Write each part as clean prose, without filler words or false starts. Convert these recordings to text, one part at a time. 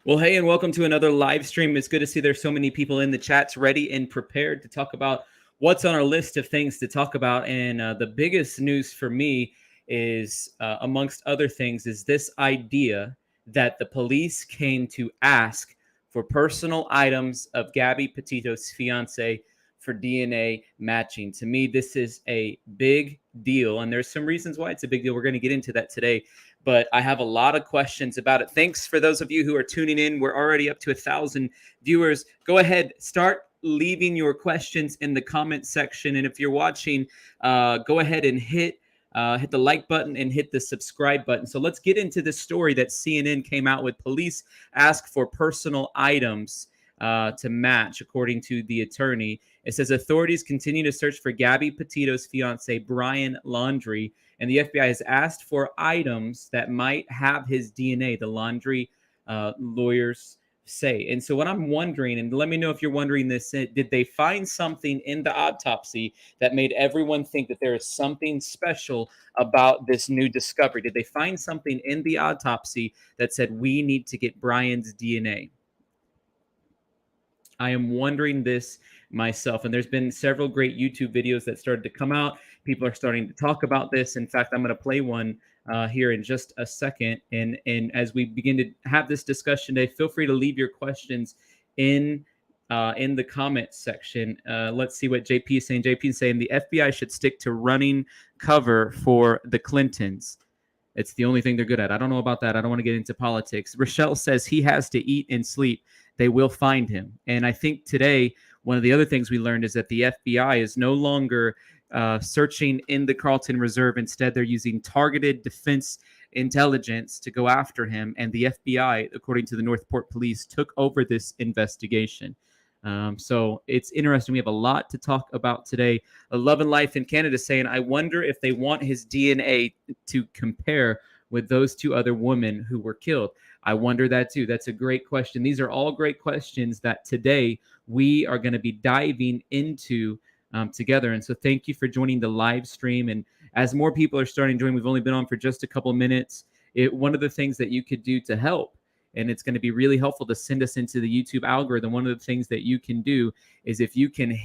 Well, hey, and welcome to another live stream. It's good to see there's so many people in the chats ready and prepared to talk about what's on our list of things to talk about. And the biggest news for me is, amongst other things, is this idea that the police came to ask for personal items of Gabby Petito's fiance for DNA matching. To me, this is a big deal, and there's some reasons why it's a big deal. We're going to get into that today, but I have a lot of questions about it. Thanks for those of you who are tuning in. We're already up to 1,000 viewers. Go ahead, start leaving your questions in the comment section. And if you're watching, go ahead and hit the like button and hit the subscribe button. So let's get into this story that CNN came out with. Police ask for personal items to match, according to the attorney. It says authorities continue to search for Gabby Petito's fiance, Brian Laundrie, and the FBI has asked for items that might have his DNA, the Laundrie lawyers say. And so what I'm wondering, and let me know if you're wondering this, did they find something in the autopsy that made everyone think that there is something special about this new discovery? Did they find something in the autopsy that said we need to get Brian's DNA? I am wondering this myself, and there's been several great YouTube videos that started to come out. People are starting to talk about this. In fact, I'm going to play one here in just a second. And as we begin to have this discussion today, feel free to leave your questions in the comments section. Let's see what JP is saying. JP is saying the FBI should stick to running cover for the Clintons. It's the only thing they're good at. I don't know about that. I don't want to get into politics. Rochelle says he has to eat and sleep. They will find him. And I think today, one of the other things we learned is that the FBI is no longer searching in the Carlton Reserve. Instead, they're using targeted defense intelligence to go after him. And the FBI, according to the Northport Police, took over this investigation. So it's interesting. We have a lot to talk about today. A Love and Life in Canada saying, I wonder if they want his DNA to compare with those two other women who were killed. I wonder that too. That's a great question. These are all great questions that today we are going to be diving into together. And so thank you for joining the live stream. And as more people are starting to join, we've only been on for just a couple of minutes. One of the things that you could do to help, and it's going to be really helpful to send us into the YouTube algorithm. One of the things that you can do is if you can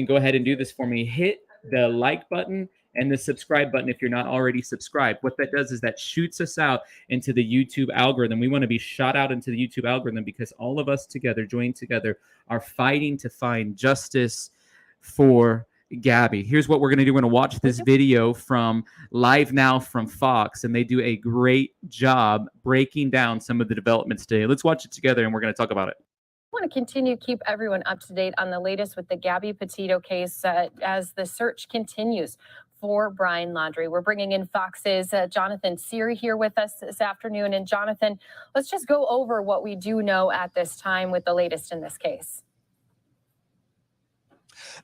go ahead and do this for me, hit the like button and the subscribe button if you're not already subscribed. What that does is that shoots us out into the YouTube algorithm. We want to be shot out into the YouTube algorithm because all of us together, joined together, are fighting to find justice for Gabby. Here's what we're going to do. We're going to watch this video from Live Now from Fox, and they do a great job breaking down some of the developments today. Let's watch it together, and we're going to talk about it. I want to continue keep everyone up to date on the latest with the Gabby Petito case as the search continues for Brian Laundrie. We're bringing in Fox's Jonathan Seary here with us this afternoon. And Jonathan, let's just go over what we do know at this time with the latest in this case.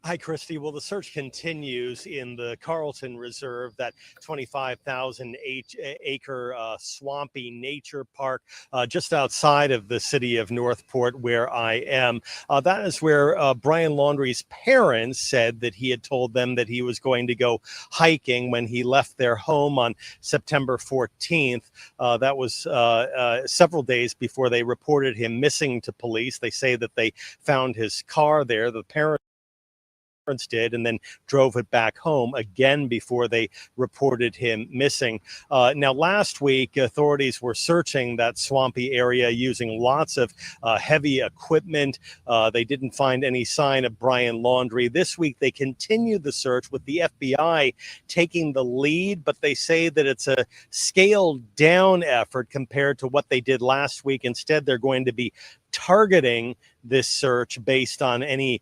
Hi, Christy. Well, the search continues in the Carlton Reserve, that 25,000-acre swampy nature park just outside of the city of Northport, where I am. That is where Brian Laundrie's parents said that he had told them that he was going to go hiking when he left their home on September 14th. That was several days before they reported him missing to police. They say that they found his car there. The parents did, and then drove it back home again before they reported him missing. Now, last week, authorities were searching that swampy area using lots of heavy equipment. They didn't find any sign of Brian Laundrie. This week, they continued the search with the FBI taking the lead, but they say that it's a scaled down effort compared to what they did last week. Instead, they're going to be targeting this search based on any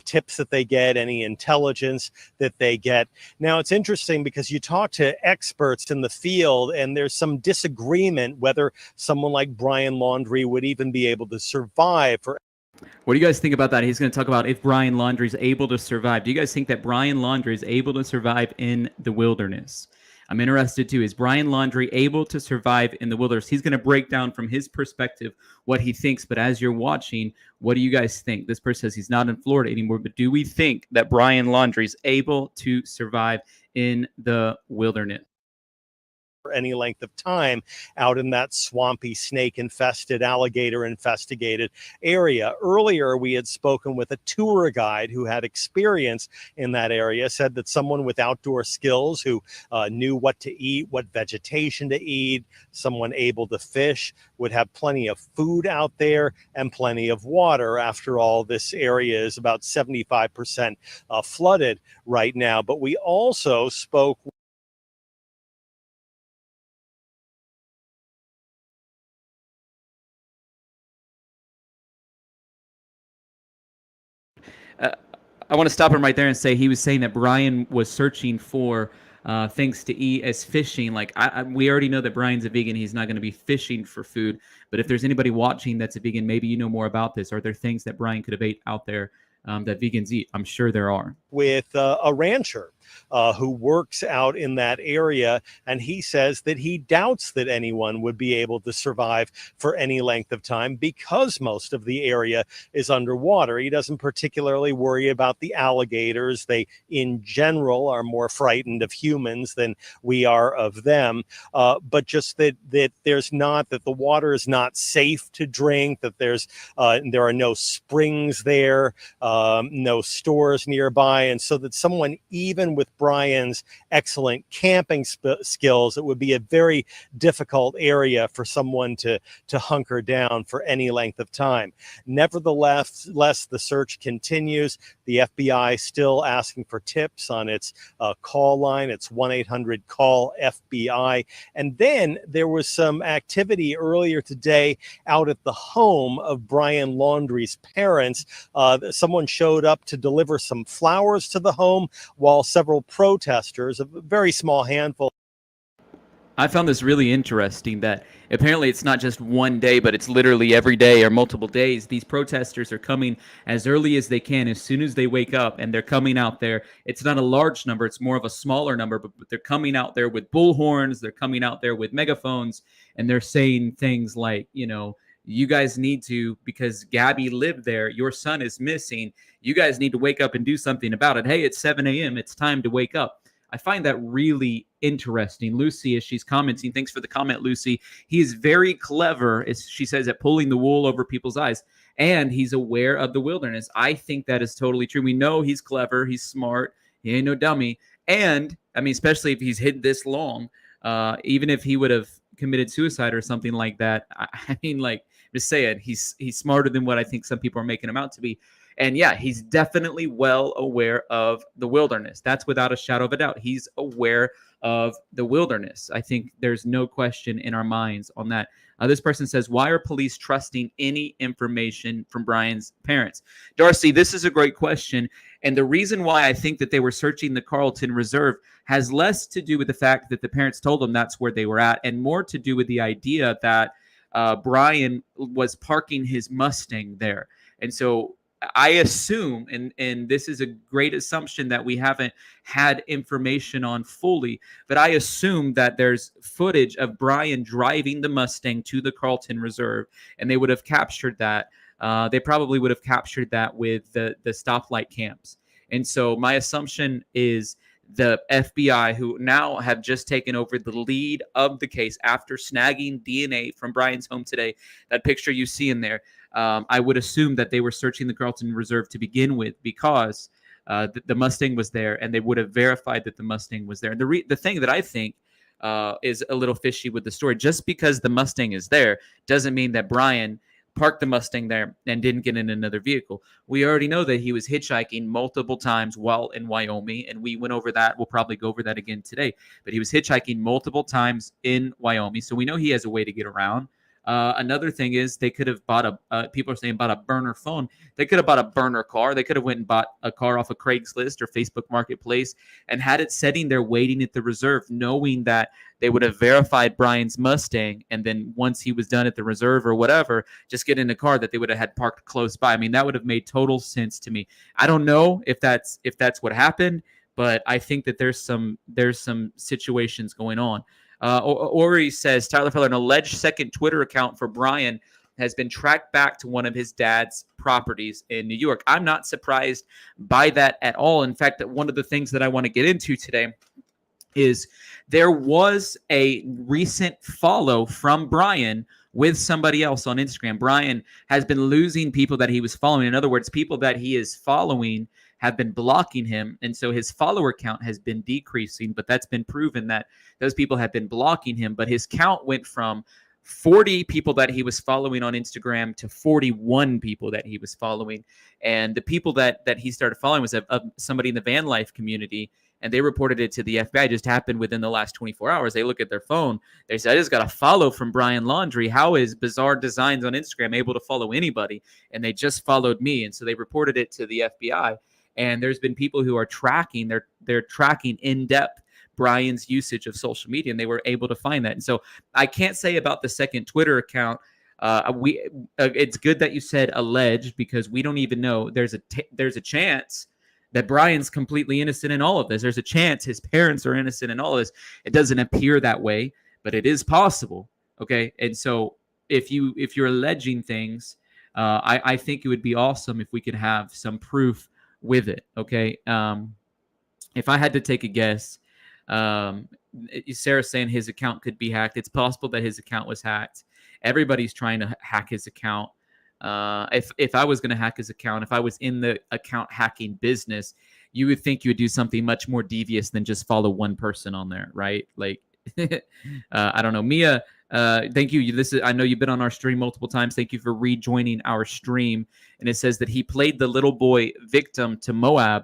tips that they get, any intelligence that they get. Now, it's interesting because you talk to experts in the field and there's some disagreement whether someone like Brian Laundrie would even be able to survive. What do you guys think about that? He's going to talk about if Brian Laundrie is able to survive. Do you guys think that Brian Laundrie is able to survive in the wilderness? I'm interested too. Is Brian Laundrie able to survive in the wilderness? He's going to break down from his perspective what he thinks. But as you're watching, what do you guys think? This person says he's not in Florida anymore. But do we think that Brian Laundrie is able to survive in the wilderness? for any length of time out in that swampy, snake-infested, alligator-infested area. Earlier, we had spoken with a tour guide who had experience in that area, said that someone with outdoor skills who knew what to eat, what vegetation to eat, someone able to fish, would have plenty of food out there and plenty of water. After all, this area is about 75% flooded right now. But we also spoke I want to stop him right there and say he was saying that Brian was searching for things to eat as fishing. Like we already know that Brian's a vegan. He's not going to be fishing for food. But if there's anybody watching that's a vegan, maybe you know more about this. Are there things that Brian could have ate out there that vegans eat? I'm sure there are. With a rancher who works out in that area, and he says that he doubts that anyone would be able to survive for any length of time because most of the area is underwater. He doesn't particularly worry about the alligators. They, in general, are more frightened of humans than we are of them. But just that there's not, that the water is not safe to drink, that there are no springs there, no stores nearby, and so that someone, even with Brian's excellent camping skills, it would be a very difficult area for someone to hunker down for any length of time. Nevertheless, the search continues. The FBI still asking for tips on its call line. It's 1-800-CALL-FBI. And then there was some activity earlier today out at the home of Brian Laundrie's parents. Someone showed up to deliver some flowers to the home, while several protesters, a very small handful. I found this really interesting that apparently it's not just one day, but it's literally every day or multiple days. These protesters are coming as early as they can, as soon as they wake up, and they're coming out there. It's not a large number. It's more of a smaller number, but they're coming out there with bullhorns. They're coming out there with megaphones, and they're saying things like, you know, you guys need to, because Gabby lived there, your son is missing. You guys need to wake up and do something about it. Hey, it's 7 a.m. It's time to wake up. I find that really interesting. Lucy, as she's commenting, thanks for the comment, Lucy. He is very clever, as she says, at pulling the wool over people's eyes, and he's aware of the wilderness. I think that is totally true. We know he's clever. He's smart. He ain't no dummy. And, I mean, especially if he's hid this long, even if he would have committed suicide or something like that, I mean, like, just saying, he's smarter than what I think some people are making him out to be. And yeah, he's definitely well aware of the wilderness. That's without a shadow of a doubt. He's aware of the wilderness. I think there's no question in our minds on that. This person says, why are police trusting any information from Brian's parents? Darcy, this is a great question. And the reason why I think that they were searching the Carlton Reserve has less to do with the fact that the parents told them that's where they were at, and more to do with the idea that Brian was parking his Mustang there. And so I assume, and this is a great assumption that we haven't had information on fully, but I assume that there's footage of Brian driving the Mustang to the Carlton Reserve, and they would have captured that. They probably would have captured that with the stoplight cams. And so my assumption is the FBI, who now have just taken over the lead of the case after snagging DNA from Brian's home today, that picture you see in there, I would assume that they were searching the Carlton Reserve to begin with because the Mustang was there, and they would have verified that the Mustang was there. And the thing that I think is a little fishy with the story, just because the Mustang is there doesn't mean that Brian parked the Mustang there and didn't get in another vehicle. We already know that he was hitchhiking multiple times while in Wyoming, and we went over that. We'll probably go over that again today. But he was hitchhiking multiple times in Wyoming, so we know he has a way to get around. Another thing is they could have bought people are saying bought a burner phone. They could have bought a burner car. They could have went and bought a car off of Craigslist or Facebook Marketplace and had it sitting there waiting at the reserve, knowing that they would have verified Brian's Mustang. And then once he was done at the reserve or whatever, just get in a car that they would have had parked close by. I mean, that would have made total sense to me. I don't know if that's what happened, but I think that there's some situations going on. Ori says, Tyler Feller, an alleged second Twitter account for Brian has been tracked back to one of his dad's properties in New York. I'm not surprised by that at all. In fact, one of the things that I want to get into today is there was a recent follow from Brian with somebody else on Instagram. Brian has been losing people that he was following. In other words, people that he is following have been blocking him. And so his follower count has been decreasing, but that's been proven that those people have been blocking him. But his count went from 40 people that he was following on Instagram to 41 people that he was following. And the people that he started following was somebody in the van life community, and they reported it to the FBI. It just happened within the last 24 hours. They look at their phone. They said, I just got a follow from Brian Laundrie. How is Bizarre Designs on Instagram able to follow anybody? And they just followed me. And so they reported it to the FBI. And there's been people who are tracking, they're tracking in depth Brian's usage of social media, and they were able to find that. And so I can't say about the second Twitter account. It's good that you said alleged, because we don't even know. There's a chance that Brian's completely innocent in all of this. There's a chance his parents are innocent in all of this. It doesn't appear that way, but it is possible. Okay. And so if you're alleging things, I think it would be awesome if we could have some proof with it. Okay. If I had to take a guess, Sarah's saying his account could be hacked. It's possible that his account was hacked. Everybody's trying to hack his account. If I was going to hack his account, if I was in the account hacking business, you would think you would do something much more devious than just follow one person on there, right? Like, I don't know. Mia, thank you. I know you've been on our stream multiple times. Thank you for rejoining our stream. And it says that he played the little boy victim to Moab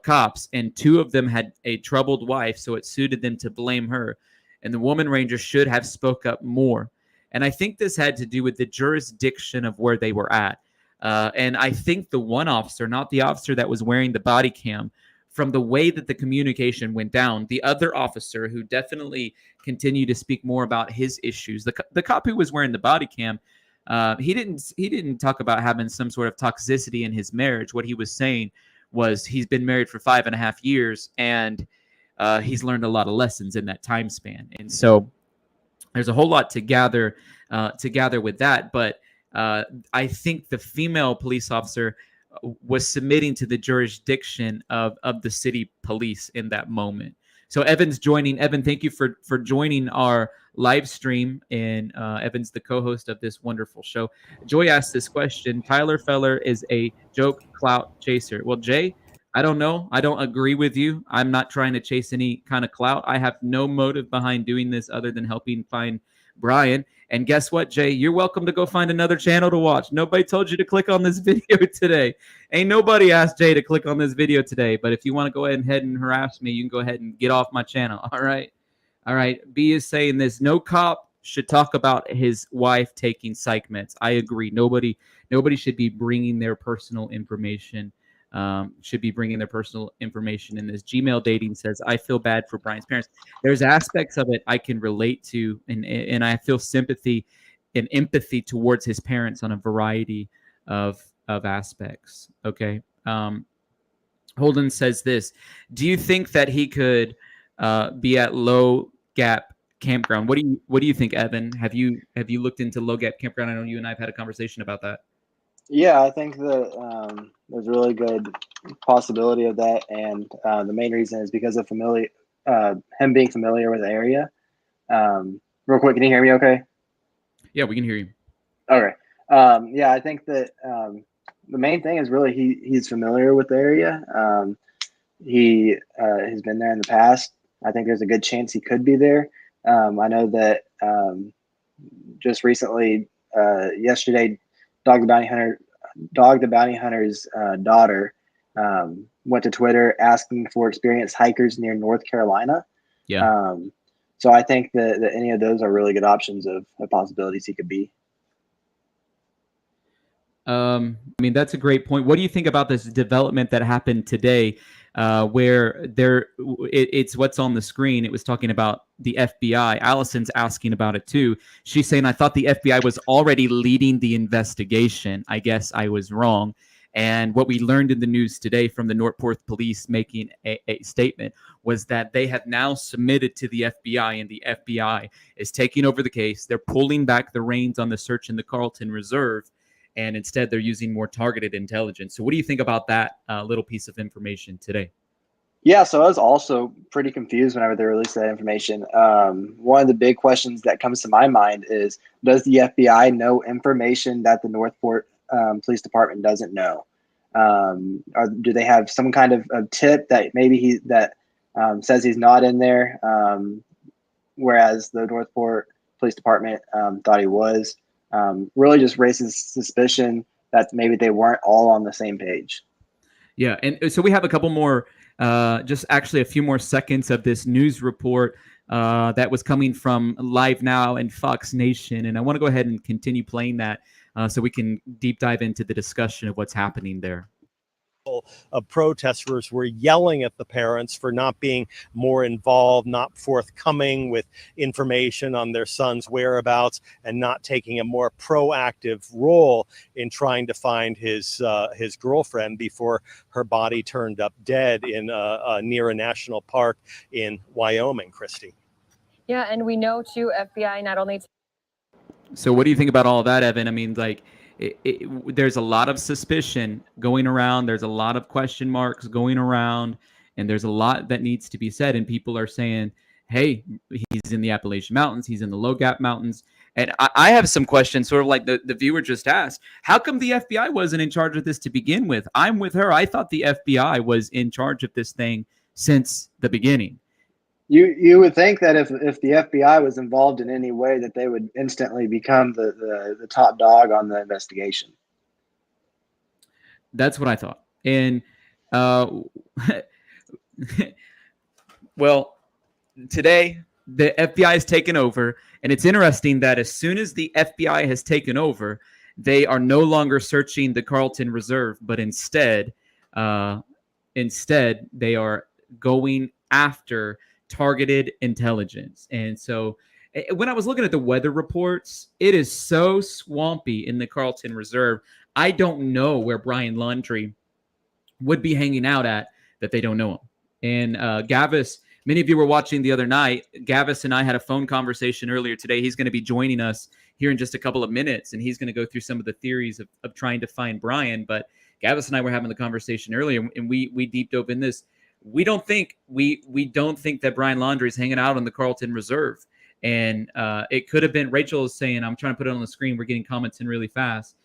cops, and two of them had a troubled wife, so it suited them to blame her. And the woman ranger should have spoke up more. And I think this had to do with the jurisdiction of where they were at. And I think the one officer, not the officer that was wearing the body cam, from the way that the communication went down, the other officer who definitely continued to speak more about his issues, the cop who was wearing the body cam, he didn't talk about having some sort of toxicity in his marriage. What he was saying was he's been married for 5.5 years, and he's learned a lot of lessons in that time span. And so there's a whole lot to gather with that. But I think the female police officer was submitting to the jurisdiction of the city police in that moment. So Evan's joining. Evan, thank you for joining our live stream. And Evan's the co-host of this wonderful show. Joy asked this question. Tyler Feller is a joke clout chaser. Well, Jay, I don't know. I don't agree with you. I'm not trying to chase any kind of clout. I have no motive behind doing this other than helping find Brian. And guess what, Jay? You're welcome to go find another channel to watch. Nobody told you to click on this video today. Ain't nobody asked Jay to click on this video today. But if you want to go ahead and harass me, you can go ahead and get off my channel. All right. All right. B is saying this. No cop should talk about his wife taking psych meds. I agree. Nobody should be bringing their personal information. In this. Gmail dating says, I feel bad for Brian's parents. There's aspects of it I can relate to, and I feel sympathy and empathy towards his parents on a variety of aspects. Okay. Holden says this. Do you think that he could be at Low Gap Campground? What do you think, Evan? Have you looked into Low Gap Campground? I know you and I have had a conversation about that. Yeah, I think that there's a really good possibility of that, and the main reason is because of him being familiar with the area. Real quick, can you hear me okay? Yeah, we can hear you. Okay. Yeah, I think that the main thing is really he's familiar with the area. He has been there in the past. I think there's a good chance he could be there. I know that just recently, yesterday, Dog the Bounty Hunter's daughter went to Twitter asking for experienced hikers near North Carolina. Yeah. So I think that any of those are really good options of possibilities he could be. I mean, that's a great point. What do you think about this development that happened today, where it's what's on the screen? It was talking about the FBI. Allison's asking about it too. She's saying, I thought the FBI was already leading the investigation. I guess I was wrong. And what we learned in the news today from the Northport police making a statement was that they have now submitted to the FBI, and the FBI is taking over the case. They're pulling back the reins on the search in the Carlton Reserve, and instead they're using more targeted intelligence. So what do you think about that little piece of information today? Yeah, so I was also pretty confused whenever they released that information. One of the big questions that comes to my mind is, does the FBI know information that the Northport Police Department doesn't know? Or do they have some kind of tip that maybe says he's not in there, whereas the Northport Police Department thought he was? Really just raises suspicion that maybe they weren't all on the same page. Yeah, and so we have a couple more, just actually a few more seconds of this news report that was coming from Live Now and Fox Nation, and I want to go ahead and continue playing that so we can deep dive into the discussion of what's happening there. Of protesters were yelling at the parents for not being more involved, not forthcoming with information on their son's whereabouts, and not taking a more proactive role in trying to find his girlfriend before her body turned up dead in near a national park in Wyoming, Christy. Yeah, and we know too, FBI not only. So what do you think about all that, Evan? I mean, like, there's a lot of suspicion going around. There's a lot of question marks going around, and there's a lot that needs to be said. And people are saying, hey, he's in the Appalachian Mountains. He's in the Low Gap Mountains. And I have some questions, sort of like the viewer just asked. How come the FBI wasn't in charge of this to begin with? I'm with her. I thought the FBI was in charge of this thing since the beginning. You would think that if the FBI was involved in any way, that they would instantly become the top dog on the investigation. That's what I thought. And well, today the FBI has taken over, and it's interesting that as soon as the FBI has taken over, they are no longer searching the Carlton Reserve, but instead they are going after targeted intelligence. And so when I was looking at the weather reports, it is so swampy in the Carlton Reserve. I don't know where Brian Laundrie would be hanging out at that they don't know him. And Gavis, many of you were watching the other night. Gavis and I had a phone conversation earlier today. He's going to be joining us here in just a couple of minutes, and he's going to go through some of the theories of trying to find Brian. But Gavis and I were having the conversation earlier, and we deep dove in this. We don't think that Brian Laundrie is hanging out on the Carlton Reserve. And it could have been, Rachel is saying, I'm trying to put it on the screen. We're getting comments in really fast.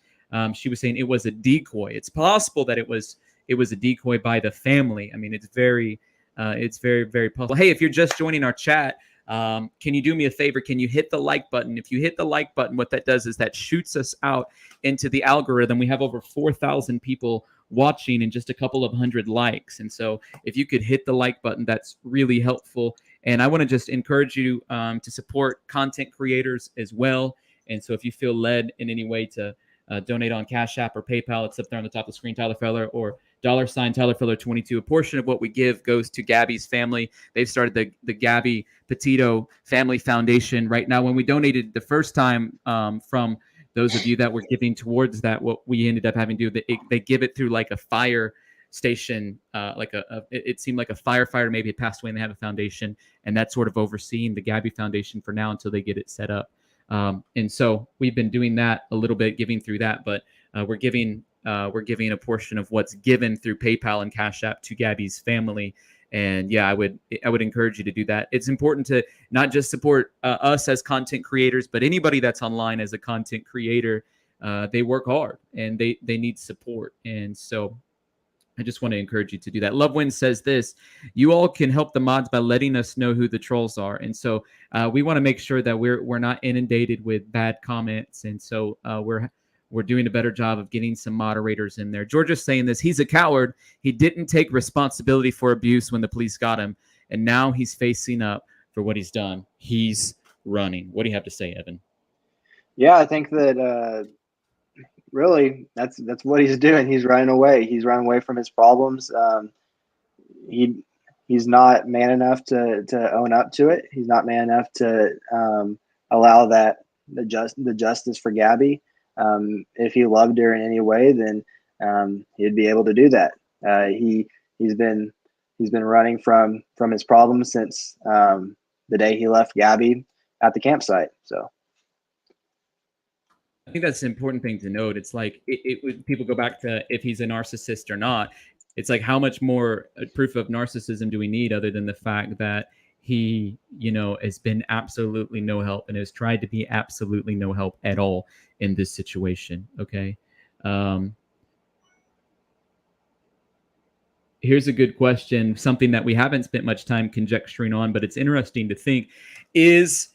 She was saying it was a decoy. It's possible that it was a decoy by the family. I mean, it's very, very possible. Hey, if you're just joining our chat, can you do me a favor? Can you hit the like button? If you hit the like button, what that does is that shoots us out into the algorithm. We have over 4,000 people watching and just a couple of hundred likes. And so if you could hit the like button, that's really helpful. And I want to just encourage you to support content creators as well. And so if you feel led in any way to donate on Cash App or PayPal, it's up there on the top of the screen, Tyler Feller, or $ Tyler Feller 22. A portion of what we give goes to Gabby's family. They've started the Gabby Petito Family Foundation right now. When we donated the first time, from those of you that were giving towards that, what we ended up having to do, they give it through like a fire station, it seemed like a firefighter maybe had passed away and they have a foundation, and that's sort of overseeing the Gabby Foundation for now until they get it set up. And so we've been doing that a little bit, giving through that, but we're giving a portion of what's given through PayPal and Cash App to Gabby's family. And yeah, I would encourage you to do that. It's important to not just support us as content creators, but anybody that's online as a content creator. They work hard and they need support. And so I just want to encourage you to do that. Lovewind says this: you all can help the mods by letting us know who the trolls are. And so we want to make sure that we're not inundated with bad comments. And so we're doing a better job of getting some moderators in there. Georgia's saying this: he's a coward. He didn't take responsibility for abuse when the police got him, and now he's facing up for what he's done. He's running. What do you have to say, Evan? Yeah, I think that really that's what he's doing. He's running away. He's running away from his problems. He's not man enough to own up to it. He's not man enough to allow that the justice for Gabby. If he loved her in any way, then he'd be able to do that. He's been running from his problems since the day he left Gabby at the campsite. So I think that's an important thing to note. It's like people go back to if he's a narcissist or not. It's like, how much more proof of narcissism do we need other than the fact that he, has been absolutely no help and has tried to be absolutely no help at all in this situation. Okay. Here's a good question, something that we haven't spent much time conjecturing on, but it's interesting to think. Is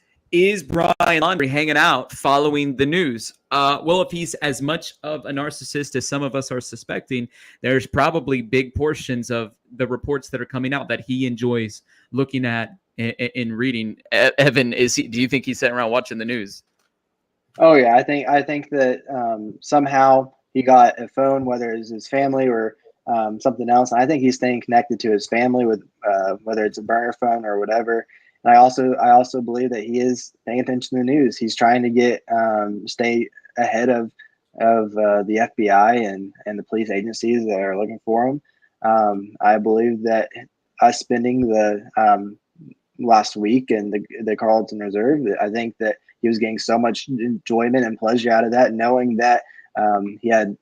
Brian Laundrie hanging out following the news? Well, if he's as much of a narcissist as some of us are suspecting, there's probably big portions of the reports that are coming out that he enjoys looking at and reading. Evan, do you think he's sitting around watching the news? Oh yeah, I think that somehow he got a phone, whether it's his family or something else. And I think he's staying connected to his family with whether it's a burner phone or whatever. And I also believe that he is paying attention to the news. He's trying to get stay ahead of the FBI and the police agencies that are looking for him. I believe that us spending the last week in the Carlton Reserve, I think that he was getting so much enjoyment and pleasure out of that, knowing that he had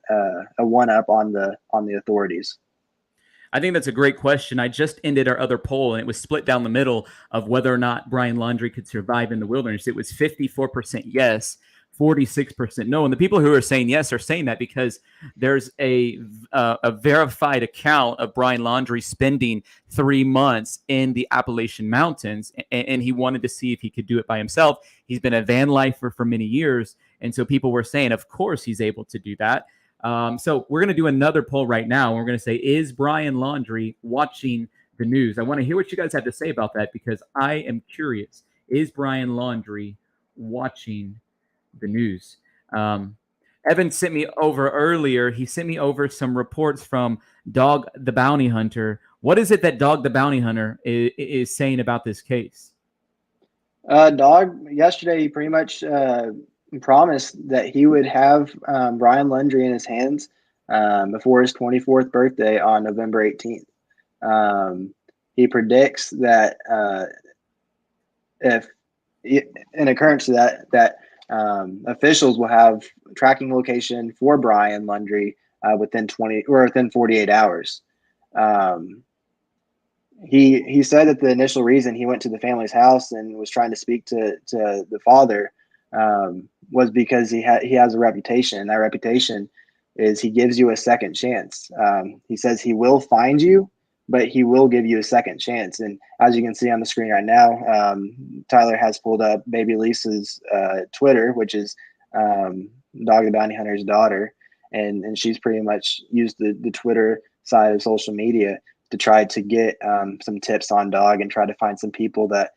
a one-up on the authorities. I think that's a great question. I just ended our other poll, and it was split down the middle of whether or not Brian Laundrie could survive in the wilderness. It was 54% yes, 46% no. And the people who are saying yes are saying that because there's a verified account of Brian Laundrie spending 3 months in the Appalachian Mountains, and he wanted to see if he could do it by himself. He's been a van lifer for many years, and so people were saying, of course, he's able to do that. So we're going to do another poll right now. And we're going to say, is Brian Laundrie watching the news? I want to hear what you guys have to say about that because I am curious. Is Brian Laundrie watching the news? Evan sent me over earlier. He sent me over some reports from Dog the Bounty Hunter. What is it that Dog the Bounty Hunter is saying about this case? Dog, yesterday he pretty much promised that he would have Brian Laundrie in his hands before his 24th birthday on November 18th. He predicts that if an occurrence that officials will have tracking location for Brian Laundrie within 48 hours. He said that the initial reason he went to the family's house and was trying to speak to the father was because he has a reputation, and that reputation is he gives you a second chance. He says he will find you, but he will give you a second chance. And as you can see on the screen right now, Tyler has pulled up Baby Lisa's Twitter, which is Dog the Bounty Hunter's daughter, and she's pretty much used the Twitter side of social media to try to get some tips on Dog and try to find some people that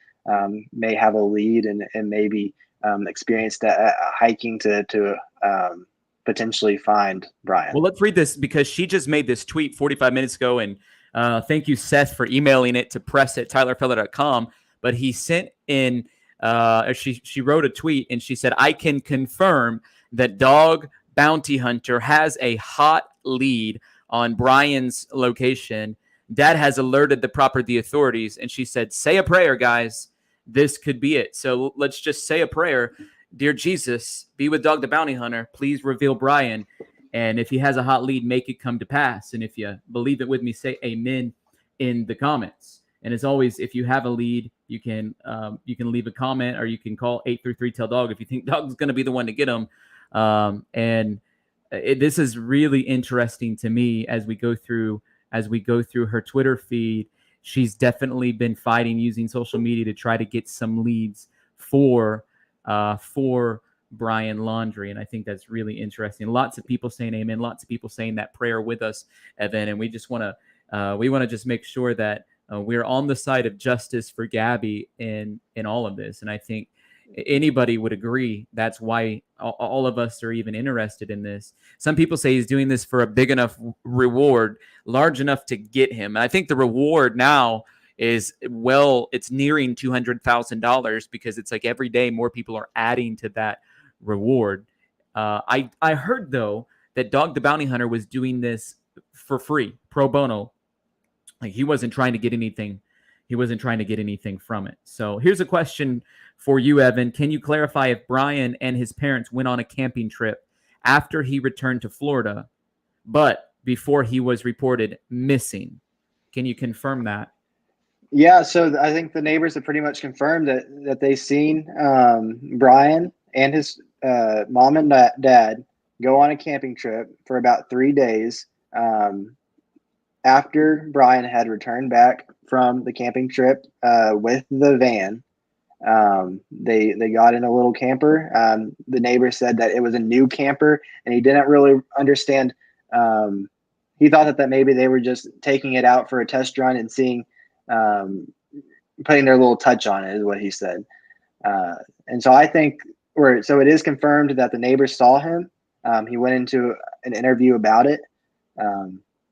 may have a lead and maybe experienced hiking to potentially find Brian. Well, let's read this because she just made this tweet 45 minutes ago. And thank you, Seth, for emailing it to press@tylerfeller.com. But he sent in, she wrote a tweet and she said, I can confirm that Dog Bounty Hunter has a hot lead on Brian's location. Dad has alerted the authorities. And she said, say a prayer, guys. This could be it. So let's just say a prayer. Dear Jesus, be with Dog the Bounty Hunter. Please reveal Brian. And if he has a hot lead, make it come to pass. And if you believe it with me, say amen in the comments. And as always, if you have a lead, you can leave a comment or you can call 833-TELL-DOG if you think Dog's going to be the one to get him. This is really interesting to me as we go through her Twitter feed. She's definitely been fighting using social media to try to get some leads for Brian Laundrie. And I think that's really interesting. Lots of people saying amen. Lots of people saying that prayer with us, Evan. And we just want to just make sure that we're on the side of justice for Gabby in all of this. And I think anybody would agree that's why all of us are even interested in this. Some people say he's doing this for a big enough reward, large enough to get him. And I think the reward now is, it's nearing $200,000 because it's like every day more people are adding to that reward. I heard, though, that Dog the Bounty Hunter was doing this for free, pro bono. Like he wasn't trying to get anything. He wasn't trying to get anything from it. So here's a question for you, Evan. Can you clarify if Brian and his parents went on a camping trip after he returned to Florida, but before he was reported missing. Can you confirm that? Yeah, so I think the neighbors have pretty much confirmed that they've seen Brian and his mom and dad go on a camping trip for about 3 days after Brian had returned back from the camping trip with the van. They got in a little camper. The neighbor said that it was a new camper, and he didn't really understand. He thought that maybe they were just taking it out for a test run and seeing, putting their little touch on it, is what he said. And so I think so it is confirmed that the neighbor saw him. He went into an interview about it.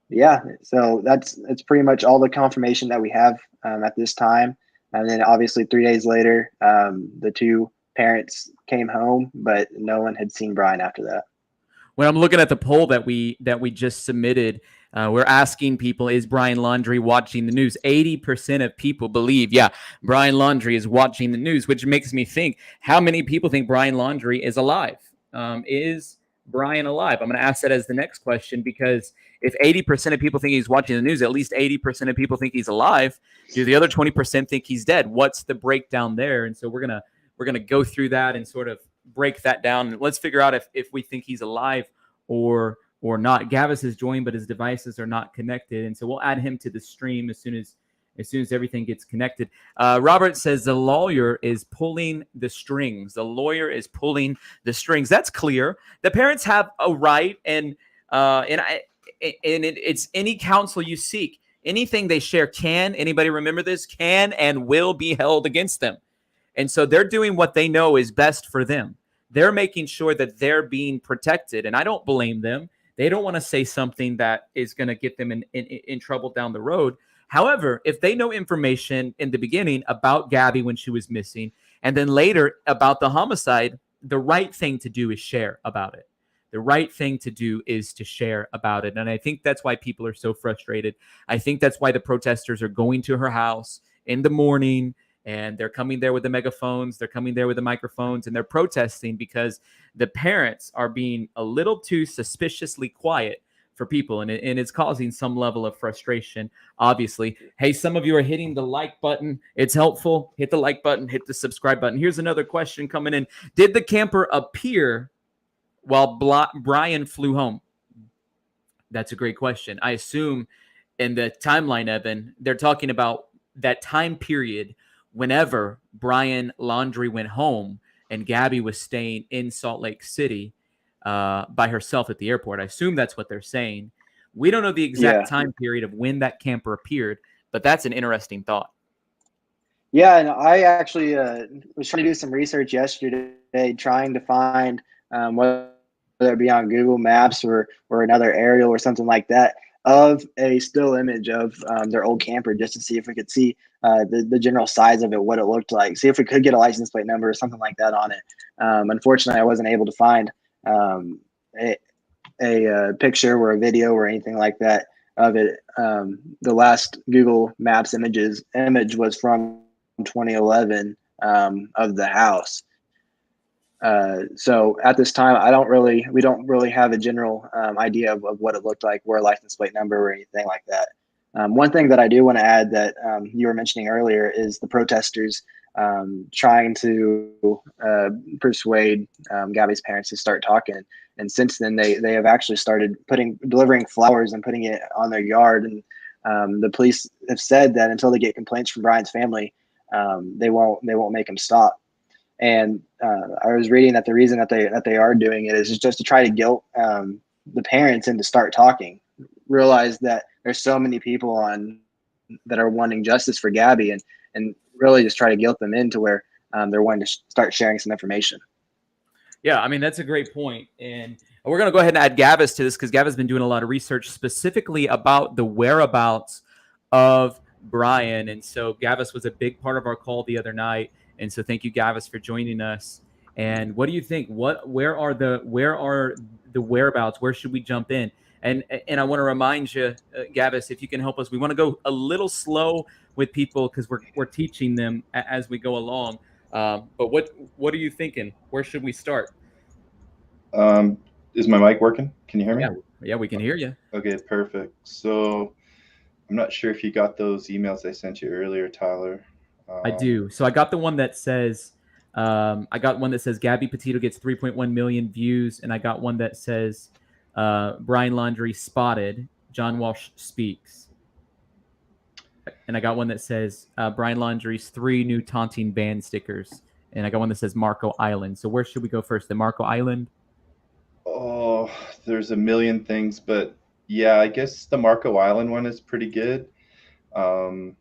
Yeah, so that's pretty much all the confirmation that we have at this time. And then obviously 3 days later, the two parents came home, but no one had seen Brian after that. When I'm looking at the poll that we just submitted, we're asking people, is Brian Laundrie watching the news? 80% of people believe, yeah, Brian Laundrie is watching the news, which makes me think, how many people think Brian Laundrie is alive? Is Brian alive? I'm going to ask that as the next question, because if 80% of people think he's watching the news, at least 80% of people think he's alive. Do the other 20% think he's dead? What's the breakdown there? And so we're gonna go through that and sort of break that down. And let's figure out if we think he's alive or not. Gavis has joined, but his devices are not connected, and so we'll add him to the stream as soon as everything gets connected. Robert says the lawyer is pulling the strings. The lawyer is pulling the strings. That's clear. The parents have a right, and it's any counsel you seek. Anything they share anybody remember this, can and will be held against them. And so they're doing what they know is best for them. They're making sure that they're being protected. And I don't blame them. They don't want to say something that is going to get them in trouble down the road. However, if they know information in the beginning about Gabby when she was missing, and then later about the homicide, the right thing to do is share about it. The right thing to do is to share about it. And I think that's why people are so frustrated. I think that's why the protesters are going to her house in the morning, and they're coming there with the megaphones. They're coming there with the microphones, and they're protesting because the parents are being a little too suspiciously quiet for people. And it's causing some level of frustration, obviously. Hey, some of you are hitting the like button. It's helpful. Hit the like button, hit the subscribe button. Here's another question coming in. Did the camper appear while Brian flew home? That's a great question. I assume in the timeline, Evan, they're talking about that time period whenever Brian Laundrie went home and Gabby was staying in Salt Lake City by herself at the airport. I assume that's what they're saying. We don't know the exact time period of when that camper appeared, but that's an interesting thought. Yeah, and I actually was trying to do some research yesterday, trying to find whether it be on Google Maps or another aerial or something like that, of a still image of their old camper, just to see if we could see the general size of it, what it looked like, see if we could get a license plate number or something like that on it. Unfortunately, I wasn't able to find a picture or a video or anything like that of it. The last Google Maps image was from 2011 of the house. So at this time, we don't really have a general idea of what it looked like, or a license plate number or anything like that. One thing that I do want to add that you were mentioning earlier is the protesters trying to persuade Gabby's parents to start talking. And since then, they have actually started delivering flowers and putting it on their yard. And the police have said that until they get complaints from Brian's family, they won't make him stop. And I was reading that the reason that they are doing it is just to try to guilt the parents into start talking. Realize that there's so many people that are wanting justice for Gabby, and really just try to guilt them into where they're wanting to start sharing some information. Yeah, I mean, that's a great point. And we're going to go ahead and add Gavis to this, because Gavis has been doing a lot of research specifically about the whereabouts of Brian. And so Gavis was a big part of our call the other night. And so thank you, Gavis, for joining us. And what do you think? Where are the whereabouts? Where should we jump in? And I want to remind you, Gavis, if you can help us, we want to go a little slow with people because we're teaching them as we go along. But what are you thinking? Where should we start? Is my mic working? Can you hear me? Yeah, Yeah, we can hear you. Okay, perfect. So I'm not sure if you got those emails I sent you earlier, Tyler. I do. So I got the one that says, Gabby Petito gets 3.1 million views, and I got one that says Brian Laundrie spotted. John Walsh speaks. And I got one that says Brian Laundrie's 3 new taunting band stickers. And I got one that says Marco Island. So where should we go first? The Marco Island? Oh, there's a million things, but yeah, I guess the Marco Island one is pretty good. So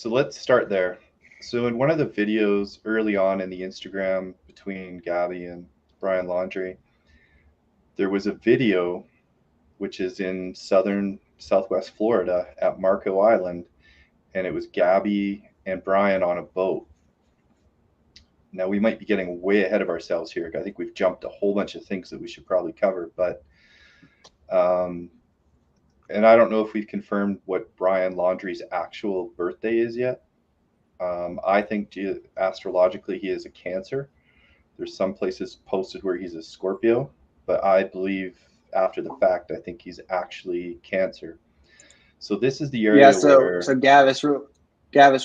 let's start there. So in one of the videos early on in the Instagram between Gabby and Brian Laundrie, there was a video which is in southwest Florida at Marco Island, and it was Gabby and Brian on a boat. Now we might be getting way ahead of ourselves here. I think we've jumped a whole bunch of things that we should probably cover, but and I don't know if we've confirmed what Brian Laundrie's actual birthday is yet. I think astrologically he is a Cancer. There's some places posted where he's a Scorpio, but I believe after the fact, I think he's actually Cancer. So this is the area where... So Gavis,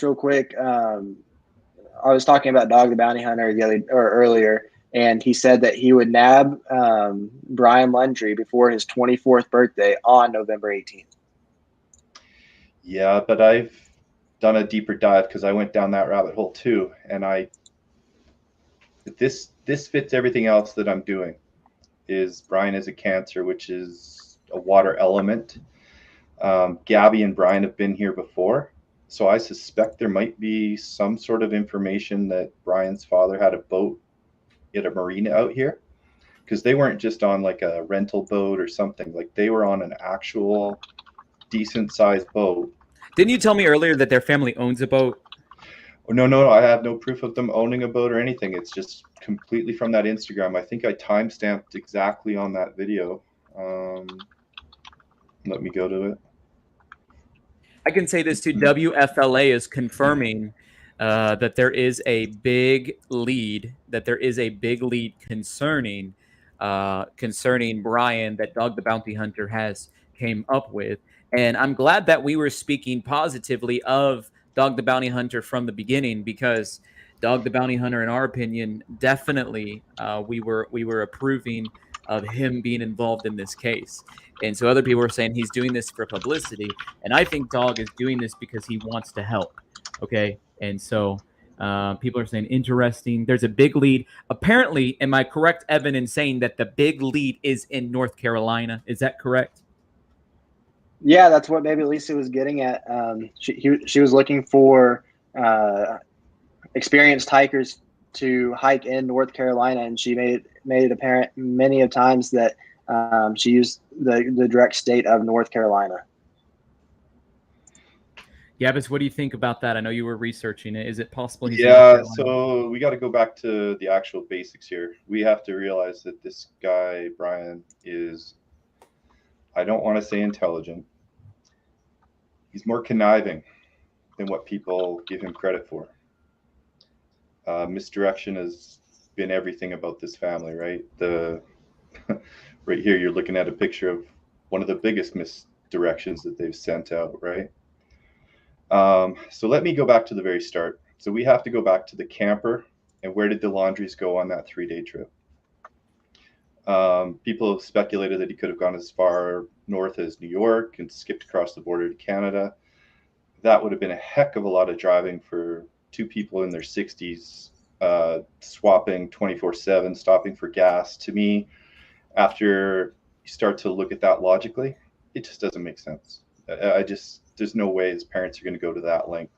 real quick. I was talking about Dog the Bounty Hunter earlier, and he said that he would nab Brian Laundrie before his 24th birthday on November 18th. Yeah, but I've done a deeper dive because I went down that rabbit hole too, and this fits everything else that I'm doing. Is Brian is a Cancer, which is a water element. Gabby and Brian have been here before, so I suspect there might be some sort of information that Brian's father had a boat at a marina out here, because they weren't just on like a rental boat or something. Like they were on an actual decent sized boat. Didn't you tell me earlier that their family owns a boat? Oh, no, I have no proof of them owning a boat or anything. It's just completely from that Instagram. I think I timestamped exactly on that video. Let me go to it. I can say this too. WFLA is confirming that there is a big lead. Concerning Brian that Dog the Bounty Hunter has came up with, and I'm glad that we were speaking positively of Dog the Bounty Hunter from the beginning, because Dog the Bounty Hunter, in our opinion, definitely we were approving of him being involved in this case. And so other people were saying he's doing this for publicity, and I think Dog is doing this because he wants to help. Okay, and so people are saying interesting. There's a big lead. Apparently, am I correct, Evan, in saying that the big lead is in North Carolina? Is that correct? Yeah, that's what Baby Lisa was getting at. She was looking for experienced hikers to hike in North Carolina, and she made it apparent many of times that she used the direct state of North Carolina. Gavis, what do you think about that? I know you were researching it. Is it possible he's... Yeah, so we got to go back to the actual basics here. We have to realize that this guy, Brian, is, I don't want to say intelligent. He's more conniving than what people give him credit for. Misdirection has been everything about this family, right? Right here, you're looking at a picture of one of the biggest misdirections that they've sent out, right? So let me go back to the very start. So we have to go back to the camper, and where did the Laundries go on that 3-day trip? People have speculated that he could have gone as far north as New York and skipped across the border to Canada. That would have been a heck of a lot of driving for two people in their 60s, swapping 24/7, stopping for gas. To me, after you start to look at that logically, it just doesn't make sense. There's no way his parents are going to go to that length.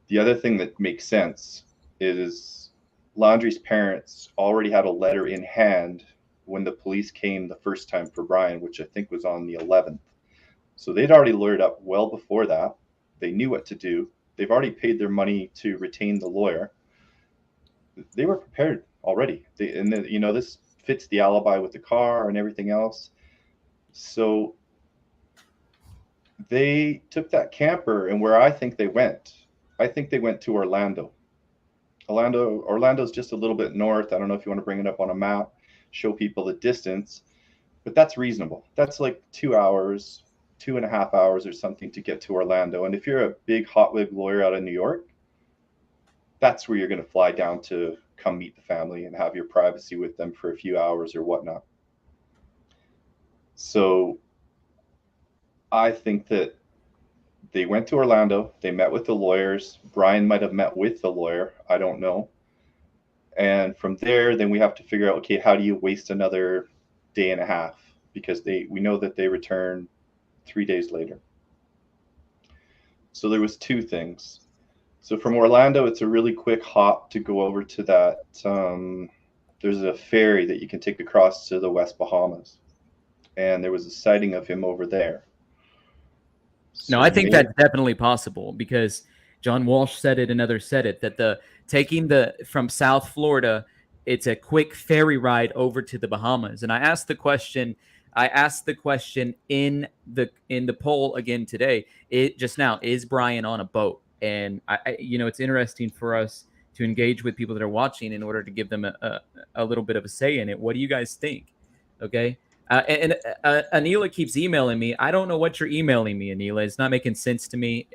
The other thing that makes sense is Laundrie's parents already had a letter in hand when the police came the first time for Brian, which I think was on the 11th. So they'd already lawyered up well before that. They knew what to do. They've already paid their money to retain the lawyer. They were prepared already. This fits the alibi with the car and everything else. So they took that camper, and where I think they went to Orlando. Orlando's just a little bit north. I don't know if you want to bring it up on a map, show people the distance. but that's reasonable. That's like 2 hours, 2.5 hours or something to get to Orlando. And if you're a big hot wig lawyer out of New York, that's where you're going to fly down to come meet the family and have your privacy with them for a few hours or whatnot. So I think that they went to Orlando, they met with the lawyers. Brian might have met with the lawyer, I don't know. And from there, then we have to figure out, okay, how do you waste another day and a half? Because we know that they return 3 days later. So there was two things. So from Orlando, it's a really quick hop to go over to that. There's a ferry that you can take across to the West Bahamas. And there was a sighting of him over there. No, I think that's definitely possible because John Walsh said it and others said it, that from South Florida, it's a quick ferry ride over to the Bahamas. And I asked the question in the poll again today, just now, is Brian on a boat? And it's interesting for us to engage with people that are watching in order to give them a little bit of a say in it. What do you guys think? Okay. Anila keeps emailing me. I don't know what you're emailing me, Anila. It's not making sense to me.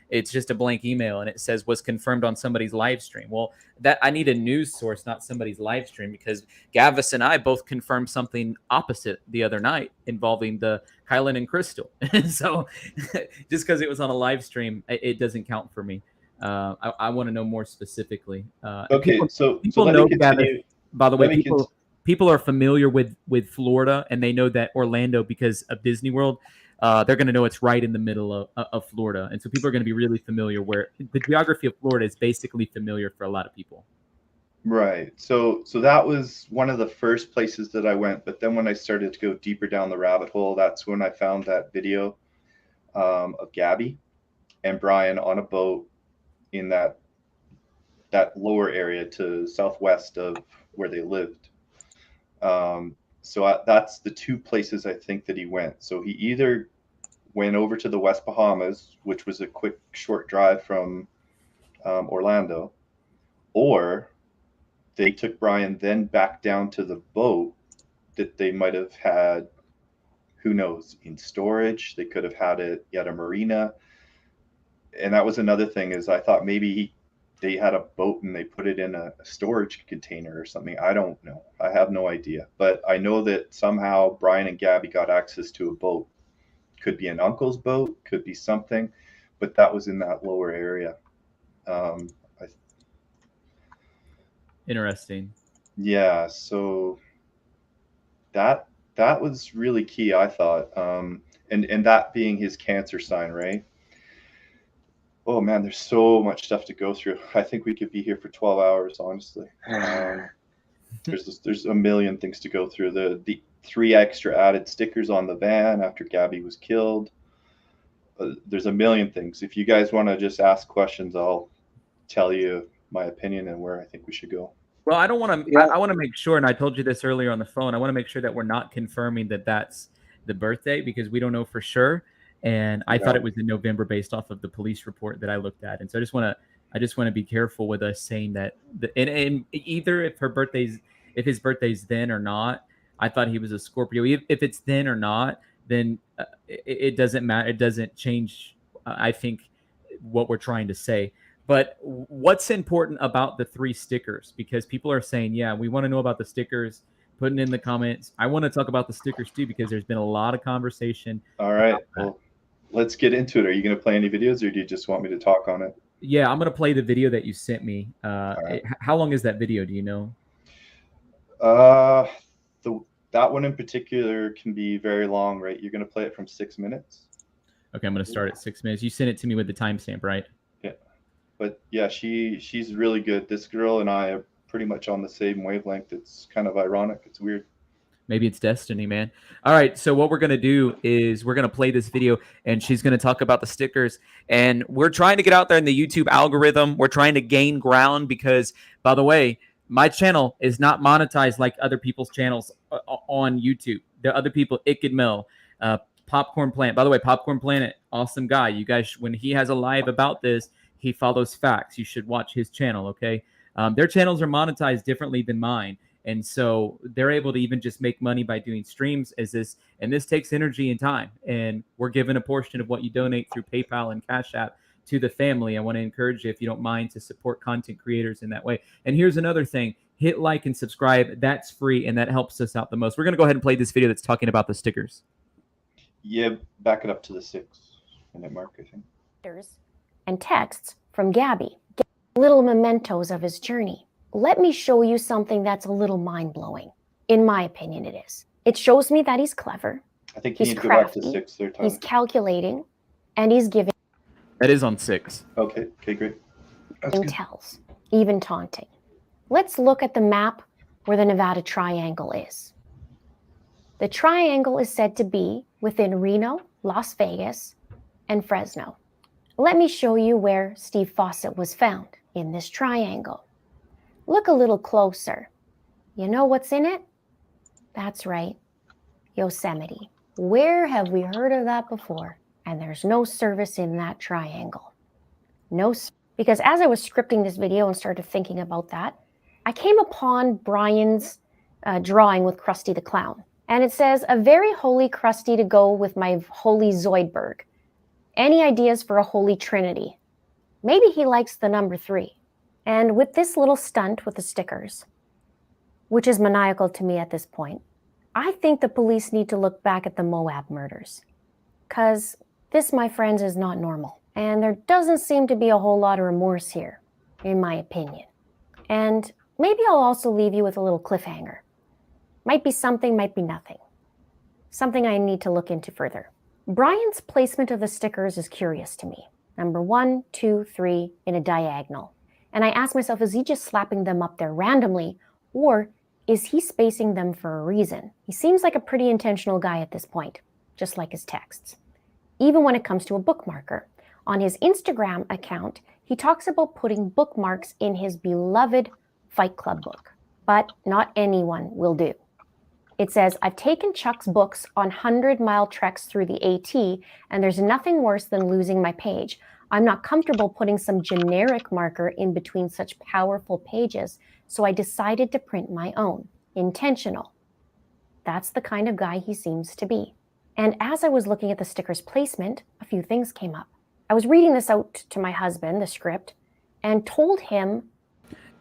It's just a blank email, and it says was confirmed on somebody's live stream. Well, that I need a news source, not somebody's live stream, because Gavis and I both confirmed something opposite the other night involving the Kylan and Crystal. So just because it was on a live stream, it doesn't count for me. I want to know more specifically. Okay, people know Gavis. By the way, people are familiar with Florida, and they know that Orlando, because of Disney World, they're going to know it's right in the middle of Florida. And so people are going to be really familiar where the geography of Florida is basically familiar for a lot of people. Right. So that was one of the first places that I went. But then when I started to go deeper down the rabbit hole, that's when I found that video of Gabby and Brian on a boat in that lower area to southwest of where they lived. So that's the two places I think that he went. So he either went over to the West Bahamas, which was a quick, short drive from Orlando, or they took Brian then back down to the boat that they might have had, who knows, in storage. They could have had it at a marina. And that was another thing, is I thought maybe they had a boat and they put it in a storage container or something. I don't know. I have no idea. But I know that somehow Brian and Gabby got access to a boat. Could be an uncle's boat, could be something, but that was in that lower area. Interesting. Yeah, so that was really key, I thought. And that being his Cancer sign, right? Oh man, there's so much stuff to go through. I think we could be here for 12 hours, honestly. There's a million things to go through. The 3 extra added stickers on the van after Gabby was killed. There's a million things. If you guys want to just ask questions, I'll tell you my opinion and where I think we should go. Well, I don't want to. I want to make sure, and I told you this earlier on the phone. I want to make sure that we're not confirming that that's the birthday, because we don't know for sure. And I thought it was in November based off of the police report that I looked at. And so I just want to be careful with us saying that. And either if his birthday's then or not, I thought he was a Scorpio. If it's then or not, then it doesn't matter. It doesn't change, I think, what we're trying to say. But what's important about the 3 stickers? Because people are saying, yeah, we want to know about the stickers. Putting in the comments. I want to talk about the stickers too, because there's been a lot of conversation. All right. Well, let's get into it. Are you going to play any videos, or do you just want me to talk on it? Yeah, I'm going to play the video that you sent me. Right. How long is that video? Do you know? That one in particular can be very long, right? You're going to play it from 6 minutes. Okay, I'm going to start at 6 minutes. You sent it to me with the timestamp, right? Yeah. But yeah, she's really good. This girl and I are pretty much on the same wavelength. It's kind of ironic. It's weird. Maybe it's destiny, man. All right. So what we're going to do is we're going to play this video, and she's going to talk about the stickers. And we're trying to get out there in the YouTube algorithm. We're trying to gain ground because, by the way, my channel is not monetized like other people's channels on YouTube. There are other people, Ikidmel, Popcorn Planet. By the way, Popcorn Planet, awesome guy. You guys, when he has a live about this, he follows facts. You should watch his channel, okay? Their channels are monetized differently than mine. And so they're able to even just make money by doing streams and this takes energy and time. And we're given a portion of what you donate through PayPal and Cash App to the family. I want to encourage you, if you don't mind, to support content creators in that way. And here's another thing. Hit like and subscribe. That's free, and that helps us out the most. We're going to go ahead and play this video that's talking about the stickers. Yeah, back it up to the 6-minute mark, I think. And texts from Gabby, little mementos of his journey. Let me show you something that's a little mind-blowing. In my opinion, it is. It shows me that he's clever. I think you He's need to go back to crafty. 6 there, Tom. He's calculating, and he's giving That is on 6. Okay, great. That's good. tells, even taunting. Let's look at the map where the Nevada Triangle is. The triangle is said to be within Reno, Las Vegas, and Fresno. Let me show you where Steve Fawcett was found in this triangle. Look a little closer. You know what's in it? That's right, Yosemite. Where have we heard of that before? And there's no service in that triangle. Because as I was scripting this video and started thinking about that, I came upon Brian's drawing with Krusty the Clown. And it says, a very holy Krusty to go with my holy Zoidberg. Any ideas for a holy trinity? Maybe he likes the number 3. And with this little stunt with the stickers, which is maniacal to me at this point, I think the police need to look back at the Moab murders. Because this, my friends, is not normal. And there doesn't seem to be a whole lot of remorse here, in my opinion. And maybe I'll also leave you with a little cliffhanger. Might be something, might be nothing. Something I need to look into further. Brian's placement of the stickers is curious to me. Number 1, 2, 3 in a diagonal. And I ask myself, is he just slapping them up there randomly, or is he spacing them for a reason? He seems like a pretty intentional guy at this point, just like his texts. Even when it comes to a bookmarker. On his Instagram account, he talks about putting bookmarks in his beloved Fight Club book, but not anyone will do. It says, I've taken Chuck's books on 100-mile treks through the AT, and there's nothing worse than losing my page. I'm not comfortable putting some generic marker in between such powerful pages, so I decided to print my own. Intentional. That's the kind of guy he seems to be. And as I was looking at the sticker's placement, a few things came up. I was reading this out to my husband, the script, and told him,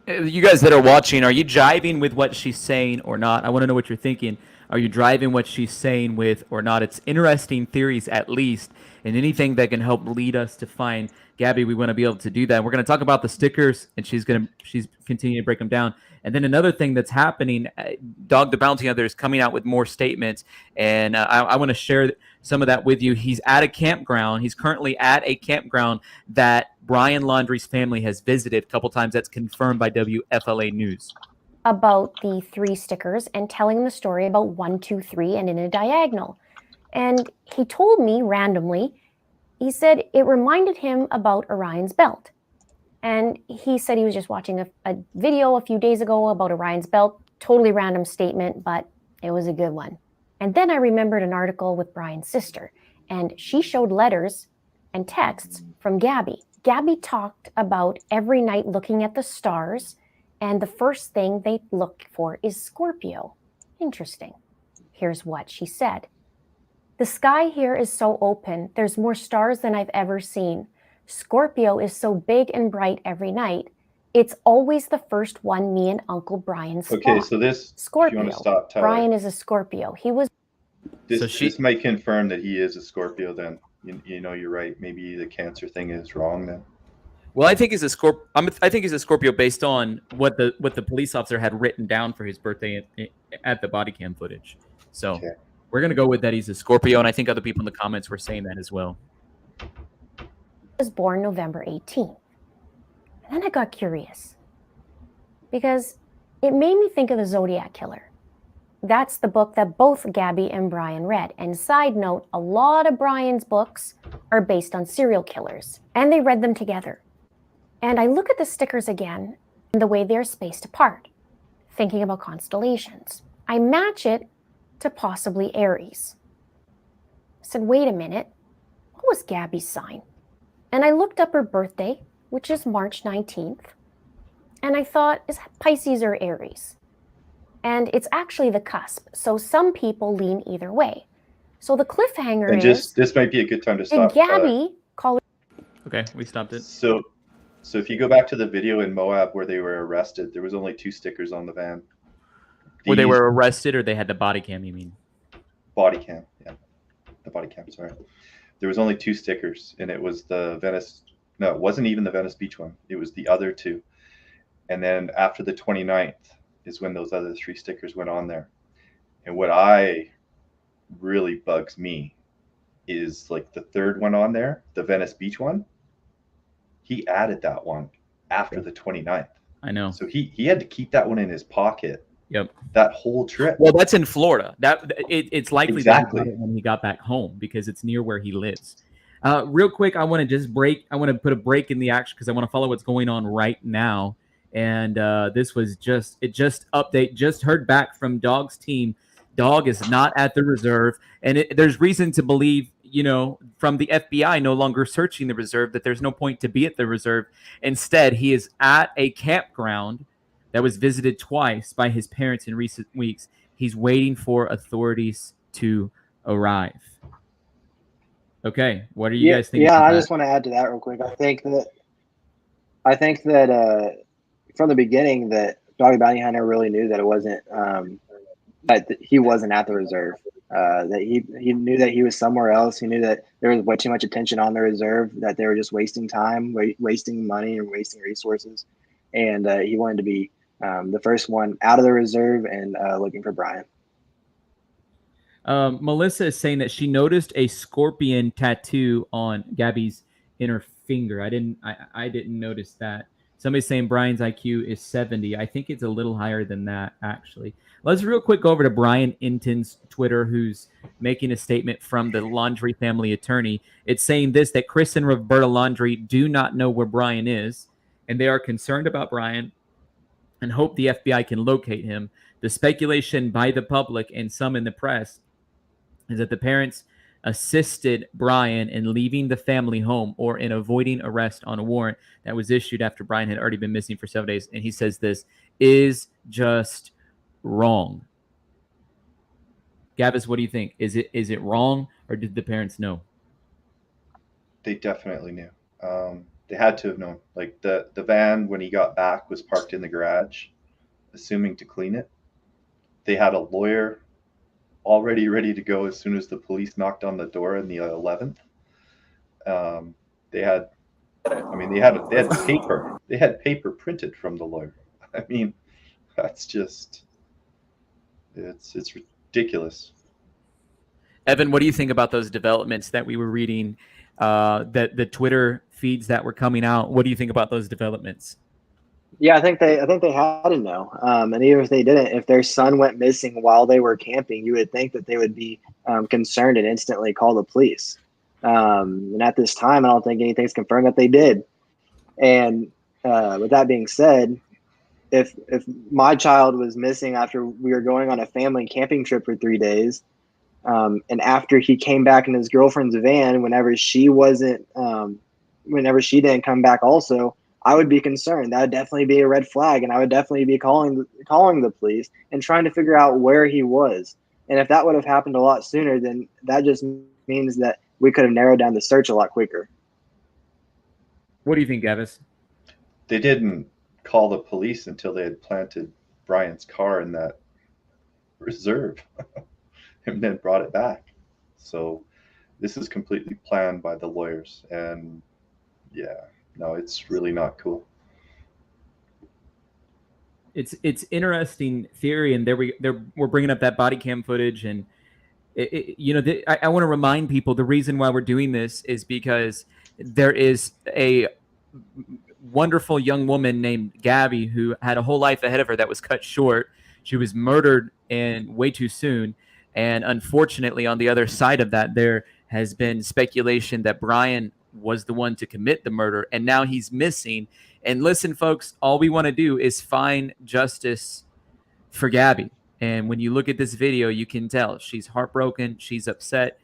You guys that are watching, are you jiving with what she's saying or not? I want to know what you're thinking. Are you driving what she's saying with or not? It's interesting theories, at least, and anything that can help lead us to find Gabby. We want to be able to do that. We're going to talk about the stickers, and she's continuing to break them down. And then another thing that's happening, Dog the Bounty Hunter is coming out with more statements, and I want to share some of that with you. He's at a campground. He's currently at a campground that Brian Laundrie's family has visited a couple times. That's confirmed by WFLA News. about the 3 stickers and telling him the story about 1, 2, 3 and in a diagonal. And he told me randomly, he said it reminded him about Orion's belt. And he said he was just watching a video a few days ago about Orion's belt. Totally random statement, but it was a good one. And then I remembered an article with Brian's sister, and she showed letters and texts from Gabby. Gabby talked about every night looking at the stars, and the first thing they look for is Scorpio. Interesting. Here's what she said. The sky here is so open. There's more stars than I've ever seen. Scorpio is so big and bright every night. It's always the first one me and Uncle Brian spot. Okay, so this, Scorpio. if you want to stop, Tyler, Brian is a Scorpio. He was. this might confirm that he is a Scorpio then. You know, you're right. Maybe the Cancer thing is wrong then. Well, I think he's a Scorpio. I think he's a Scorpio based on what the police officer had written down for his birthday at the body cam footage. So Okay. we're gonna go with that he's a Scorpio, and I think other people in the comments were saying that as well. was born November 18th. And then I got curious because it made me think of the Zodiac Killer. That's the book that both Gabby and Brian read. And side note, a lot of Brian's books are based on serial killers, and they read them together. And I look at the stickers again and the way they're spaced apart, thinking about constellations. I match it to possibly Aries. I said, wait a minute, what was Gabby's sign? And I looked up her birthday, which is March 19th, and I thought, is that Pisces or Aries? and it's actually the cusp. So some people lean either way. So the cliffhanger And is, this might be a good time to did stop. Gabby call it? Okay, we stopped it. So if you go back to the video in Moab where they were arrested, there was only 2 stickers on the van. Where they were arrested, or they had the body cam, you mean? Body cam, yeah. The body cam, sorry. There was only 2 stickers, and it was the Venice. No, it wasn't even the Venice Beach one. It was the other 2. And then after the 29th is when those other 3 stickers went on there. And what really bugs me is like the 3rd one on there, the Venice Beach one. He added that one after the 29th. I know. So he had to keep that one in his pocket. Yep. That whole trip. Well, that's in Florida. It's likely Exactly. that he got it when he got back home because it's near where he lives. Real quick, I want to put a break in the action because I want to follow what's going on right now. And this was just update. Just heard back from Dog's team. Dog is not at the reserve, and there's reason to believe, from the FBI no longer searching the reserve, that there's no point to be at the reserve. Instead, he is at a campground that was visited twice by his parents in recent weeks. He's waiting for authorities to arrive. Okay, what are you guys thinking? Yeah, I just want to add to that real quick. I think that from the beginning that Doggy Bounty Hunter really knew that it wasn't that he wasn't at the reserve. That he knew that he was somewhere else. He knew that there was way too much attention on the reserve, that they were just wasting time, wasting money, and wasting resources. And he wanted to be the first one out of the reserve and looking for Brian. Melissa is saying that she noticed a scorpion tattoo on Gabby's inner finger. I didn't notice that. Somebody's saying Brian's IQ is 70. I think it's a little higher than that, actually. Let's real quick go over to Brian Inton's Twitter, who's making a statement from the Laundrie family attorney. It's saying this, that Chris and Roberta Laundrie do not know where Brian is, and they are concerned about Brian and hope the FBI can locate him. The speculation by the public and some in the press is that the parents assisted Brian in leaving the family home or in avoiding arrest on a warrant that was issued after Brian had already been missing for 7 days. And he says this is just wrong. Gavis, what do you think? Is it wrong, or did the parents know? They definitely knew. They had to have known. Like the van, when he got back, was parked in the garage, assuming to clean it. They had a lawyer already ready to go as soon as the police knocked on the door on the 11th. They had paper. They had paper printed from the lawyer. I mean, that's just it's ridiculous. Evan, what do you think about those developments that we were reading? That the Twitter feeds that were coming out. What do you think about those developments? Yeah, I think they had to know. And even if they didn't, if their son went missing while they were camping, you would think that they would be concerned and instantly call the police. And at this time, I don't think anything's confirmed that they did. And with that being said, if my child was missing after we were going on a family camping trip for 3 days, and after he came back in his girlfriend's van, whenever she didn't come back also, I would be concerned. That would definitely be a red flag, and I would definitely be calling the police and trying to figure out where he was. And if that would have happened a lot sooner, then that just means that we could have narrowed down the search a lot quicker. What do you think, Gavis? They didn't call the police until they had planted Brian's car in that reserve and then brought it back. So this is completely planned by the lawyers. And yeah, no, it's really not cool. It's interesting theory, and we're bringing up that body cam footage, and I want to remind people the reason why we're doing this is because there is a wonderful young woman named Gabby who had a whole life ahead of her that was cut short. She was murdered and way too soon, and unfortunately, on the other side of that, there has been speculation that Brian was the one to commit the murder, and now he's missing. And listen, folks, all we want to do is find justice for Gabby. And when you look at this video, you can tell she's heartbroken. She's upset.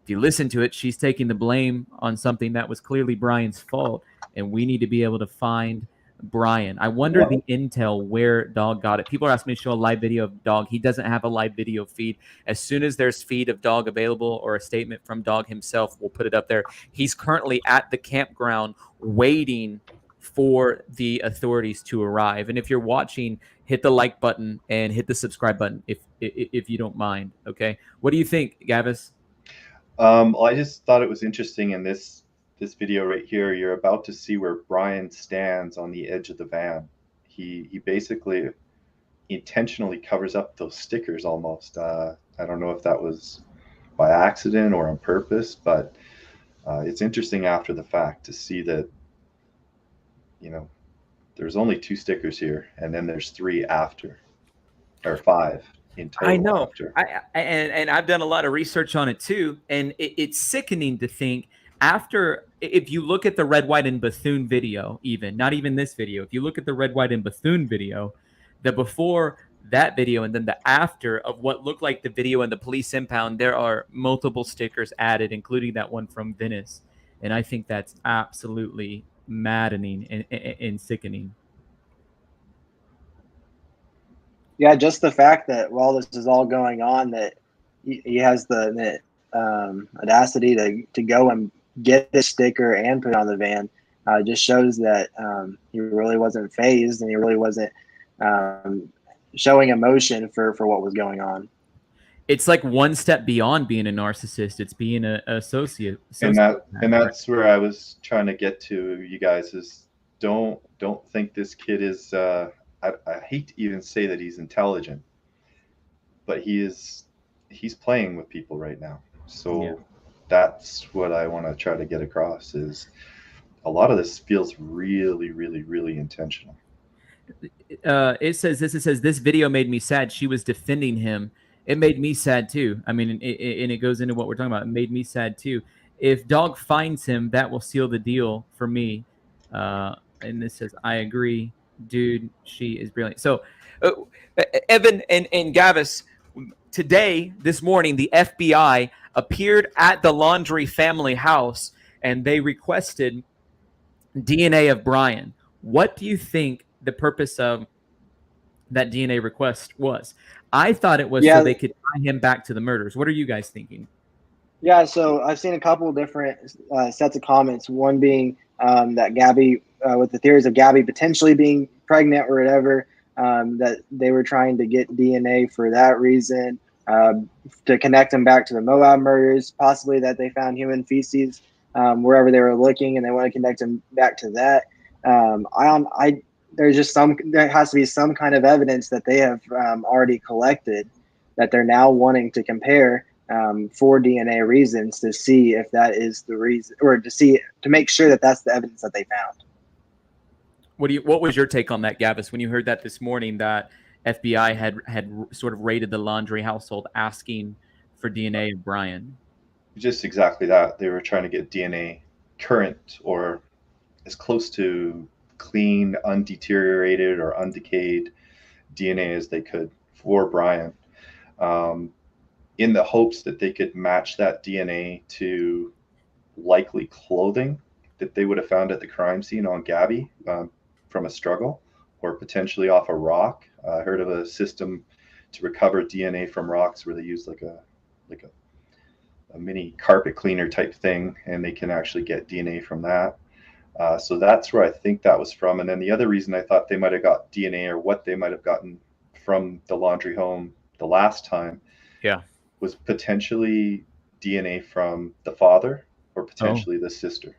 If you listen to it, she's taking the blame on something that was clearly Brian's fault. And we need to be able to find Brian. I wonder the intel where dog got it. People are asking me to show a live video of dog. He doesn't have a live video feed. As soon as there's feed of dog available or a statement from dog himself, we'll put it up there. He's currently at the campground waiting for the authorities to arrive. And if you're watching, hit the like button and hit the subscribe button if you don't mind. Okay. What do you think, Gavis? I just thought it was interesting in this video right here. You're about to see where Brian stands on the edge of the van. He basically intentionally covers up those stickers almost. I don't know if that was by accident or on purpose, but it's interesting after the fact to see that, you know, there's only 2 stickers here, and then there's 3 after, or 5 in total. I know. After. And I've done a lot of research on it too, and it's sickening to think after, if you look at the Red, White, and Bethune video, even not even this video, if you look at the Red, White, and Bethune video, the before that video and then the after of what looked like the video and the police impound, there are multiple stickers added, including that one from Venice, and I think that's absolutely maddening and sickening. Yeah, just the fact that while this is all going on, that he has the audacity to go and get this sticker and put it on the van, just shows that he really wasn't fazed, and he really wasn't showing emotion for what was going on. It's like one step beyond being a narcissist. It's being a associate. And that's where I was trying to get to, you guys, is don't think this kid is I hate to even say that he's intelligent, but he's playing with people right now. So yeah. That's what I want to try to get across, is a lot of this feels really, really, really intentional. It says this video made me sad. She was defending him. It made me sad too. I mean, and it goes into what we're talking about. It made me sad too. If dog finds him, that will seal the deal for me. And this says, I agree, dude. She is brilliant. So, Evan and Gavis, today, this morning, the FBI appeared at the Laundrie family house, and they requested DNA of Brian. What do you think the purpose of that DNA request was? I thought it was so they could tie him back to the murders. What are you guys thinking? Yeah, so I've seen a couple of different sets of comments. One being that Gabby, with the theories of Gabby potentially being pregnant or whatever, that they were trying to get DNA for that reason, to connect him back to the Moab murders, possibly that they found human feces wherever they were looking, and they want to connect him back to that. There has to be some kind of evidence that they have already collected that they're now wanting to compare for DNA reasons, to see if that is the reason, or to make sure that that's the evidence that they found. What was your take on that, Gavis, when you heard that this morning, that FBI had sort of raided the Laundrie household asking for DNA of Brian? Just exactly that. They were trying to get DNA current, or as close to clean, undeteriorated, or undecayed DNA as they could for Brian, in the hopes that they could match that DNA to likely clothing that they would have found at the crime scene on Gabby from a struggle, or potentially off a rock. I heard of a system to recover DNA from rocks where they use like a mini carpet cleaner type thing, and they can actually get DNA from that. So that's where I think that was from. And then the other reason I thought they might have got DNA, or what they might have gotten from the Laundrie home the last time, was potentially DNA from the father, or potentially the sister.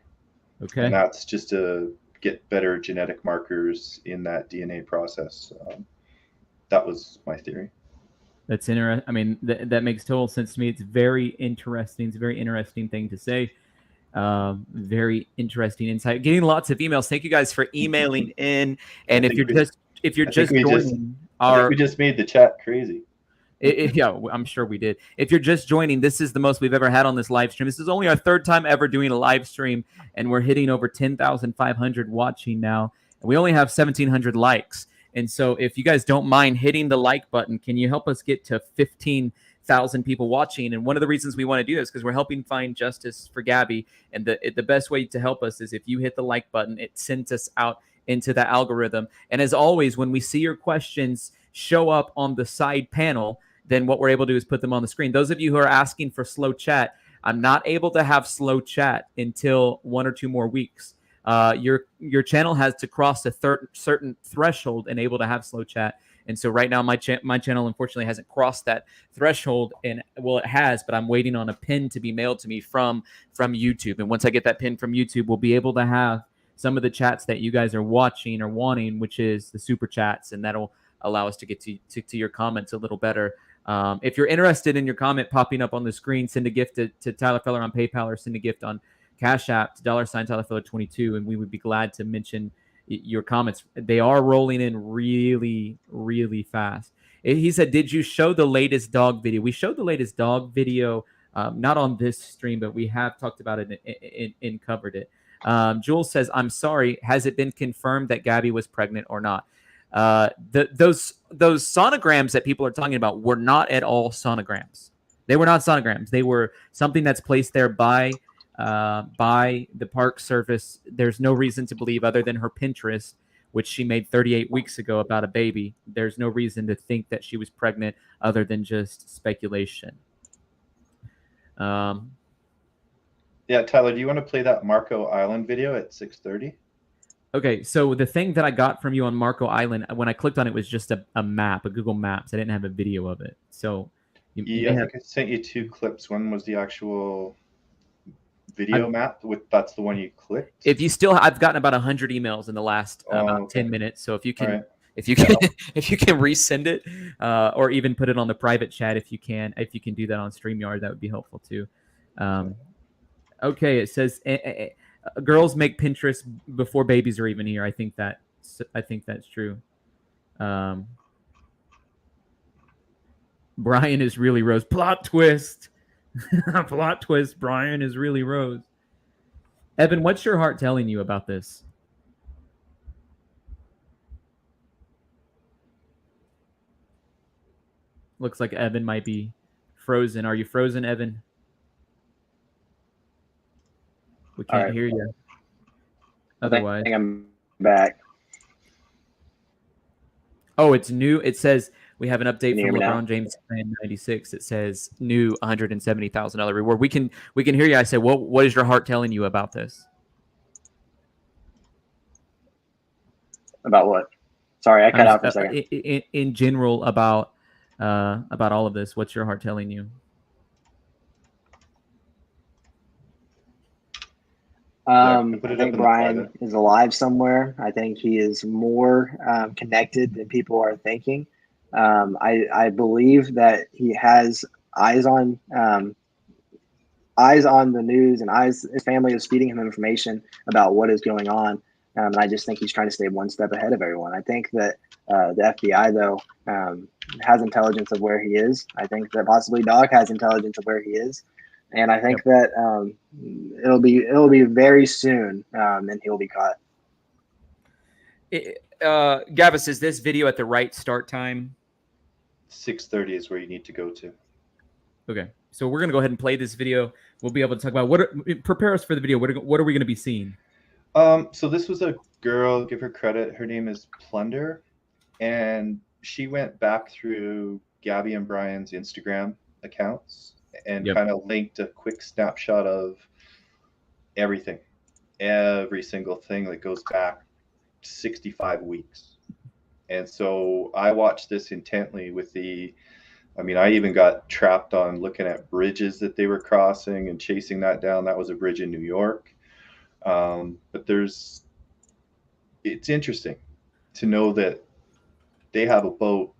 Okay. And that's just to get better genetic markers in that DNA process. That was my theory. That's interesting. I mean, that makes total sense to me. It's very interesting. It's a very interesting thing to say. Very interesting insight. Getting lots of emails. Thank you guys for emailing in. And if you're just joining, we just made the chat crazy. Yeah, I'm sure we did. If you're just joining, this is the most we've ever had on this live stream. This is only our 3rd time ever doing a live stream, and we're hitting over 10,500 watching now. And we only have 1,700 likes. And so if you guys don't mind hitting the like button, can you help us get to 15,000 people watching? And one of the reasons we want to do this is because we're helping find justice for Gabby. And the best way to help us is if you hit the like button. It sends us out into the algorithm. And as always, when we see your questions show up on the side panel, then what we're able to do is put them on the screen. Those of you who are asking for slow chat, I'm not able to have slow chat until 1 or 2 more weeks. Your channel has to cross a certain threshold and able to have slow chat. And so right now my channel unfortunately hasn't crossed that threshold, and well, it has, but I'm waiting on a pin to be mailed to me from YouTube. And once I get that pin from YouTube, we'll be able to have some of the chats that you guys are watching or wanting, which is the super chats, and that'll allow us to get to your comments a little better. If you're interested in your comment popping up on the screen, send a gift to Tyler Feller on PayPal, or send a gift on Cash App to $ Tyler Feller 22, and we would be glad to mention your comments. They are rolling in really, really fast. He said, did you show the latest dog video? We showed the latest dog video, not on this stream, but we have talked about it and covered it. Jules says, I'm sorry, has it been confirmed that Gabby was pregnant or not? Those sonograms that people are talking about were not at all sonograms. They were not sonograms. They were something that's placed there by the Park Service. There's no reason to believe, other than her Pinterest, which she made 38 weeks ago about a baby. There's no reason to think that she was pregnant, other than just speculation. Yeah, Tyler, do you want to play that Marco Island video at 6:30? Okay, so the thing that I got from you on Marco Island, when I clicked on it, was just a map, a Google Maps. I didn't have a video of it. So I think I sent you 2 clips. One was the actual video map. That's the one you clicked. If you still, I've gotten about 100 emails in the last about 10 minutes. So if you can, if you can resend it, or even put it on the private chat, if you can do that on StreamYard, that would be helpful too. Okay, it says girls make Pinterest before babies are even here. I think that's true. Brian is really Rose. Plot twist. Plot twist. Brian is really Rose. Evan, what's your heart telling you about this? Looks like Evan might be frozen. Are you frozen, Evan? We can't hear you. Otherwise, I think I'm back. Oh, it's new. It says we have an update Can you from hear me LeBron James fan 96. It says new $170,000 reward. We can hear you. I said, what is your heart telling you about this? About what? Sorry, I cut out for a second. In general, about all of this, what's your heart telling you? I think Brian is alive somewhere. I think he is more connected than people are thinking. I believe that he has eyes on the news, and his family is feeding him information about what is going on. And I just think he's trying to stay one step ahead of everyone. I think that the FBI, though, has intelligence of where he is. I think that possibly Dog has intelligence of where he is. And I think that it'll be very soon, and he'll be caught. Gavis, is this video at the right start time? 6:30 is where you need to go to. Okay, so we're gonna go ahead and play this video. We'll be able to talk about prepare us for the video. What are we gonna be seeing? So this was a girl. Give her credit. Her name is Plunder, and she went back through Gabby and Brian's Instagram accounts and kind of linked a quick snapshot of everything, every single thing that goes back 65 weeks. And so I watched this intently I even got trapped on looking at bridges that they were crossing and chasing that down. That was a bridge in New York. But it's interesting to know that they have a boat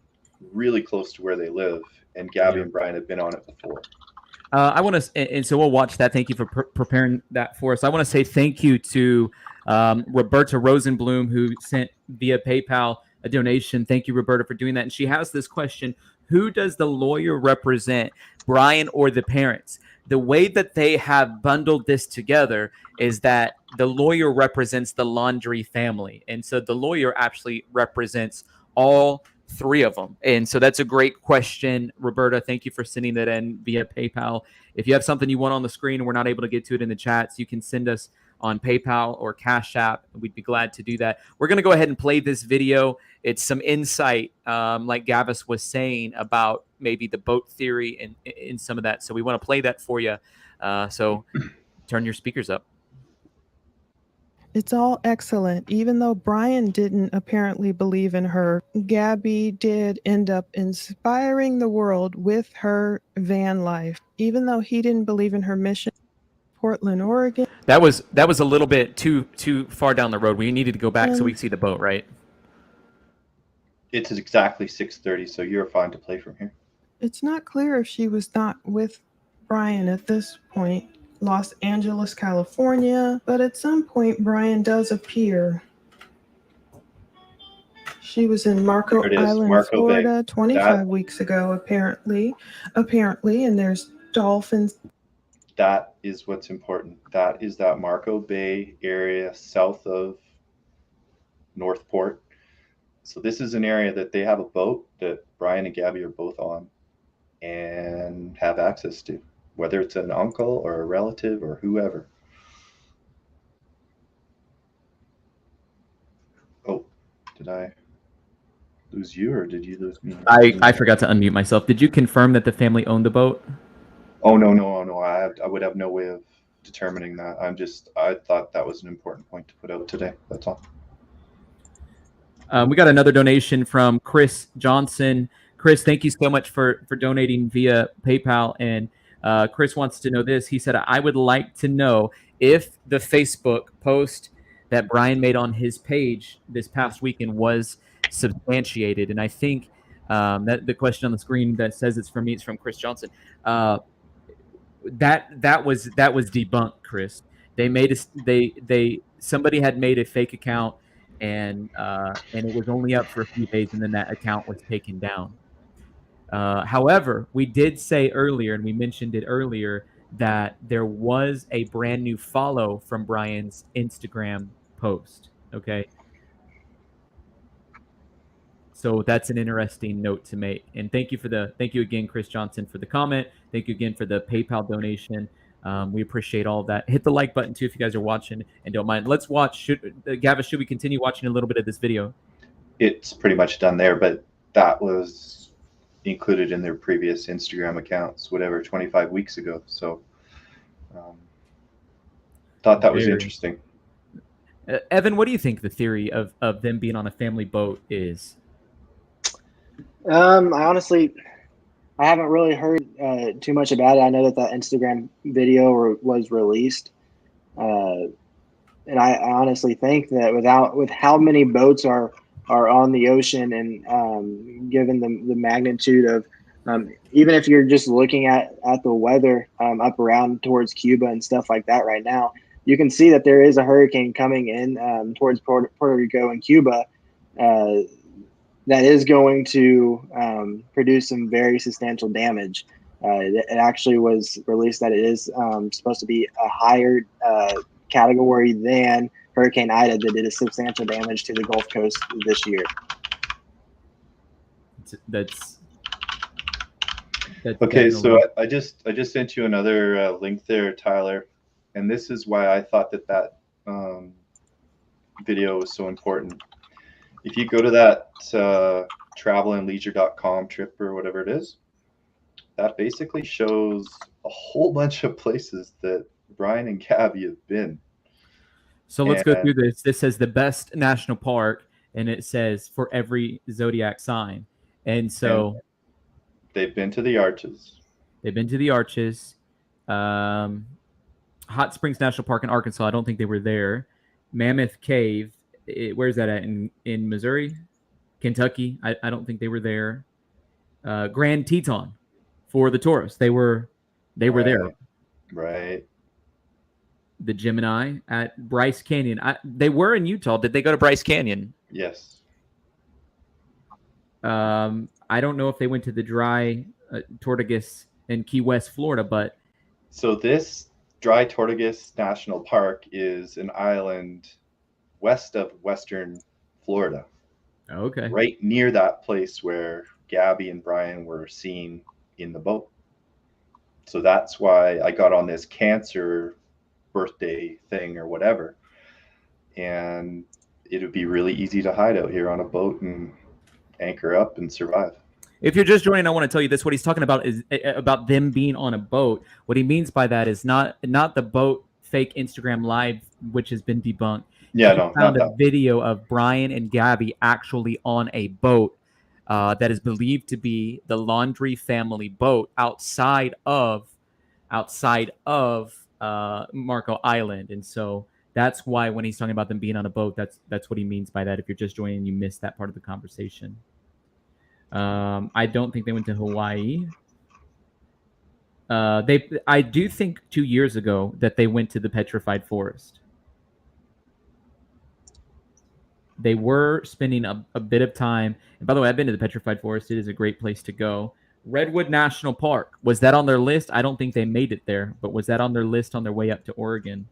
really close to where they live, and Gabby and Brian have been on it before. I want to, and so we'll watch that. Thank you for preparing that for us. I want to say thank you to Roberta Rosenblum, who sent via PayPal a donation. Thank you, Roberta, for doing that. And she has this question: who does the lawyer represent, Brian or the parents? The way that they have bundled this together is that the lawyer represents the Laundrie family, and so the lawyer actually represents all 3 of them. And so that's a great question, Roberta. Thank you for sending that in via PayPal. If you have something you want on the screen and we're not able to get to it in the chats, you can send us on PayPal or Cash App. We'd be glad to do that. We're going to go ahead and play this video. It's some insight, like Gavis was saying, about maybe the boat theory and in some of that. So we want to play that for you. So turn your speakers up. It's all excellent. Even though Brian didn't apparently believe in her, Gabby did end up inspiring the world with her van life. Even though he didn't believe in her mission, Portland, Oregon. That was a little bit too far down the road. We needed to go back so we could see the boat, right? It's exactly 6:30, so you're fine to play from here. It's not clear if she was not with Brian at this point. Los Angeles, California, but at some point Brian does appear. She was in Marco Island, Marco Florida, Bay. 25 weeks ago, apparently, and there's dolphins. That is what's important. That is that Marco Bay area south of Northport. So this is an area that they have a boat that Brian and Gabby are both on and have access to, whether it's an uncle or a relative or whoever. Oh, did I lose you or did you lose me? I forgot to unmute myself. Did you confirm that the family owned the boat? Oh, no. I would have no way of determining that. I thought that was an important point to put out today. That's all. We got another donation from Chris Johnson. Chris, thank you so much for donating via PayPal. And Chris wants to know this. He said, I would like to know if the Facebook post that Brian made on his page this past weekend was substantiated. And I think that the question on the screen that says it's from me, it's from Chris Johnson. That was debunked, Chris. Somebody had made a fake account and it was only up for a few days, and then that account was taken down. However, we did say earlier, and we mentioned it earlier, that there was a brand new follow from Brian's Instagram post. Okay. So that's an interesting note to make. And thank you again, Chris Johnson, for the comment. Thank you again for the PayPal donation. We appreciate all of that. Hit the like button too if you guys are watching and don't mind. Let's watch. Gavis, should we continue watching a little bit of this video? It's pretty much done there, but that was included in their previous Instagram accounts, 25 weeks ago. So thought that was interesting. Evan, what do you think the theory of them being on a family boat is? I haven't really heard too much about it. I know that Instagram video was released. And I honestly think that with how many boats are on the ocean and given the magnitude of, even if you're just looking at the weather up around towards Cuba and stuff like that right now, you can see that there is a hurricane coming in towards Puerto Rico and Cuba that is going to produce some very substantial damage. It actually was released that it is supposed to be a higher category than Hurricane Ida that did a substantial damage to the Gulf Coast this year. That's okay. So I just sent you another link there, Tyler, and this is why I thought that video was so important. If you go to that travelandleisure.com trip or whatever it is, that basically shows a whole bunch of places that Brian and Gabby have been. So let's go through this. This says the best national park, and it says for every zodiac sign. And so they've been to the Arches. Hot Springs National Park in Arkansas. I don't think they were there. Mammoth Cave. Where's that at? In Missouri? Kentucky? I don't think they were there. Grand Teton for the tourists. They were there. Right. The Gemini at Bryce Canyon. They were in Utah. Did they go to Bryce Canyon? Yes. I don't know if they went to the dry Tortugas in Key West, Florida, but so this dry Tortugas National Park is an island west of western Florida. Okay. Right near that place where Gabby and Brian were seen in the boat. So that's why I got on this Cancer birthday thing or whatever. And it would be really easy to hide out here on a boat and anchor up and survive. If you're just joining, I want to tell you this. What he's talking about is about them being on a boat. What he means by that is not the boat fake Instagram live, which has been debunked. Yeah, He no, found not a that. video of Brian and Gabby actually on a boat that is believed to be the Laundrie family boat outside of Marco Island. And so that's why when he's talking about them being on a boat, that's what he means by that. If you're just joining, you missed that part of the conversation. I don't think they went to Hawaii. I do think 2 years ago that they went to the Petrified Forest. They were spending a bit of time. And by the way, I've been to the Petrified Forest. It is a great place to go. Redwood National Park. Was that on their list? I don't think they made it there, but was that on their list on their way up to Oregon?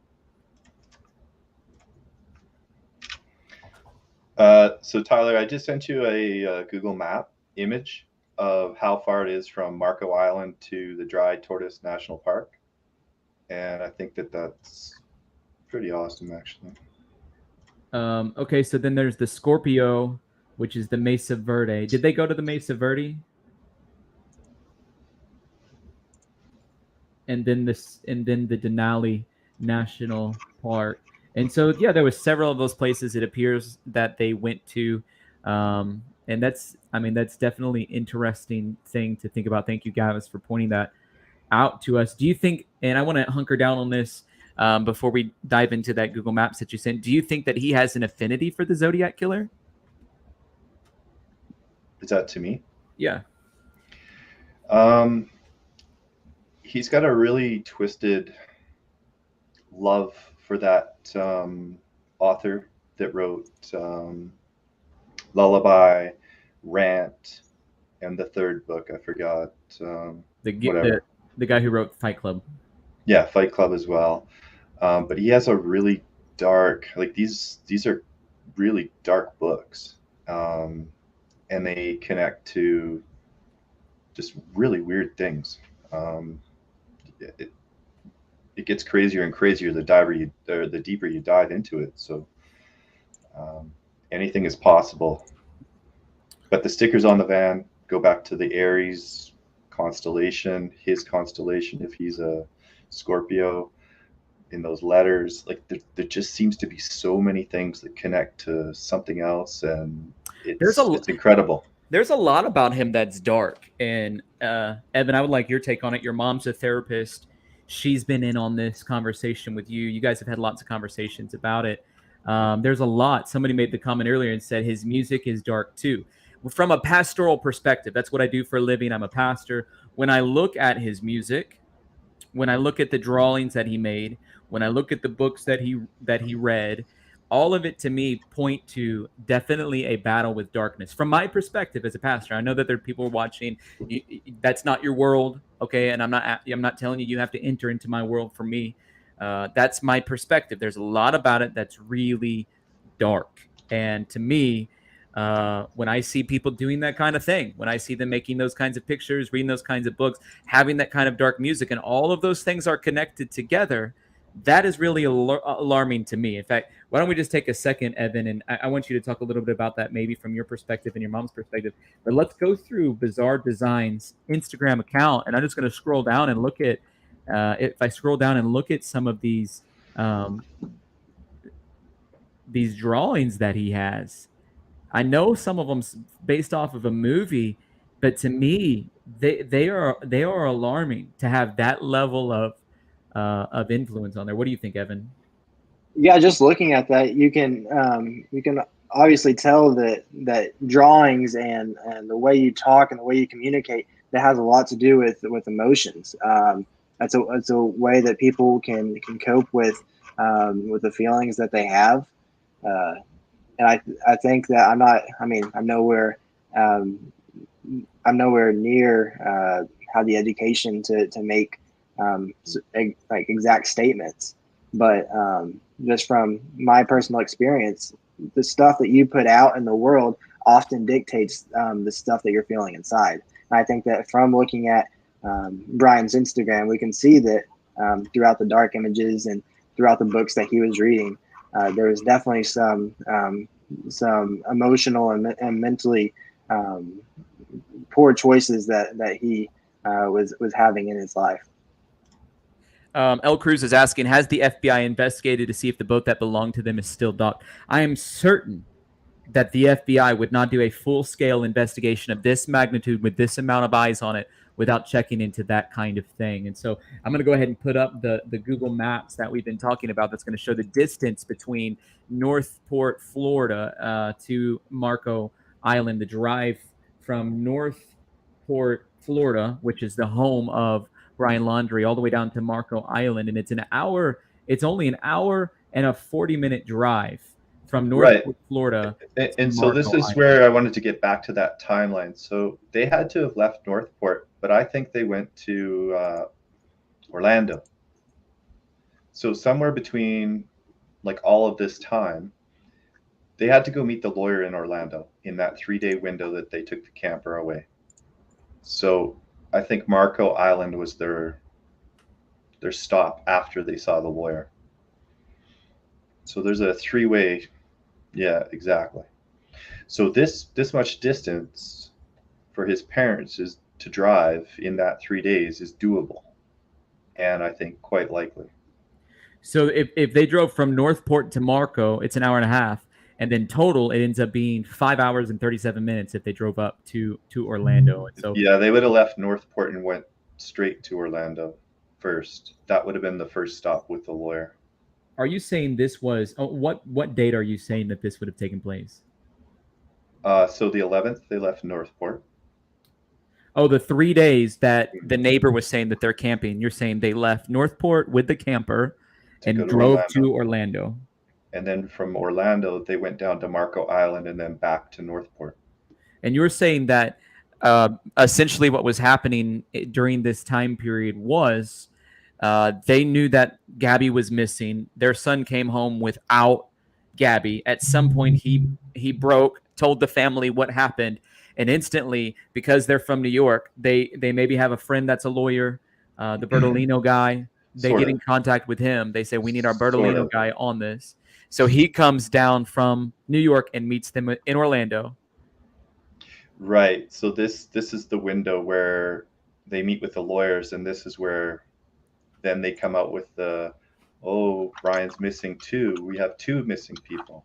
So Tyler, I just sent you a Google Map image of how far it is from Marco Island to the Dry Tortoise National Park. And I think that's pretty awesome, actually. Okay, so then there's the Scorpio, which is the Mesa Verde. Did they go to the Mesa Verde? And then the Denali National Park. And so, yeah, there was several of those places it appears that they went to. And that's definitely an interesting thing to think about. Thank you, Gavis, for pointing that out to us. Do you think, and I want to hunker down on this before we dive into that Google Maps that you sent, do you think that he has an affinity for the Zodiac Killer? Is that to me? Yeah. He's got a really twisted love for that author that wrote Lullaby, Rant, and the third book, I forgot. The guy who wrote Fight Club. Yeah, Fight Club as well. But he has a really dark, like these are really dark books. And they connect to just really weird things. It gets crazier and crazier the deeper you dive into it. So anything is possible. But the stickers on the van go back to the Aries constellation, his constellation if he's a Scorpio. In those letters, like there just seems to be so many things that connect to something else, and it's incredible. There's a lot about him that's dark. And Evan, I would like your take on it. Your mom's a therapist. She's been in on this conversation with you. You guys have had lots of conversations about it. There's a lot. Somebody made the comment earlier and said his music is dark too. From a pastoral perspective, that's what I do for a living. I'm a pastor. When I look at his music, when I look at the drawings that he made, when I look at the books that he read, all of it to me point to definitely a battle with darkness. From my perspective as a pastor, I know that there are people watching. That's not your world, okay? And I'm not telling you have to enter into my world. For me, that's my perspective. There's a lot about it that's really dark, and to me, when I see people doing that kind of thing, when I see them making those kinds of pictures, reading those kinds of books, having that kind of dark music, and all of those things are connected together, that is really alarming to me. In fact, why don't we just take a second, Evan, and I want you to talk a little bit about that, maybe from your perspective and your mom's perspective. But let's go through Bizarre Designs Instagram account, and I'm just going to scroll down and look at, if I scroll down and look at some of these drawings that he has. I know some of them based off of a movie, but to me, they are alarming to have that level of influence on there. What do you think, Evan? Yeah, just looking at that, you can obviously tell that drawings and the way you talk and the way you communicate, that has a lot to do with emotions. That's a way that people can cope with the feelings that they have. And I think that I'm nowhere near have the education to make like exact statements, but just from my personal experience, the stuff that you put out in the world often dictates the stuff that you're feeling inside. And I think that from looking at Brian's Instagram, we can see that throughout the dark images and throughout the books that he was reading. There was definitely some emotional and mentally poor choices that he was having in his life. El Cruz is asking, has the FBI investigated to see if the boat that belonged to them is still docked? I am certain that the FBI would not do a full-scale investigation of this magnitude with this amount of eyes on it without checking into that kind of thing. And so I'm going to go ahead and put up the Google Maps that we've been talking about that's going to show the distance between Northport, Florida to Marco Island, the drive from Northport, Florida, which is the home of Brian Laundrie, all the way down to Marco Island. And it's only an hour and a 40-minute drive from Northport, Florida. And so this is where I wanted to get back to that timeline. So they had to have left Northport, but I think they went to Orlando. So somewhere between like all of this time, they had to go meet the lawyer in Orlando in that 3-day window that they took the camper away. So I think Marco Island was their stop after they saw the lawyer. So there's a 3-way. Yeah, exactly. So this much distance for his parents is to drive in that 3 days is doable, and I think quite likely. So if they drove from Northport to Marco, it's an hour and a half, and then total it ends up being 5 hours and 37 minutes if they drove up to Orlando. And so yeah, they would have left Northport and went straight to Orlando first. That would have been the first stop with the lawyer. Are you saying this was what date are you saying that this would have taken place? So the 11th, they left Northport. Oh, the 3 days that the neighbor was saying that they're camping. You're saying they left Northport with the camper and drove to Orlando. And then from Orlando, they went down to Marco Island and then back to Northport. And you're saying that essentially what was happening during this time period was they knew that Gabby was missing. Their son came home without Gabby. At some point, he broke, told the family what happened, and instantly, because they're from New York, they maybe have a friend that's a lawyer, the Bertolino guy. They get in contact with him. They say, we need our Bertolino guy on this. So he comes down from New York and meets them in Orlando. Right. So this is the window where they meet with the lawyers, and this is where then they come out with Brian's missing too. We have 2 missing people,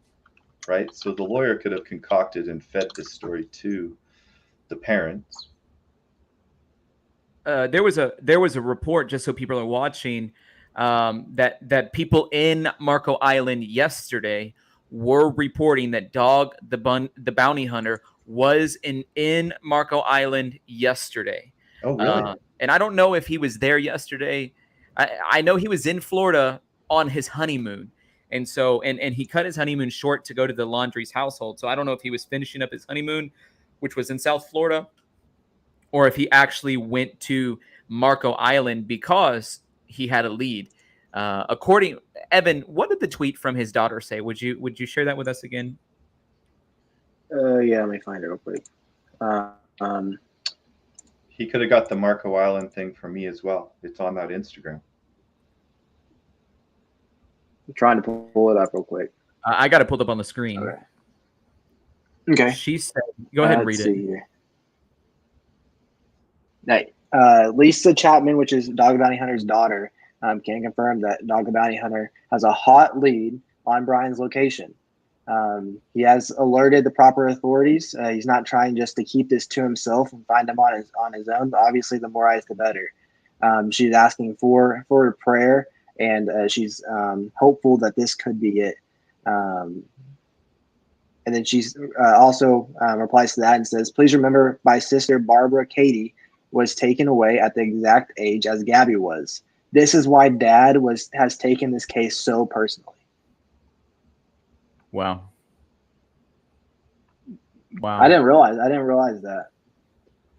right? So the lawyer could have concocted and fed this story to the parents. There was a report, just so people are watching, that people in Marco Island yesterday were reporting that Dog the bounty hunter was in Marco Island yesterday. Oh, really? And I don't know if he was there yesterday. I know he was in Florida on his honeymoon. And so, and he cut his honeymoon short to go to the Laundrie's household. So I don't know if he was finishing up his honeymoon, which was in South Florida, or if he actually went to Marco Island because he had a lead. Evan, what did the tweet from his daughter say? Would you share that with us again? Yeah, let me find it real quick. He could have got the Marco Island thing from me as well. It's on that Instagram. I'm trying to pull it up real quick. I got it pulled up on the screen. Okay. She said, go ahead and read it. Right. Lisa Chapman, which is Dog Bounty Hunter's daughter, can confirm that Dog Bounty Hunter has a hot lead on Brian's location. He has alerted the proper authorities. He's not trying just to keep this to himself and find him on his own. Obviously, the more eyes, the better. She's asking for a prayer, and she's hopeful that this could be it. And then she's also replies to that and says, "Please remember, my sister Barbara Katie was taken away at the exact age as Gabby was. This is why Dad has taken this case so personally." Wow. I didn't realize that.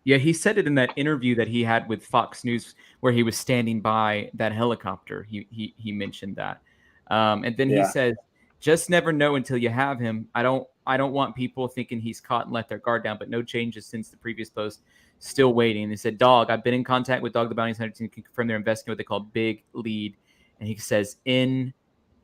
Yeah, he said it in that interview that he had with Fox News where he was standing by that helicopter. He mentioned that. And then he says, "Just never know until you have him. I don't want people thinking he's caught and let their guard down, but no changes since the previous post. Still waiting." He said, "Dog, I've been in contact with Dog the Bounty Hunter to confirm they're investigating what they call Big Lead." And he says, "In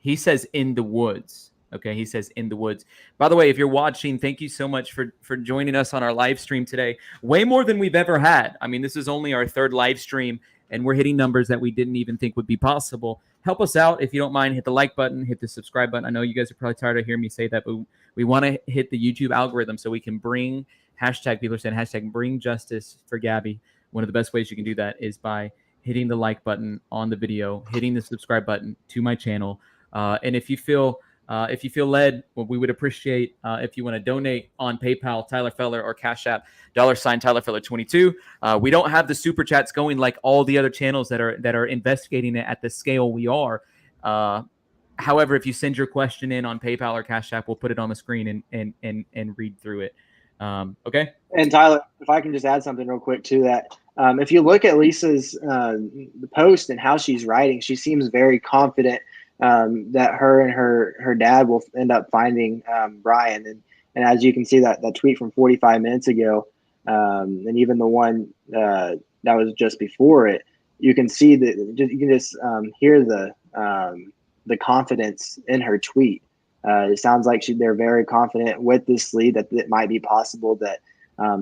He says in the woods. Okay, he says in the woods. By the way, if you're watching, thank you so much for joining us on our live stream today. Way more than we've ever had. I mean, this is only our third live stream, and we're hitting numbers that we didn't even think would be possible. Help us out if you don't mind. Hit the like button, hit the subscribe button. I know you guys are probably tired of hearing me say that, but we want to hit the YouTube algorithm so we can bring people are saying hashtag bring justice for Gabby. One of the best ways you can do that is by hitting the like button on the video, hitting the subscribe button to my channel. And if you feel led, well, we would appreciate if you want to donate on PayPal, Tyler Feller, or Cash App, $ Tyler Feller 22. We don't have the super chats going like all the other channels that are investigating it at the scale we are. However, if you send your question in on PayPal or Cash App, we'll put it on the screen and read through it. Okay. And Tyler, if I can just add something real quick to that. If you look at Lisa's the post and how she's writing, she seems very confident that her and her dad will end up finding Brian. And as you can see, that tweet from 45 minutes ago, and even the one that was just before it, you can see that you can just hear the confidence in her tweet. It sounds like they're very confident with this lead that it might be possible that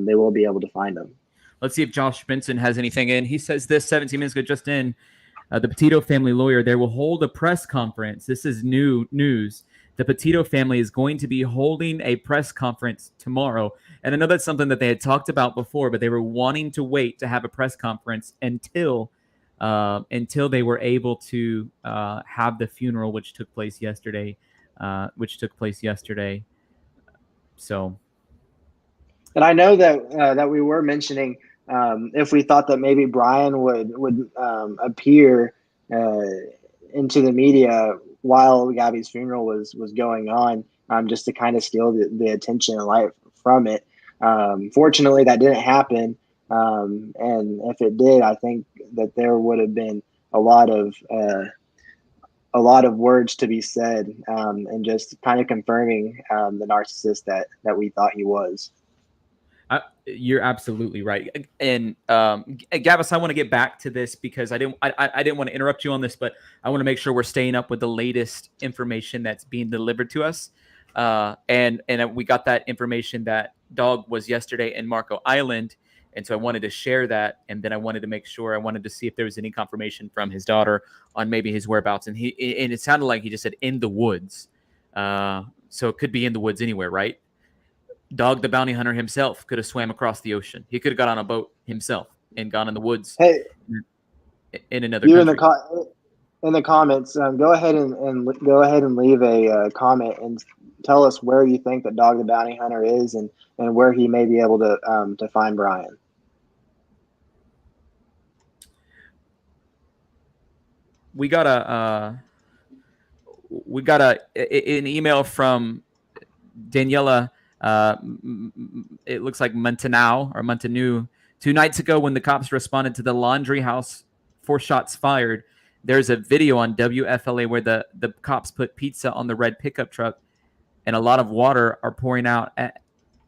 they will be able to find him. Let's see if Josh Benson has anything in. He says this 17 minutes ago, just in. The Petito family lawyer, they will hold a press conference. This is new news. The Petito family is going to be holding a press conference tomorrow. And I know that's something that they had talked about before, but they were wanting to wait to have a press conference until they were able to have the funeral, which took place yesterday. So. And I know that we were mentioning if we thought that maybe Brian would appear into the media while Gabby's funeral was going on, just to kind of steal the attention and light from it. Fortunately, that didn't happen. And if it did, I think that there would have been a lot of words to be said, and just kind of confirming the narcissist that we thought he was. You're absolutely right. And Gabby, I want to get back to this because I didn't want to interrupt you on this, but I want to make sure we're staying up with the latest information that's being delivered to us. And we got that information that Dog was yesterday in Marco Island. And so I wanted to share that. And then I wanted to see if there was any confirmation from his daughter on maybe his whereabouts. And it sounded like he just said in the woods. So it could be in the woods anywhere, right? Dog the bounty hunter himself could have swam across the ocean. He could have got on a boat himself and gone in the woods. Hey, in another country. In the comments, go ahead and leave a comment and tell us where you think that Dog the bounty hunter is and where he may be able to find Brian. We got an email from Daniela. It looks like Montanu. 2 nights ago, when the cops responded to the Laundrie house, 4 shots fired. There's a video on WFLA where the cops put pizza on the red pickup truck, and a lot of water are pouring out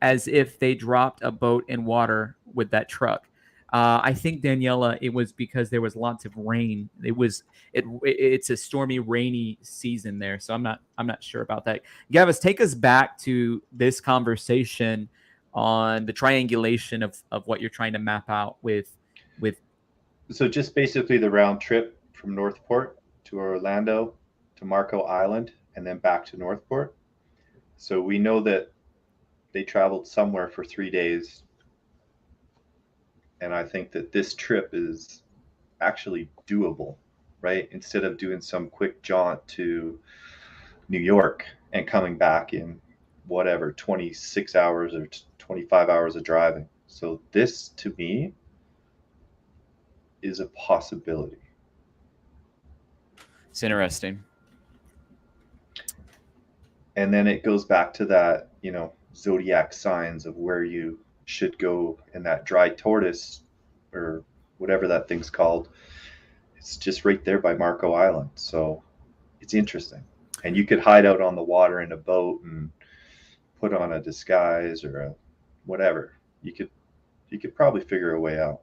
as if they dropped a boat in water with that truck. I think, Daniela, it was because there was lots of rain. It's a stormy, rainy season there, so I'm not sure about that. Gavis, take us back to this conversation on the triangulation of what you're trying to map out with. So just basically the round trip from Northport to Orlando to Marco Island and then back to Northport. So we know that they traveled somewhere for 3 days. And I think that this trip is actually doable, right? Instead of doing some quick jaunt to New York and coming back in 26 hours or 25 hours of driving. So this, to me, is a possibility. It's interesting. And then it goes back to that, zodiac signs of where you should go in that dry tortoise or whatever that thing's called. It's just right there by Marco Island. So it's interesting. And you could hide out on the water in a boat and put on a disguise or a whatever. You could probably figure a way out.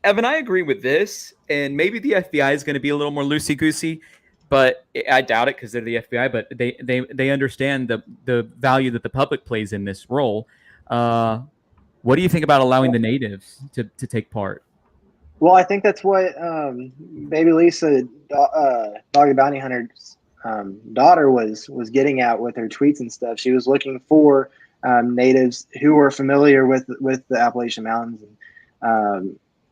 Evan, I agree with this. And maybe the FBI is going to be a little more loosey-goosey. but I doubt it because they're the FBI. But they understand the value that the public plays in this role. What do you think about allowing the natives to take part? Well, I think that's what Baby Lisa, Doggy Bounty Hunter's daughter, was getting at with her tweets and stuff. She was looking for natives who were familiar with the Appalachian Mountains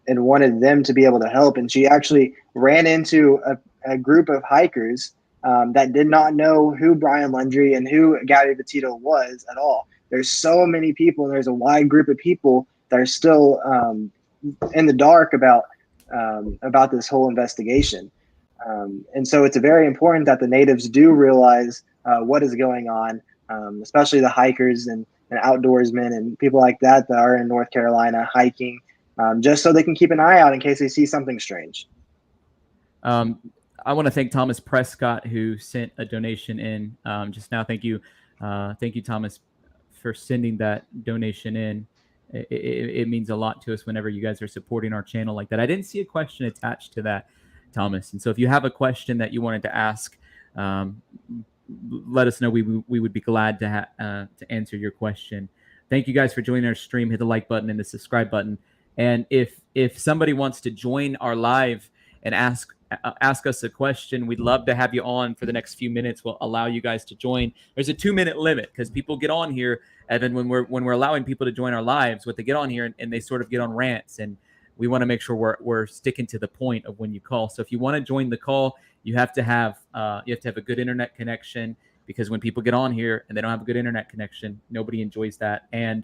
and wanted them to be able to help. And she actually ran into a group of hikers that did not know who Brian Laundrie and who Gabby Petito was at all. There's so many people, and there's a wide group of people that are still in the dark about this whole investigation. And so it's very important that the natives do realize what is going on, especially the hikers and outdoorsmen and people like that are in North Carolina hiking, just so they can keep an eye out in case they see something strange. I want to thank Thomas Prescott, who sent a donation in just now. Thank you, Thomas, for sending that donation in. It means a lot to us whenever you guys are supporting our channel like that. I didn't see a question attached to that, Thomas. And so if you have a question that you wanted to ask, let us know. We would be glad to answer your question. Thank you guys for joining our stream. Hit the like button and the subscribe button. And if somebody wants to join our live and ask us a question, we'd love to have you on for the next few minutes. We'll allow you guys to join. There's a 2-minute limit because people get on here, Evan, when we're allowing people to join our lives, what they get on here and they sort of get on rants, and we want to make sure we're sticking to the point of when you call. So if you want to join the call, you have to have a good internet connection, because when people get on here and they don't have a good internet connection, nobody enjoys that. And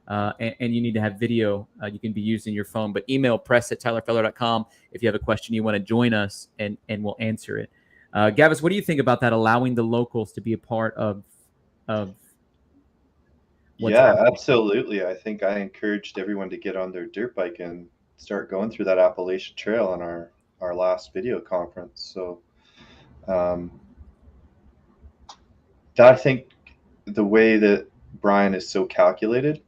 you need to have video. You can be using your phone, but email press@tylerfeller.com if you have a question you want to join us, and we'll answer it. Gavis, what do you think about that, allowing the locals to be a part of what's happening? Absolutely. I think I encouraged everyone to get on their dirt bike and start going through that Appalachian Trail on our last video conference. So I think the way that Brian is so calculated,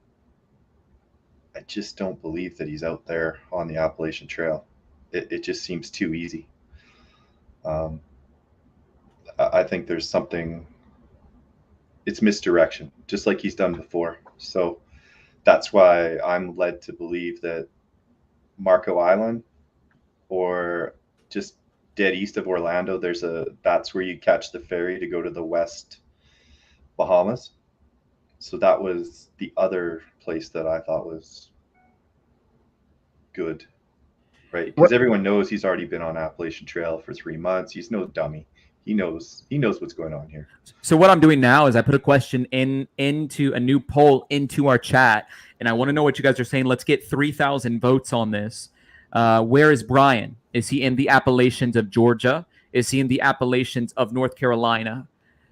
I just don't believe that he's out there on the Appalachian Trail. It just seems too easy. I think there's something, it's misdirection, just like he's done before. So that's why I'm led to believe that Marco Island, or just dead east of Orlando, that's where you catch the ferry to go to the West Bahamas. So that was the other place that I thought was good, right? Because everyone knows he's already been on Appalachian Trail for 3 months. He's no dummy. He knows what's going on here. So what I'm doing now is I put a question into a new poll into our chat, and I want to know what you guys are saying. Let's get 3,000 votes on this. Where is Brian? Is he in the Appalachians of Georgia? Is he in the Appalachians of North Carolina?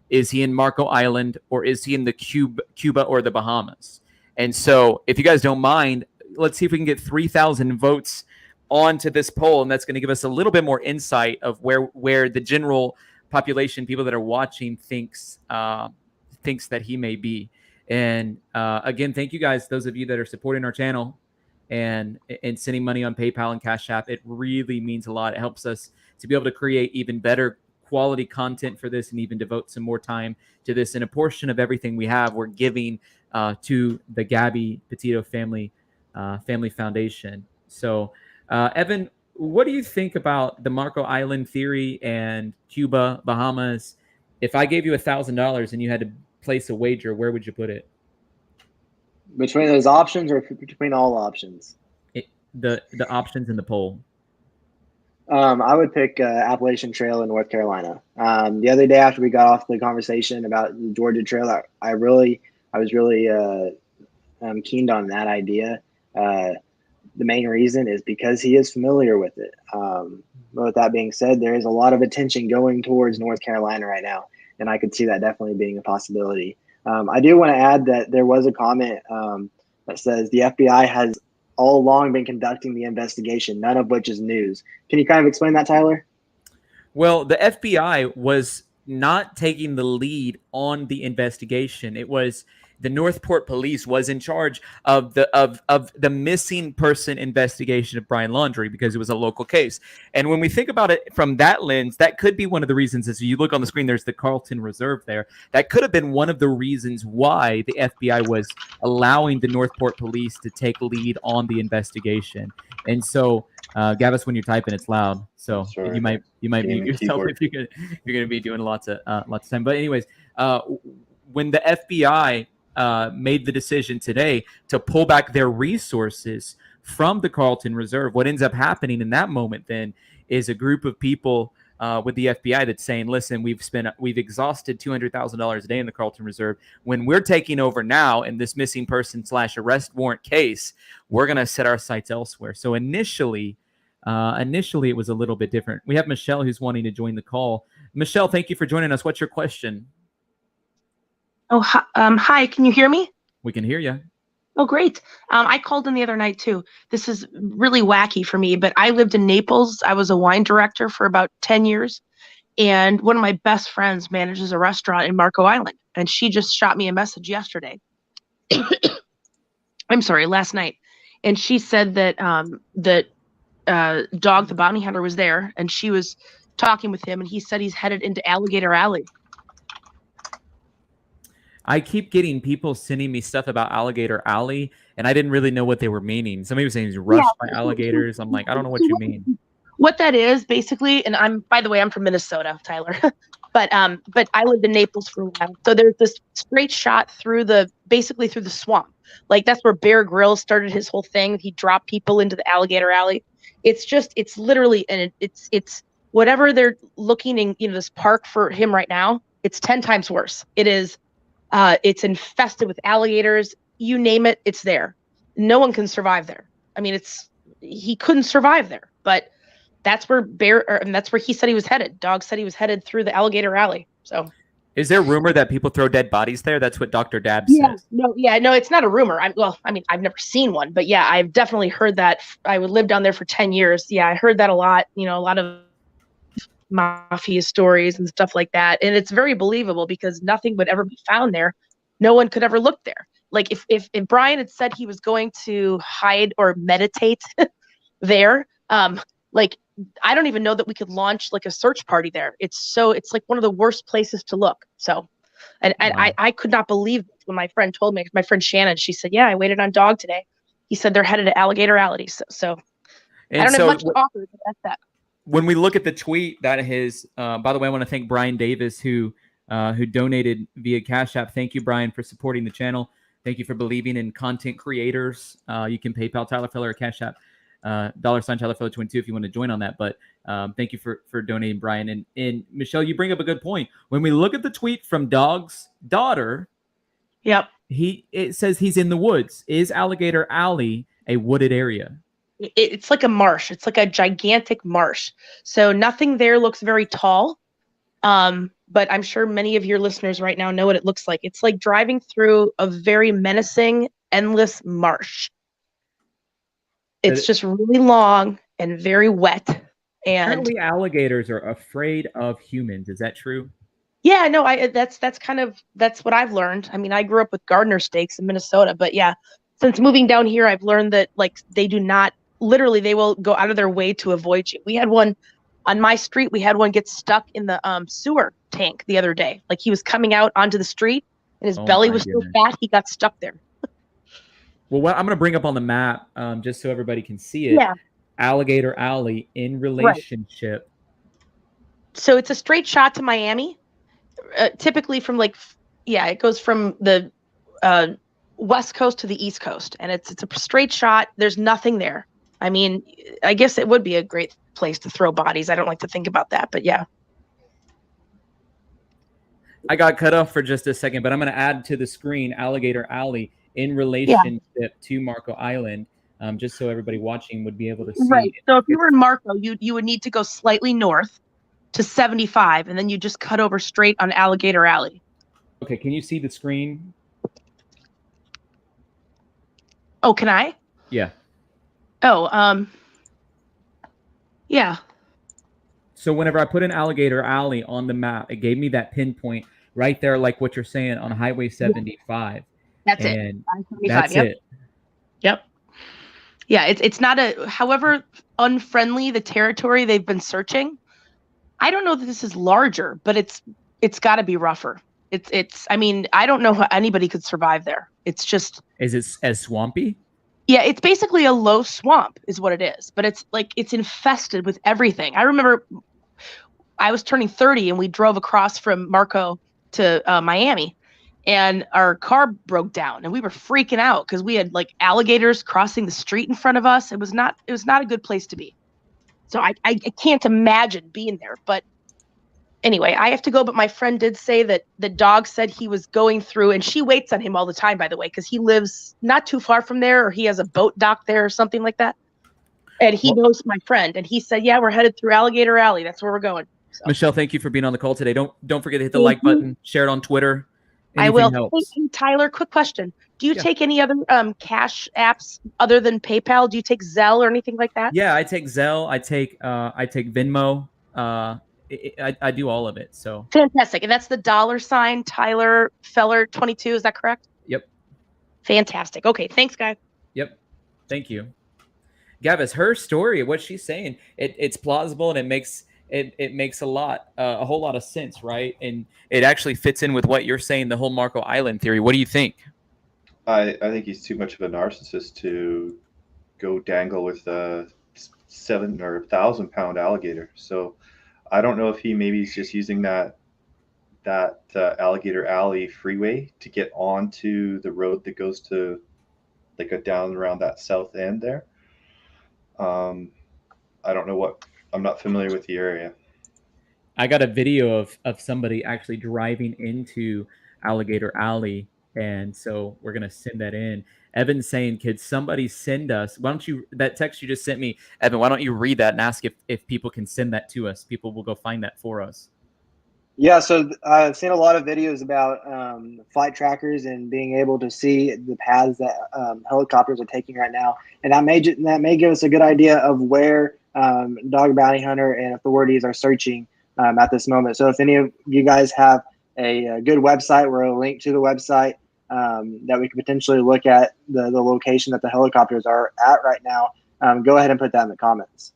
Is he in Marco Island, or is he in the Cuba or the Bahamas? And so if you guys don't mind, let's see if we can get 3,000 votes onto this poll, and that's going to give us a little bit more insight of where the general population, people that are watching, thinks that he may be. And again, thank you guys, those of you that are supporting our channel and sending money on PayPal and Cash App. It really means a lot. It helps us to be able to create even better quality content for this, and even devote some more time to this. And a portion of everything we have, we're giving to the Gabby Petito Family Foundation. So Evan, what do you think about the Marco Island theory and Cuba, Bahamas? If I gave you $1,000 and you had to place a wager, where would you put it? Between those options, or between all options? The options in the poll. I would pick Appalachian Trail in North Carolina. The other day after we got off the conversation about the Georgia Trail, I was really keened on that idea. The main reason is because he is familiar with it. But with that being said, there is a lot of attention going towards North Carolina right now, and I could see that definitely being a possibility. I do want to add that there was a comment that says the FBI has all along been conducting the investigation, none of which is news. Can you kind of explain that, Tyler? Well, the FBI was not taking the lead on the investigation. It was the Northport police was in charge of the missing person investigation of Brian Laundrie because it was a local case. And when we think about it from that lens, that could be one of the reasons. As you look on the screen, there's the Carlton Reserve there. That could have been one of the reasons why the FBI was allowing the Northport police to take lead on the investigation. And so, Gavis, when you're typing, it's loud, so Sorry. you might mute yourself keyboard. if you're going to be doing lots of time. But anyways, when the FBI made the decision today to pull back their resources from the Carlton Reserve, what ends up happening in that moment then is a group of people with the FBI that's saying, listen, we've exhausted $200,000 a day in the Carlton Reserve. When we're taking over now in this missing person / arrest warrant case, we're going to set our sights elsewhere. So initially it was a little bit different. We have Michelle who's wanting to join the call. Michelle, thank you for joining us. What's your question? Oh, hi. Can you hear me? We can hear you. Oh, great. I called in the other night too. This is really wacky for me, but I lived in Naples. I was a wine director for about 10 years. And one of my best friends manages a restaurant in Marco Island. And she just shot me a message yesterday. I'm sorry, last night. And she said that Dog, the bounty hunter, was there and she was talking with him and he said he's headed into Alligator Alley. I keep getting people sending me stuff about Alligator Alley, and I didn't really know what they were meaning. Somebody was saying he's rushed by alligators. I'm like, I don't know what you mean. What that is basically, and by the way, I'm from Minnesota, Tyler, but I lived in Naples for a while. So there's this straight shot basically through the swamp. Like that's where Bear Grylls started his whole thing. He dropped people into the Alligator Alley. It's literally, and it's whatever they're looking in, this park for him right now, it's 10 times worse. It's infested with alligators. You name it, it's there. No one can survive there. I mean, he couldn't survive there, but that's where that's where he said he was headed. Dog said he was headed through the Alligator Alley. So, is there rumor that people throw dead bodies there? That's what Dr. Dab says. No, it's not a rumor. I've never seen one, but yeah, I've definitely heard that. I would live down there for 10 years. Yeah, I heard that a lot. A lot of mafia stories and stuff like that, and it's very believable because nothing would ever be found there. No one could ever look there. Like if Brian had said he was going to hide or meditate there, like I don't even know that we could launch like a search party there. It's like one of the worst places to look. So, and wow. I could not believe when my friend told me. My friend Shannon, she said, "Yeah, I waited on Dog today." He said they're headed to Alligator Alley. So I don't have much to offer, but that's that. When we look at the tweet that his, by the way, I want to thank Brian Davis who donated via Cash App. Thank you, Brian, for supporting the channel. Thank you for believing in content creators. You can PayPal Tyler Feller or Cash App, $ Tyler Feller 22 if you want to join on that. But thank you for donating, Brian. And Michelle, you bring up a good point. When we look at the tweet from Dog's daughter, yep, it says he's in the woods. Is Alligator Alley a wooded area? It's like a marsh. It's like a gigantic marsh. So nothing there looks very tall. But I'm sure many of your listeners right now know what it looks like. It's like driving through a very menacing, endless marsh. It's just really long and very wet. And apparently alligators are afraid of humans. Is that true? Yeah, no, that's what I've learned. I mean, I grew up with Gardner snakes in Minnesota, but yeah, since moving down here, I've learned that like they will go out of their way to avoid you. We had one on my street. We had one get stuck in the sewer tank the other day. Like he was coming out onto the street and his belly was so fat, he got stuck there. Well, what I'm going to bring up on the map, just so everybody can see it. Yeah. Alligator Alley in relationship. Right. So it's a straight shot to Miami. Typically from it goes from the West Coast to the East Coast, and it's a straight shot. There's nothing there. I mean, I guess it would be a great place to throw bodies. I don't like to think about that, but yeah. I got cut off for just a second, but I'm going to add to the screen Alligator Alley in relationship to Marco Island, just so everybody watching would be able to see. Right. So if you were in Marco, you would need to go slightly north to 75, and then you just cut over straight on Alligator Alley. Okay, can you see the screen? Oh, can I? Yeah. Oh, yeah. So whenever I put in Alligator Alley on the map, it gave me that pinpoint right there, like what you're saying on Highway 75. That's it. And 575. that's Yep. it. Yep. Yeah, it's not however unfriendly the territory they've been searching. I don't know that this is larger, but it's got to be rougher. I mean, I don't know how anybody could survive there. It's just, Is it as swampy? yeah, it's basically a low swamp is what it is, but it's infested with everything. I remember I was turning 30 and we drove across from Marco to Miami, and our car broke down and we were freaking out because we had like alligators crossing the street in front of us. It was not a good place to be. So I can't imagine being there. But anyway, I have to go. But my friend did say that the dog said he was going through, and she waits on him all the time, by the way, because he lives not too far from there, or he has a boat dock there or something like that. And he knows my friend, and he said, "Yeah, we're headed through Alligator Alley. That's where we're going." So. Michelle, thank you for being on the call today. Don't forget to hit the like button, share it on Twitter. Anything I will. helps. Hey, Tyler, quick question. Do you Yeah. take any other cash apps other than PayPal? Do you take Zelle or anything like that? Yeah, I take Zelle. I take Venmo. I do all of it. So fantastic. And that's the $ Tyler Feller 22. Is that correct? Yep. Fantastic. Okay. Thanks, guys. Yep. Thank you. Gavis, her story, what she's saying, it's plausible and it makes a whole lot of sense, right? And it actually fits in with what you're saying, the whole Marco Island theory. What do you think? I think he's too much of a narcissist to go dangle with a 7 or 1,000 pound alligator. So I don't know if maybe he's just using that Alligator Alley freeway to get onto the road that goes to like a down around that south end there. I don't know I'm not familiar with the area. I got a video of somebody actually driving into Alligator Alley, and so we're gonna send that in. Evan's saying, "Could somebody send us? Why don't you that text you just sent me, Evan? Why don't you read that and ask if people can send that to us? People will go find that for us." Yeah, so I've seen a lot of videos about flight trackers and being able to see the paths that helicopters are taking right now, and that may give us a good idea of where dog bounty hunter and authorities are searching at this moment. So if any of you guys have a good website or a link to the website that we could potentially look at the location that the helicopters are at right now, go ahead and put that in the comments.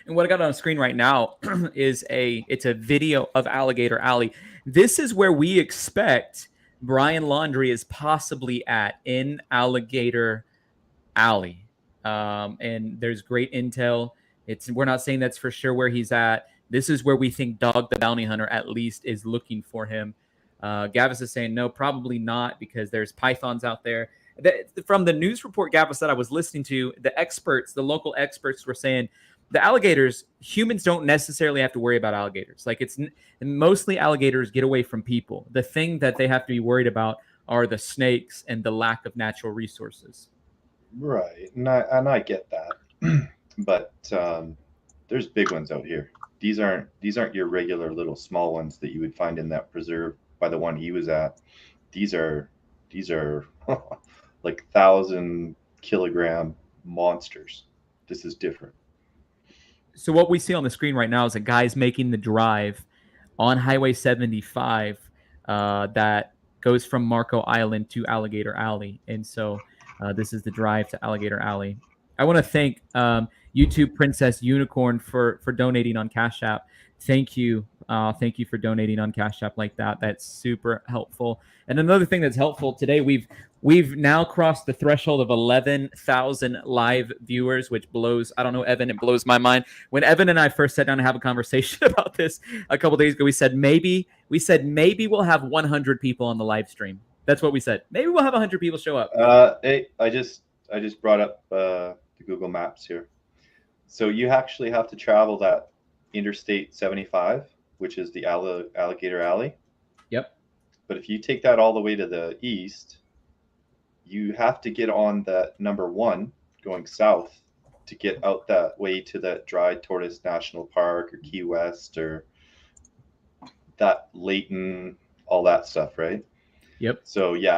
And what I got on the screen right now is it's a video of Alligator Alley. This is where we expect Brian Laundrie is possibly at, in Alligator Alley. And there's great intel. We're not saying that's for sure where he's at. This is where we think Dog the Bounty Hunter at least is looking for him. Gavis is saying no, probably not, because there's pythons out there. From the news report, Gavis, that I was listening to, the local experts were saying the alligators, humans don't necessarily have to worry about alligators. Like mostly alligators get away from people. The thing that they have to be worried about are the snakes and the lack of natural resources. Right, and I get that, but there's big ones out here. These aren't your regular little small ones that you would find in that preserve by the one he was at. These are like 1,000-kilogram monsters. This is different. So what we see on the screen right now is a guy's making the drive on Highway 75 that goes from Marco Island to Alligator Alley. And so this is the drive to Alligator Alley. I want to thank YouTube Princess Unicorn for donating on Cash App. Thank you. Thank you for donating on Cash App like that. That's super helpful. And another thing that's helpful today, we've now crossed the threshold of 11,000 live viewers, which blows, I don't know, Evan, it blows my mind. When Evan and I first sat down to have a conversation about this a couple days ago, we said maybe we'll have 100 people on the live stream. That's what we said. Maybe we'll have 100 people show up. Hey, I just brought up the Google Maps here. So you actually have to travel that Interstate 75, which is the Alligator Alley. Yep. But if you take that all the way to the east, you have to get on that number 1 going south to get out that way to that Dry Tortoise National Park or Key West or that Layton, all that stuff, right? Yep. So yeah,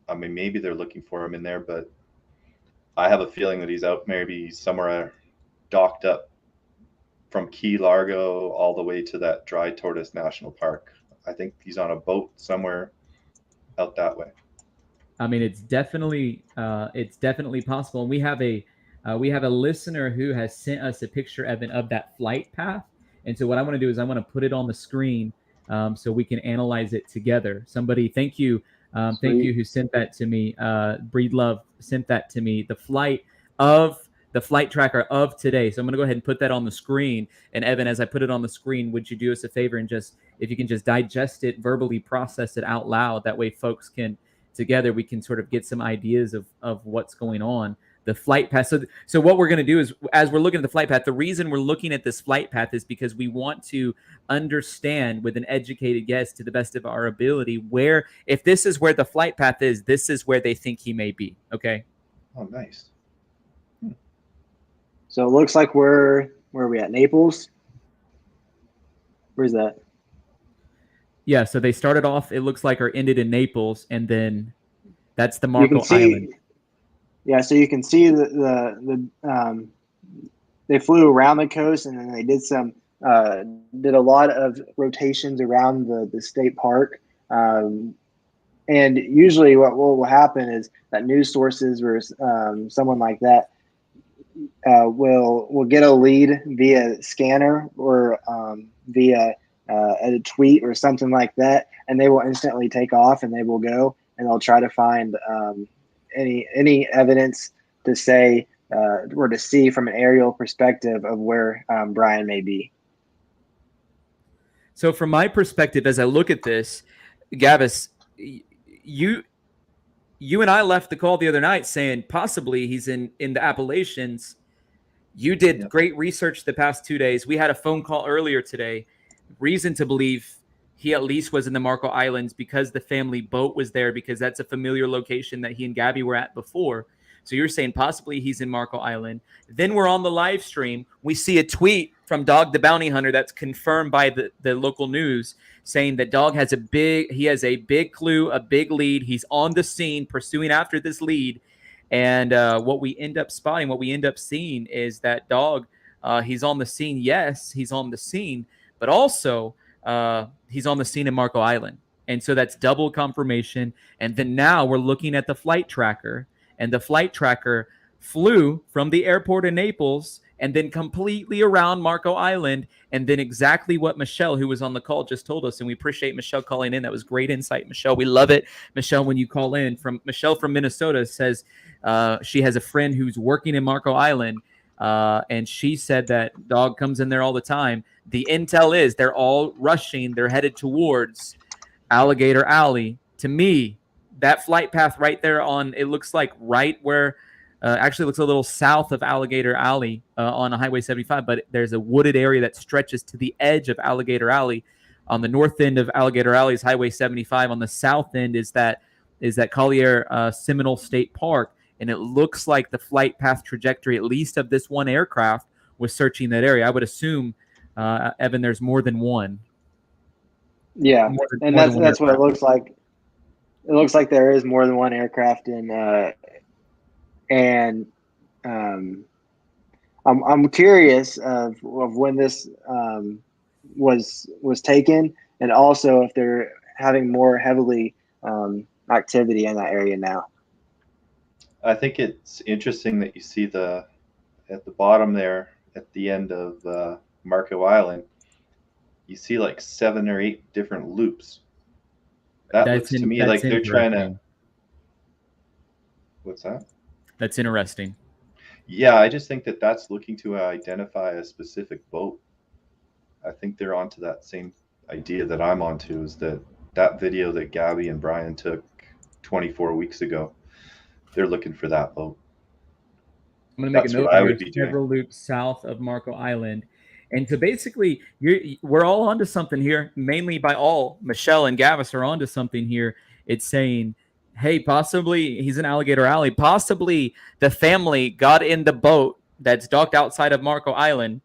I mean, maybe they're looking for him in there, but I have a feeling that he's out maybe somewhere docked up from Key Largo all the way to that Dry Tortoise National Park. I think he's on a boat somewhere out that way. I mean, it's definitely possible. And we have a listener who has sent us a picture, Evan, of that flight path. And so what I want to do is I want to put it on the screen so we can analyze it together. Somebody, thank you who sent that to me. Breed Love sent that to me. The flight tracker of today. So I'm going to go ahead and put that on the screen. And Evan, as I put it on the screen, would you do us a favor and just, if you can just digest it, verbally process it out loud, that way folks can, together, we can sort of get some ideas of what's going on. The flight path. So what we're going to do is, as we're looking at the flight path, the reason we're looking at this flight path is because we want to understand with an educated guess to the best of our ability where, if this is where the flight path is, this is where they think he may be. Okay. Oh, nice. So it looks like where are we at? Naples? Where's that? Yeah, so they started off, it looks like, or ended in Naples, and then that's the Marco Island. Yeah, so you can see they flew around the coast, and then they did did a lot of rotations around the state park. And usually what will happen is that news sources or someone like that will get a lead via scanner or via a tweet or something like that, and they will instantly take off and they will go and they'll try to find any evidence to say or to see from an aerial perspective of where Brian may be. So from my perspective, as I look at this, Gavis, you and I left the call the other night saying possibly he's in the Appalachians. You did great research the past 2 days. We had a phone call earlier today. Reason to believe he at least was in the Marco Islands because the family boat was there, because that's a familiar location that he and Gabby were at before. So you're saying possibly he's in Marco Island. Then we're on the live stream. We see a tweet from Dog the Bounty Hunter that's confirmed by the local news saying that Dog has a big clue, a big lead. He's on the scene pursuing after this lead. And what we end up spotting, what we end up seeing is that Dog, he's on the scene. Yes, he's on the scene, but also he's on the scene in Marco Island. And so that's double confirmation. And then now we're looking at the flight tracker, and the flight tracker flew from the airport in Naples and then completely around Marco Island. And then exactly what Michelle, who was on the call, just told us. And we appreciate Michelle calling in. That was great insight, Michelle. We love it. Michelle, when you call in, Michelle from Minnesota says she has a friend who's working in Marco Island. And she said that Dog comes in there all the time. The intel is they're all rushing. They're headed towards Alligator Alley. To me, that flight path right there it looks like right where, actually looks a little south of Alligator Alley on Highway 75, but there's a wooded area that stretches to the edge of Alligator Alley. On the north end of Alligator Alley is Highway 75. On the south end is that Collier Seminole State Park. And it looks like the flight path trajectory, at least of this one aircraft, was searching that area. I would assume, Evan, there's more than one. Yeah, and that's what it looks like. It looks like there is more than one aircraft in, and I'm curious of when this was taken, and also if they're having more heavily activity in that area now. I think it's interesting that you see at the bottom there, at the end of Marco Island, you see like 7 or 8 different loops. That looks to me like they're trying to. What's that? That's interesting. Yeah, I just think that's looking to identify a specific boat. I think they're onto that same idea that I'm onto, is that video that Gabby and Brian took 24 weeks ago. They're looking for that boat. I'm going to make a note. I would be several loops south of Marco Island. And so basically, we're all onto something here, mainly by all. Michelle and Gavis are onto something here. It's saying, hey, possibly he's in Alligator Alley. Possibly the family got in the boat that's docked outside of Marco Island,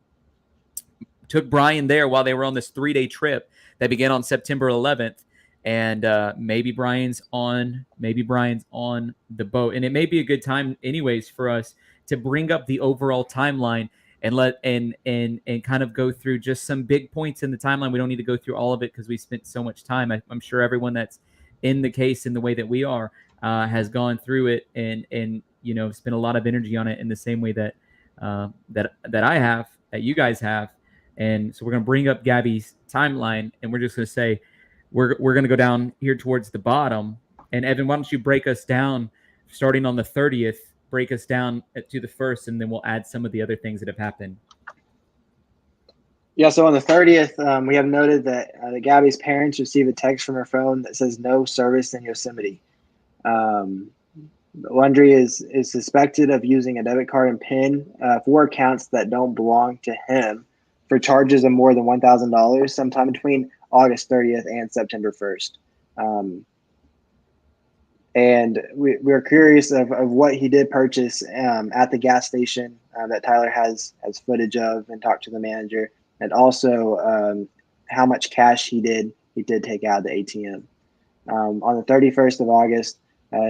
took Brian there while they were on this 3-day trip that began on September 11th. And maybe Brian's on the boat. And it may be a good time anyways for us to bring up the overall timeline and kind of go through just some big points in the timeline. We don't need to go through all of it because we spent so much time. I'm sure everyone that's in the case in the way that we are has gone through it and spent a lot of energy on it in the same way that that I have, that you guys have. And so we're going to bring up Gabby's timeline, and we're just going to say we're going to go down here towards the bottom. And Evan, why don't you break us down starting on the 30th, break us down to the 1st, and then we'll add some of the other things that have happened. Yeah, so on the 30th, we have noted that Gabby's parents received a text from her phone that says no service in Yosemite. Laundrie is suspected of using a debit card and PIN for accounts that don't belong to him for charges of more than $1,000 sometime between August 30th and September 1st. And we're curious of what he did purchase at the gas station that Tyler has footage of and talked to the manager, and also how much cash he did take out of the ATM. On the 31st of August,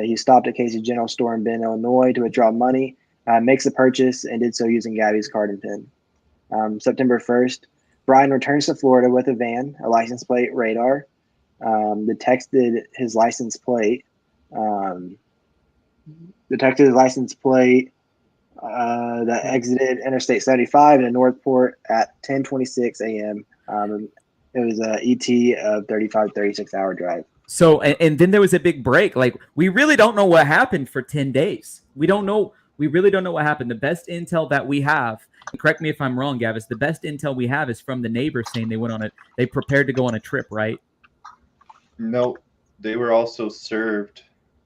he stopped at Casey's General Store in Bend, Illinois to withdraw money, makes a purchase, and did so using Gabby's card and PIN. September 1st, Brian returns to Florida with a van, a license plate radar. Detected his license plate that exited Interstate 75 in Northport at 10:26 a.m. It was a ET of 36-hour drive. So, and then there was a big break. Like, we really don't know what happened for 10 days. We really don't know what happened. The best intel that we have, correct me if I'm wrong, Gavis, the best intel we have is from the neighbors saying they prepared to go on a trip, right? No, they were also served.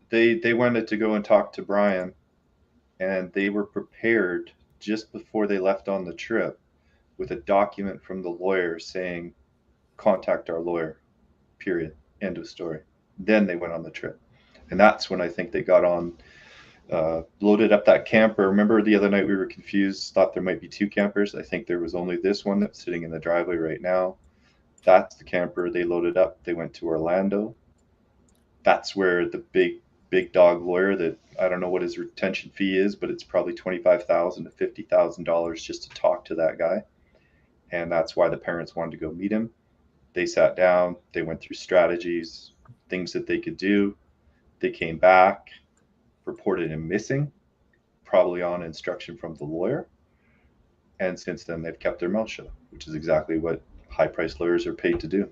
They wanted to go and talk to Brian, and they were prepared just before they left on the trip with a document from the lawyer saying, contact our lawyer, period, end of story. Then they went on the trip. And that's when I think they got on, loaded up that camper. Remember the other night we were confused, thought there might be 2 campers. I think there was only this one that's sitting in the driveway right now. That's the camper they loaded up. They went to Orlando. That's where the big dog lawyer, that I don't know what his retention fee is, but it's probably $25,000 to $50,000 just to talk to that guy. And that's why the parents wanted to go meet him. They sat down, they went through strategies, things that they could do. They came back, reported him missing, probably on instruction from the lawyer. And since then, they've kept their mouth shut, which is exactly what high-priced lawyers are paid to do.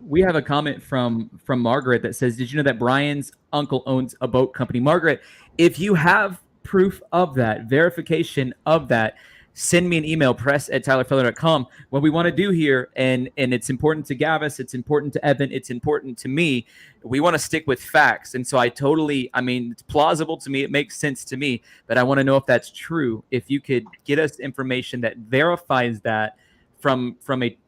We have a comment from Margaret that says, did you know that Brian's uncle owns a boat company? Margaret, if you have proof of that, verification of that, send me an email, press@tylerfeller.com. What we want to do here, and it's important to Gavis, it's important to Evan, it's important to me, we want to stick with facts. And so it's plausible to me, it makes sense to me, but I want to know if that's true. If you could get us information that verifies that from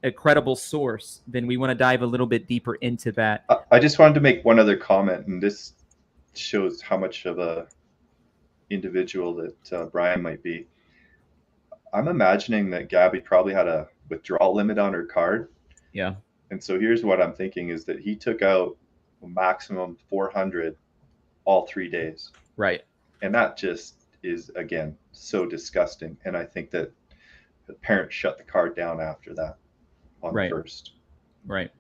a credible source, then we want to dive a little bit deeper into that. I just wanted to make one other comment, and this shows how much of a individual that Brian might be. I'm imagining that Gabby probably had a withdrawal limit on her card. Yeah. And so here's what I'm thinking is that he took out a maximum 400 all 3 days. Right. And that just is, again, so disgusting. And I think that the parents shut the card down after that on the first. Right.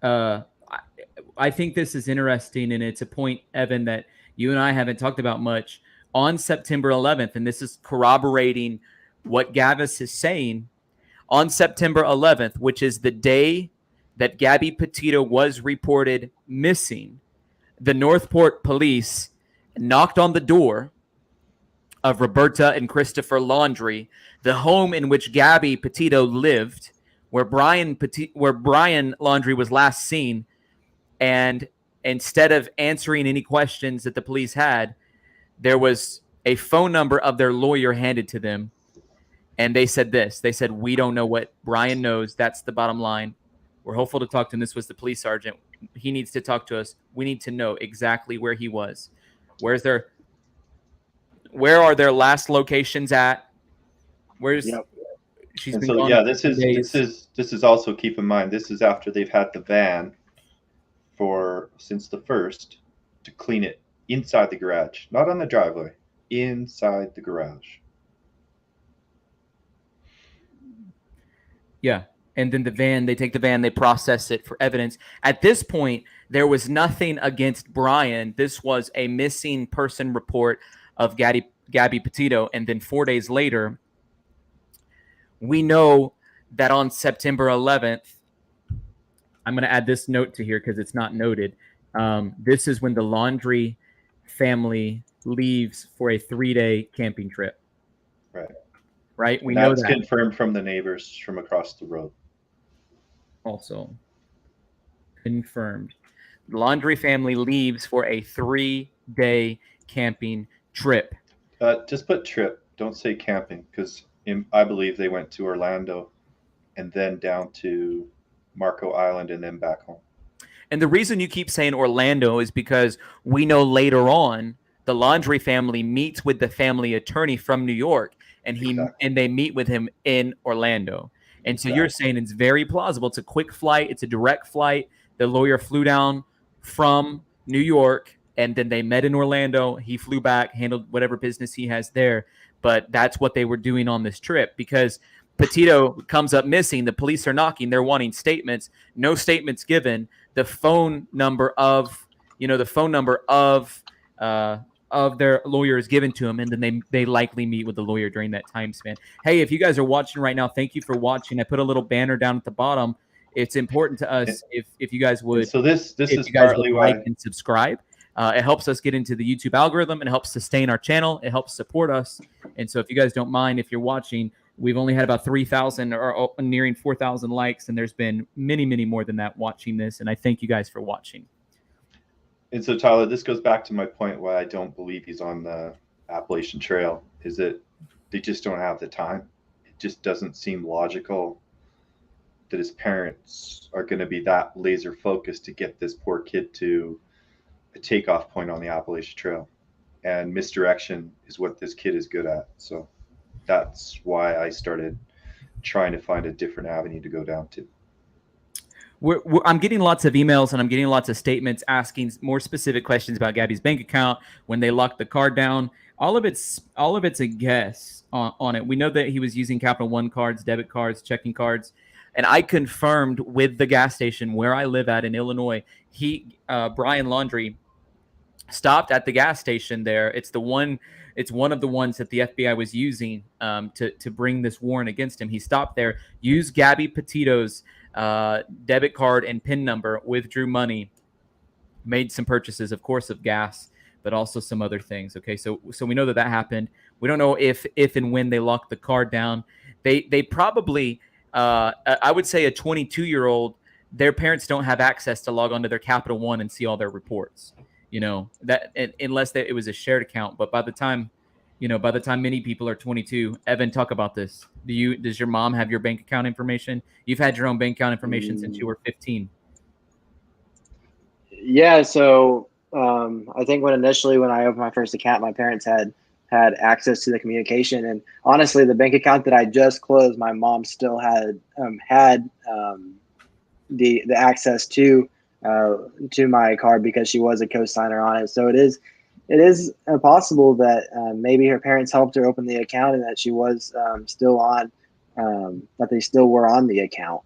I think this is interesting, and it's a point, Evan, that you and I haven't talked about much. On September 11th, and this is corroborating what Gavis is saying, on September 11th, which is the day that Gabby Petito was reported missing, the Northport police knocked on the door of Roberta and Christopher Laundrie, the home in which Gabby Petito lived, where Brian Laundrie was last seen. And instead of answering any questions that the police had, there was a phone number of their lawyer handed to them. And they said this. They said, we don't know what Brian knows. That's the bottom line. We're hopeful to talk to him. This was the police sergeant. He needs to talk to us. We need to know exactly where he was. Where are their last locations at? She's been gone. Yeah, this is also, keep in mind, this is after they've had the van since the 1st to clean it inside the garage, not on the driveway, inside the garage. Yeah. And then they take the van, they process it for evidence. At this point, there was nothing against Brian. This was a missing person report of Gabby Petito. And then 4 days later, we know that on September 11th, I'm going to add this note to here because it's not noted. This is when the Laundrie family leaves for a 3-day camping trip. Right. We know that's that. confirmed from the neighbors from across the road. Also confirmed. The Laundrie family leaves for a 3-day camping trip. Just put trip. Don't say camping, because I believe they went to Orlando and then down to Marco Island and then back home. And the reason you keep saying Orlando is because we know later on the Laundrie family meets with the family attorney from New York, and they meet with him in Orlando. And so you're saying it's very plausible. It's a quick flight. It's a direct flight. The lawyer flew down from New York, and then they met in Orlando. He flew back, handled whatever business he has there. But that's what they were doing on this trip, because Petito comes up missing. The police are knocking. They're wanting statements. No statements given. The phone number of their lawyer is given to him, and then they likely meet with the lawyer during that time span. Hey, if you guys are watching right now, thank you for watching. I put a little banner down at the bottom. It's important to us if you guys would. So this is partly why. Like and subscribe. It helps us get into the YouTube algorithm. It helps sustain our channel. It helps support us. And so if you guys don't mind, if you're watching, we've only had about 3,000 or nearing 4,000 likes, and there's been many, many more than that watching this. And I thank you guys for watching. And so, Tyler, this goes back to my point why I don't believe he's on the Appalachian Trail, is that they just don't have the time. It just doesn't seem logical that his parents are going to be that laser focused to get this poor kid to a takeoff point on the Appalachian Trail. And misdirection is what this kid is good at. So that's why I started trying to find a different avenue to go down to. I'm getting lots of emails and I'm getting lots of statements asking more specific questions about Gabby's bank account when they locked the card down. All of it's a guess on it. We know that he was using Capital One cards, debit cards, checking cards, and I confirmed with the gas station where I live at in Illinois. Brian Laundrie stopped at the gas station there. It's one of the ones that the FBI was using to bring this warrant against him. He stopped there, used Gabby Petito's debit card and PIN number, withdrew money, made some purchases, of course, of gas, but also some other things. Okay, so we know that happened. We don't know if and when they locked the card down. They probably, I would say, a 22-year-old, their parents don't have access to log onto their Capital One and see all their reports. Unless it was a shared account. But by the time many people are 22, Evan, talk about this. Does your mom have your bank account information? You've had your own bank account information since you were 15. Yeah. So I think when I opened my first account, my parents had access to the communication, and honestly, the bank account that I just closed, my mom still had the access to my card because she was a co-signer on it. So it is possible that maybe her parents helped her open the account and that she was still on, that they still were on the account.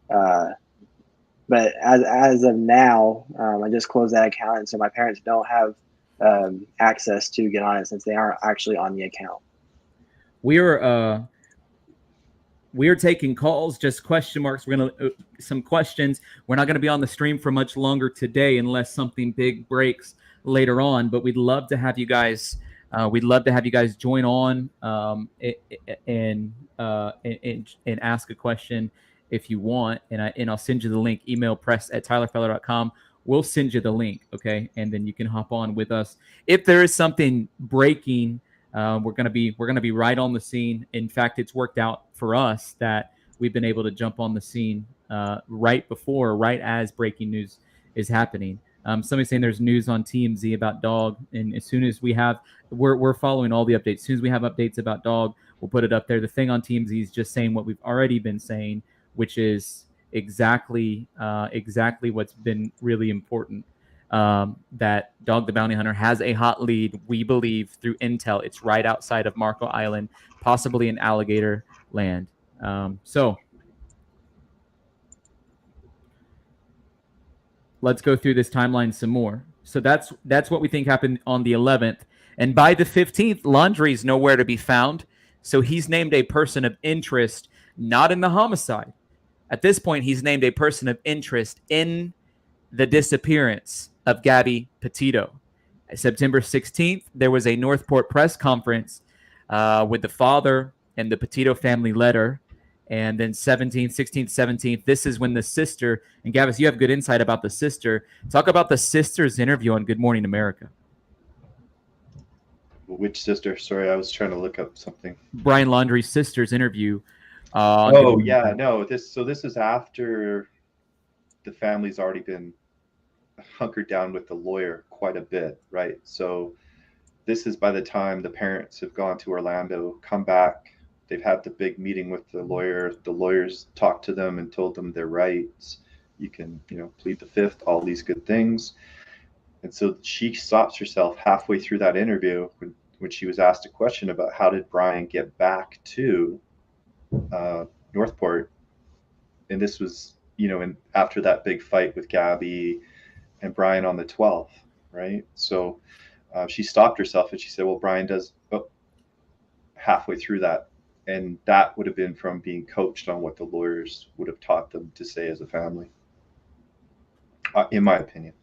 But as of now, I just closed that account, and so my parents don't have access to get on it since they aren't actually on the account. We are taking calls, just question marks. We're gonna some questions. We're not gonna be on the stream for much longer today unless something big breaks later on. But we'd love to have you guys. Join on and ask a question if you want. And I'll send you the link. Email press@tylerfeller.com. We'll send you the link, okay? And then you can hop on with us. If there is something breaking, we're gonna be right on the scene. In fact, it's worked out for us that we've been able to jump on the scene right as breaking news is happening. Somebody's saying there's news on TMZ about dog, and as soon as we're following all the updates. As soon as we have updates about dog, we'll put it up there. The thing on TMZ is just saying what we've already been saying, which is exactly what's been really important. That Dog the Bounty Hunter has a hot lead, we believe, through intel. It's right outside of Marco Island, possibly in alligator land. So let's go through this timeline some more. So that's what we think happened on the 11th. And by the 15th, Laundrie's nowhere to be found. So he's named a person of interest, not in the homicide. At this point, he's named a person of interest in the disappearance of Gabby Petito. September 16th, there was a Northport press conference with the father and the Petito family letter. And then 17th, 16th, 17th, this is when the sister, and Gavis, you have good insight about the sister. Talk about the sister's interview on Good Morning America. Which sister? Sorry, I was trying to look up something. Brian Laundrie's sister's interview. Oh, yeah, no. This is after the family's already been hunkered down with the lawyer quite a bit, right? So this is by the time the parents have gone to Orlando, come back. They've had the big meeting with the lawyer. The lawyers talked to them and told them their rights. You can, plead the fifth, all these good things. And so she stops herself halfway through that interview when she was asked a question about how did Brian get back to Northport. And this was, and after that big fight with Gabby and Brian on the 12th, right? So she stopped herself and she said, well, Brian does halfway through that. And that would have been from being coached on what the lawyers would have taught them to say as a family, in my opinion.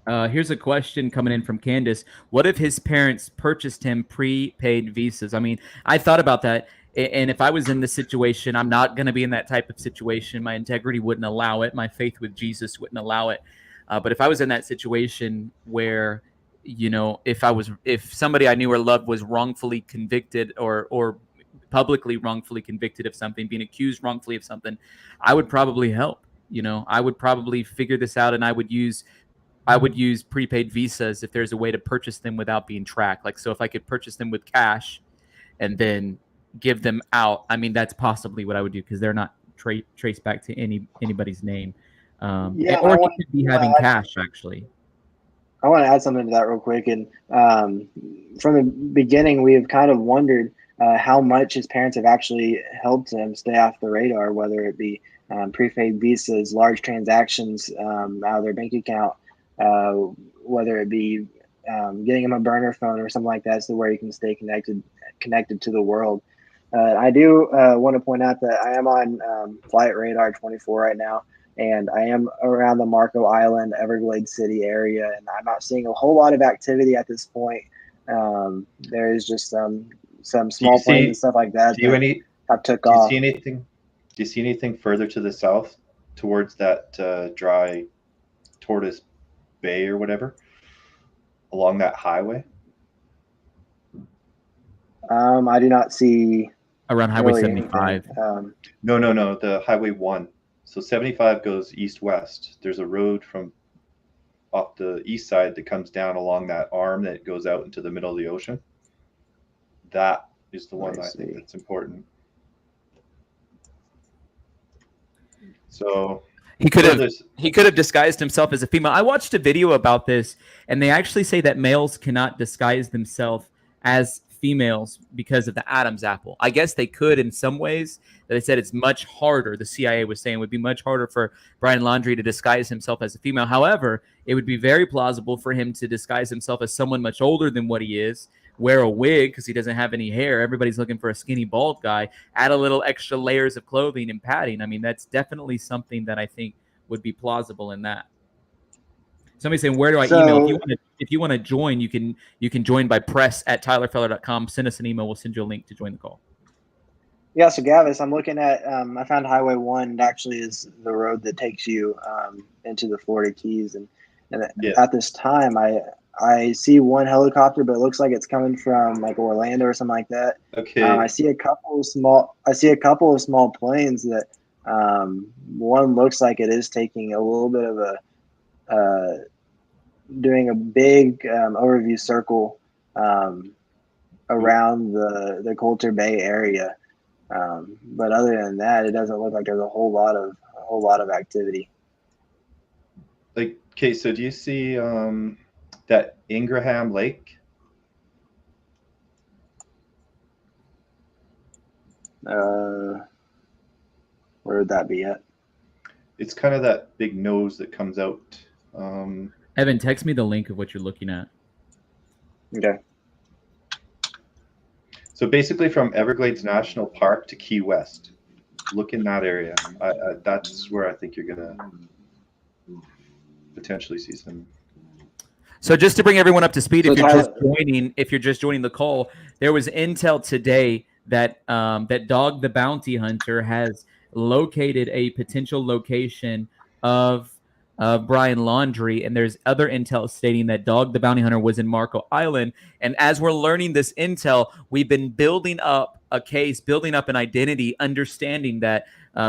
Here's a question coming in from Candace. What if his parents purchased him prepaid visas? I mean, I thought about that. And if I was in this situation, I'm not going to be in that type of situation. My integrity wouldn't allow it. My faith with Jesus wouldn't allow it. But if I was in that situation where, if somebody I knew or loved was wrongfully convicted or publicly wrongfully convicted of something, being accused wrongfully of something, I would probably help. I would probably figure this out, and I would use prepaid visas if there's a way to purchase them without being tracked. Like, so if I could purchase them with cash and then give them out, I mean, that's possibly what I would do because they're not traced back to anybody's name. Or he could be having cash, actually. I want to add something to that real quick. And from the beginning, we have kind of wondered how much his parents have actually helped him stay off the radar, whether it be prepaid visas, large transactions out of their bank account, whether it be getting him a burner phone or something like that, so where he can stay connected to the world. I do want to point out that I am on Flight Radar 24 right now, and I am around the Marco Island, Everglades City area, and I'm not seeing a whole lot of activity at this point. There is just some small planes and stuff like that have took off. Do you see anything further to the south towards that dry Tortoise Bay or whatever along that highway? I do not see around Highway 75. No, the Highway 1. So 75 goes east-west. There's a road from off the east side that comes down along that arm that goes out into the middle of the ocean. That is the one I think that's important. So he could have disguised himself as a female. I watched a video about this, and they actually say that males cannot disguise themselves as females because of the Adam's apple. I guess they could in some ways. They said it's much harder. The CIA was saying it would be much harder for Brian Laundrie to disguise himself as a female. However, it would be very plausible for him to disguise himself as someone much older than what he is, wear a wig because he doesn't have any hair. Everybody's looking for a skinny, bald guy. Add a little extra layers of clothing and padding. I mean, that's definitely something that I think would be plausible in that. Somebody's saying, where do I email? If you want to join, you can join by press@tylerfeller.com. Send us an email. We'll send you a link to join the call. Yeah, so Gavis, I'm looking at, I found Highway 1. It actually is the road that takes you into the Florida Keys. And at this time, I see one helicopter, but it looks like it's coming from like Orlando or something like that. Okay. I see a couple of small planes that one looks like it is taking a little bit of doing a big overview circle around the Coulter Bay area. But other than that, it doesn't look like there's a whole lot of activity. Like, okay, so do you see that Ingraham Lake? Where would that be at? It's kind of that big nose that comes out. Evan, text me the link of what you're looking at. Okay. So basically from Everglades National Park to Key West. Look in that area. That's where I think you're going to potentially see some. So just to bring everyone up to speed, So if you're just joining the call, there was intel today that that Dog the Bounty Hunter has located a potential location of Brian Laundrie, and there's other intel stating that Dog the Bounty Hunter was in Marco Island. And as we're learning this intel, we've been building up a case, building up an identity, understanding that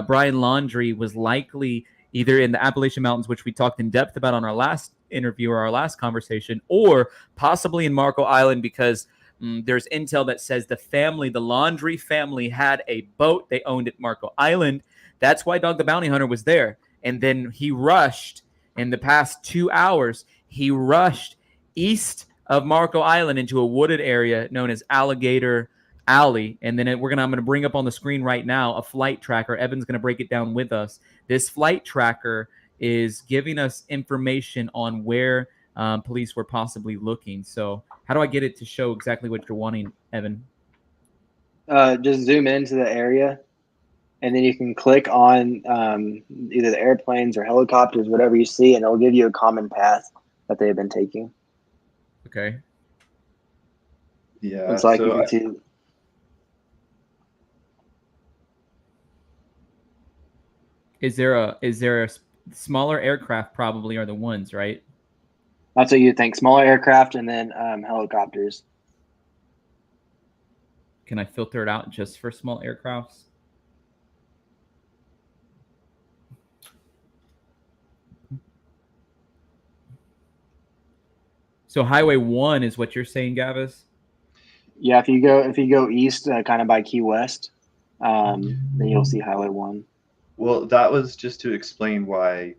Brian Laundrie was likely either in the Appalachian Mountains, which we talked in depth about on our last interview or our last conversation, or possibly in Marco Island, because there's intel that says the Laundrie family had a boat they owned at Marco Island. That's why Dog the Bounty Hunter was there. And then he rushed in the past 2 hours. He rushed east of Marco Island into a wooded area known as Alligator Alley. And then I'm going to bring up on the screen right now a flight tracker. Evan's going to break it down with us. This flight tracker is giving us information on where police were possibly looking. So how do I get it to show exactly what you're wanting, Evan? Just zoom into the area, and then you can click on either the airplanes or helicopters, whatever you see, and it'll give you a common path that they've been taking. Okay. Yeah. Looks like you can see. Is there a smaller aircraft? Probably are the ones, right? That's what you think. Smaller aircraft and then helicopters. Can I filter it out just for small aircrafts? So Highway 1 is what you're saying, Gavis? Yeah, if you go east, kind of by Key West, then you'll see Highway 1. Well, that was just to explain why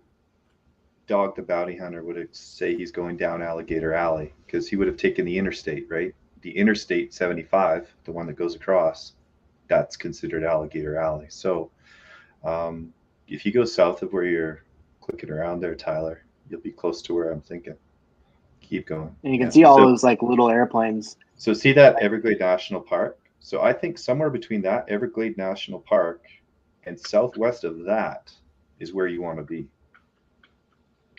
Dog the Bounty Hunter would say he's going down Alligator Alley, because he would have taken the interstate, right? The Interstate 75, the one that goes across, that's considered Alligator Alley. So if you go south of where you're clicking around there, Tyler, you'll be close to where I'm thinking. Keep going. And you can see all those like little airplanes. So see that Everglade National Park? So I think somewhere between that Everglade National Park and southwest of that is where you want to be.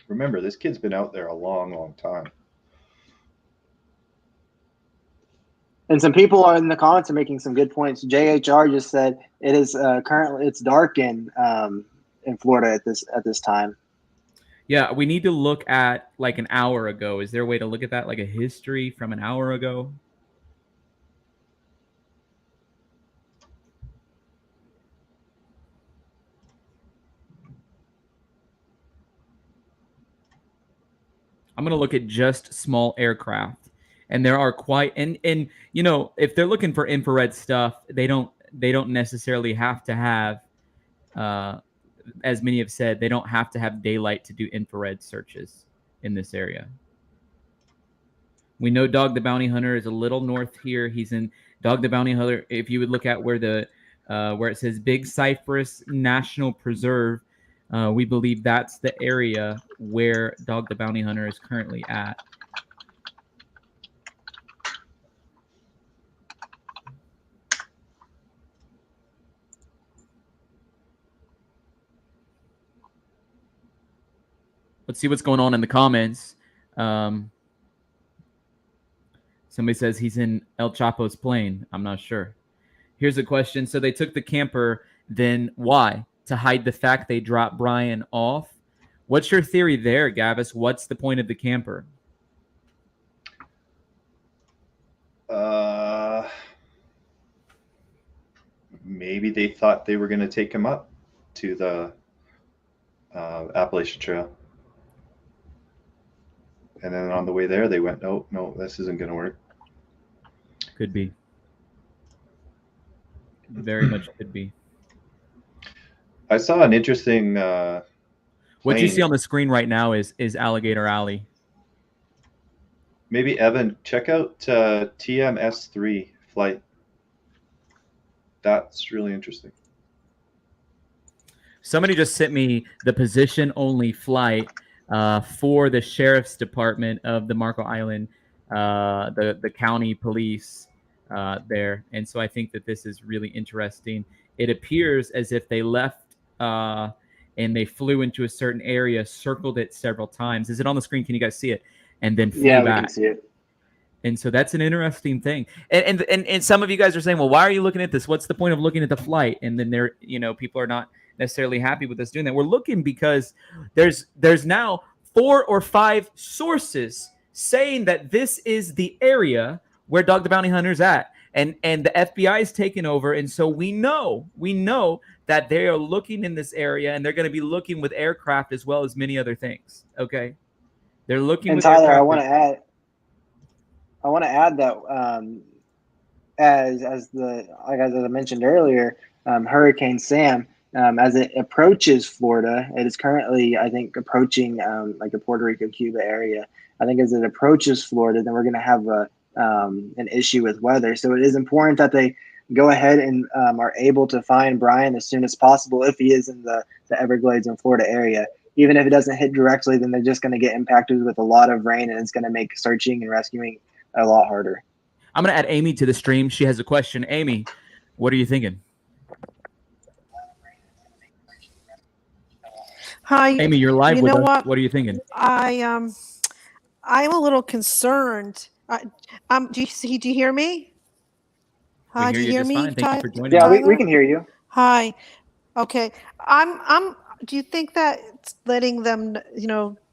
Remember, this kid's been out there a long, long time. And some people are in the comments are making some good points. JHR just said it is currently it's dark in Florida at this time. Yeah, we need to look at like an hour ago. Is there a way to look at that, like a history from an hour ago? I'm going to look at just small aircraft. And there are quite, and you know, if they're looking for infrared stuff, they don't necessarily have to have, as many have said, they don't have to have daylight to do infrared searches in this area. We know Dog the Bounty Hunter is a little north here. He's in Dog the Bounty Hunter. If you would look at where where it says Big Cypress National Preserve, we believe that's the area where Dog the Bounty Hunter is currently at. Let's see what's going on in the comments. Somebody says he's in El Chapo's plane. I'm not sure. Here's a question. So they took the camper, then why? To hide the fact they dropped Brian off? What's your theory there, Gavis? What's the point of the camper? Maybe they thought they were going to take him up to the Appalachian Trail. And then on the way there, they went, no, this isn't going to work. Could be. Very much could be. I saw an interesting what you see on the screen right now is Alligator Alley. Maybe, Evan, check out TMS3 flight. That's really interesting. Somebody just sent me the position only flight for the sheriff's department of the Marco Island, the county police there. And so I think that this is really interesting. It appears as if they left and they flew into a certain area, circled it several times. Is it on the screen? Can you guys see it? And then flew Yeah, we back. can see it. And so that's an interesting thing. And some of you guys are saying, well, why are you looking at this? What's the point of looking at the flight? And then there, people are not necessarily happy with us doing that. We're looking because there's now 4 or 5 sources saying that this is the area where Dog the Bounty Hunter's at. And the FBI is taking over. And so we know that they are looking in this area, and they're going to be looking with aircraft as well as many other things. Okay. They're looking And with Tyler, aircraft. I want to add that as I mentioned earlier, Hurricane Sam, as it approaches Florida, it is currently, I think, approaching like the Puerto Rico, Cuba area. I think as it approaches Florida, then we're going to have an issue with weather. So it is important that they go ahead and are able to find Brian as soon as possible if he is in the Everglades and Florida area. Even if it doesn't hit directly, then they're just going to get impacted with a lot of rain, and it's going to make searching and rescuing a lot harder. I'm going to add Amy to the stream. She has a question. Amy, what are you thinking? Hi, Amy, you're live you with know us. what? Are you thinking? I'm a little concerned. Do you hear me? Hi, do you hear just me? fine. Thank you for joining Yeah, us. we can hear you. Hi. Okay. Do you think that letting them,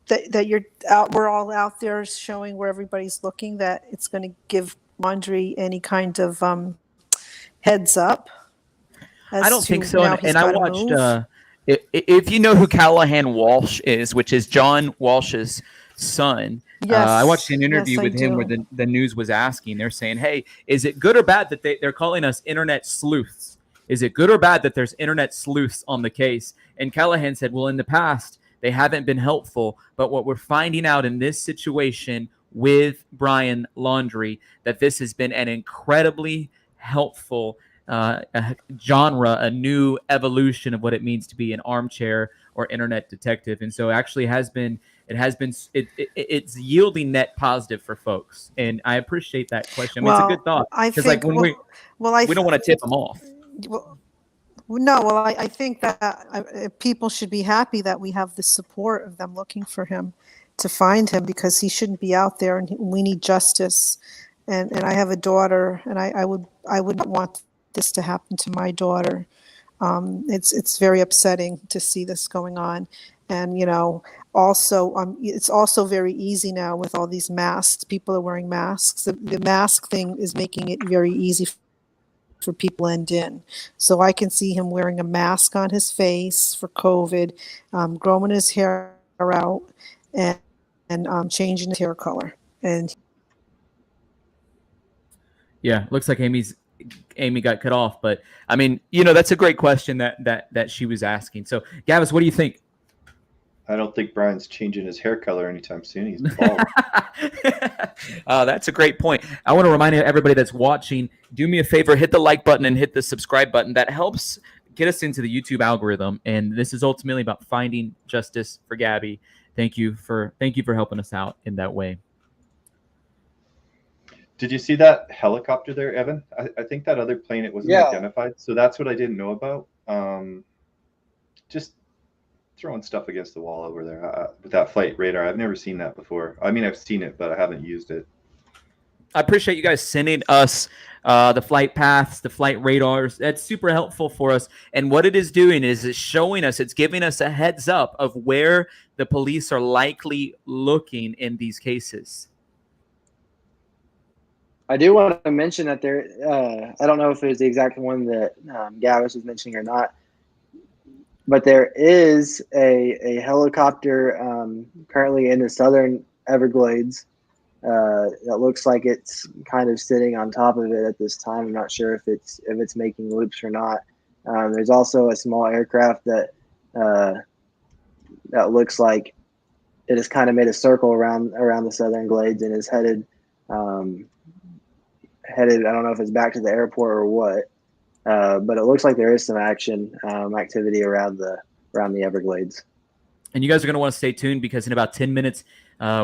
that you're out, we're all out there showing where everybody's looking, that it's going to give Laundrie any kind of heads up? I don't think so. Now he's And I gotta watched, move? if you know who Callahan Walsh is, which is John Walsh's son, Yes. I watched an interview Yes, I with him do. where the news was asking, they're saying, hey, is it good or bad that they're calling us internet sleuths? Is it good or bad that there's internet sleuths on the case? And Callahan said, well, in the past, they haven't been helpful. But what we're finding out in this situation with Brian Laundrie, that this has been an incredibly helpful a genre, a new evolution of what it means to be an armchair or internet detective. And so actually it's yielding net positive for folks. And I appreciate that question. I mean, it's a good thought. I Because think, like we don't want to tip them off. I think that people should be happy that we have the support of them looking for him, to find him, because he shouldn't be out there, and we need justice. And I have a daughter, and I would not want this to happen to my daughter. It's very upsetting to see this going on. And, also, it's also very easy now with all these masks. People are wearing masks. The mask thing is making it very easy for people to blend in. So I can see him wearing a mask on his face for COVID, growing his hair out, and changing his hair color. And yeah, looks like Amy got cut off, but I mean, that's a great question that she was asking. So, Gavis, what do you think? I don't think Brian's changing his hair color anytime soon. He's bald. That's a great point. I want to remind everybody that's watching, do me a favor, hit the like button and hit the subscribe button. That helps get us into the YouTube algorithm. And this is ultimately about finding justice for Gabby. Thank you for helping us out in that way. Did you see that helicopter there, Evan? I think that other plane, it wasn't identified. So that's what I didn't know about. Just throwing stuff against the wall over there with that flight radar. I've never seen that before. I mean, I've seen it, but I haven't used it. I appreciate you guys sending us the flight paths, the flight radars. That's super helpful for us. And what it is doing is it's showing us, it's giving us a heads up of where the police are likely looking in these cases. I do want to mention that there, I don't know if it was the exact one that Gavis was mentioning or not, but there is a helicopter currently in the southern Everglades that looks like it's kind of sitting on top of it at this time. I'm not sure if it's making loops or not. There's also a small aircraft that looks like it has kind of made a circle around the southern Glades and is headed. I don't know if it's back to the airport or what, but it looks like there is some activity around the around the Everglades. And you guys are going to want to stay tuned because in about 10 minutes,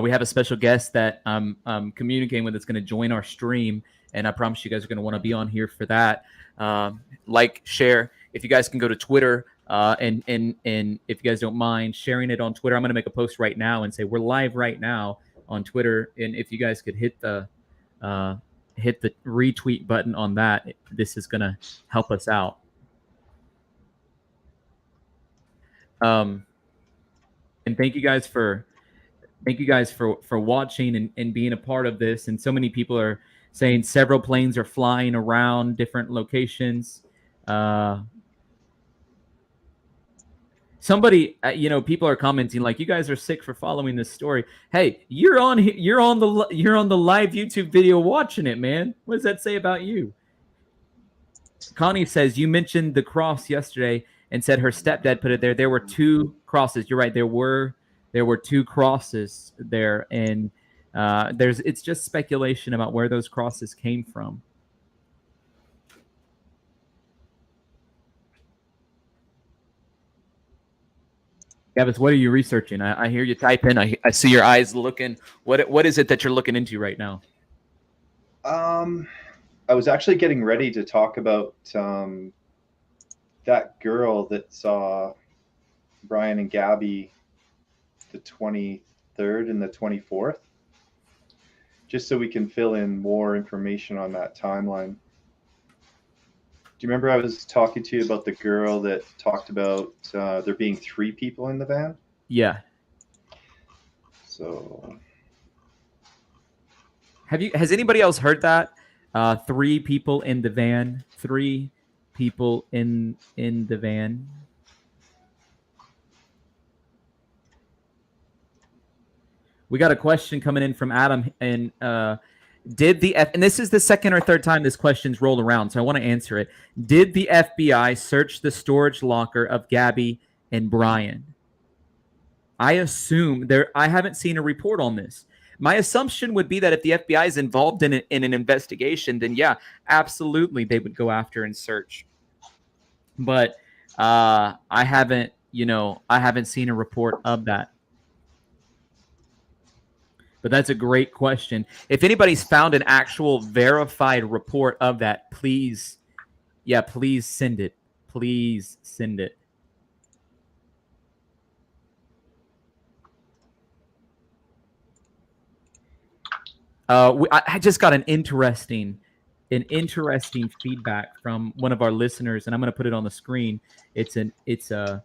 we have a special guest that I'm communicating with that's going to join our stream. And I promise you guys are going to want to be on here for that. Like, share. If you guys can go to Twitter and if you guys don't mind sharing it on Twitter, I'm going to make a post right now and say we're live right now on Twitter. And if you guys could hit the retweet button on that, this is going to help us out. And thank you guys for watching and being a part of this. And so many people are saying several planes are flying around different locations. Somebody, people are commenting like, "You guys are sick for following this story." Hey, you're on the live YouTube video watching it, man. What does that say about you? Connie says you mentioned the cross yesterday and said her stepdad put it there. There were 2 crosses. You're right. There were 2 crosses there, and it's just speculation about where those crosses came from. Gavis, what are you researching? I hear you type in. I see your eyes looking. What is it that you're looking into right now? I was actually getting ready to talk about that girl that saw Brian and Gabby the 23rd and the 24th, just so we can fill in more information on that timeline. Do you remember I was talking to you about the girl that talked about there being 3 people in the van? Yeah. So has anybody else heard that? 3 people in the van. 3 people in the van. We got a question coming in from Adam, and and this is the second or third time this question's rolled around, so I want to answer it. Did the FBI search the storage locker of Gabby and Brian? I assume I haven't seen a report on this. My assumption would be that if the FBI is involved in an investigation, then yeah, absolutely they would go after and search. But I haven't seen a report of that. But that's a great question. If anybody's found an actual verified report of that, please send it. Please send it. I just got an interesting feedback from one of our listeners, and I'm going to put it on the screen. It's a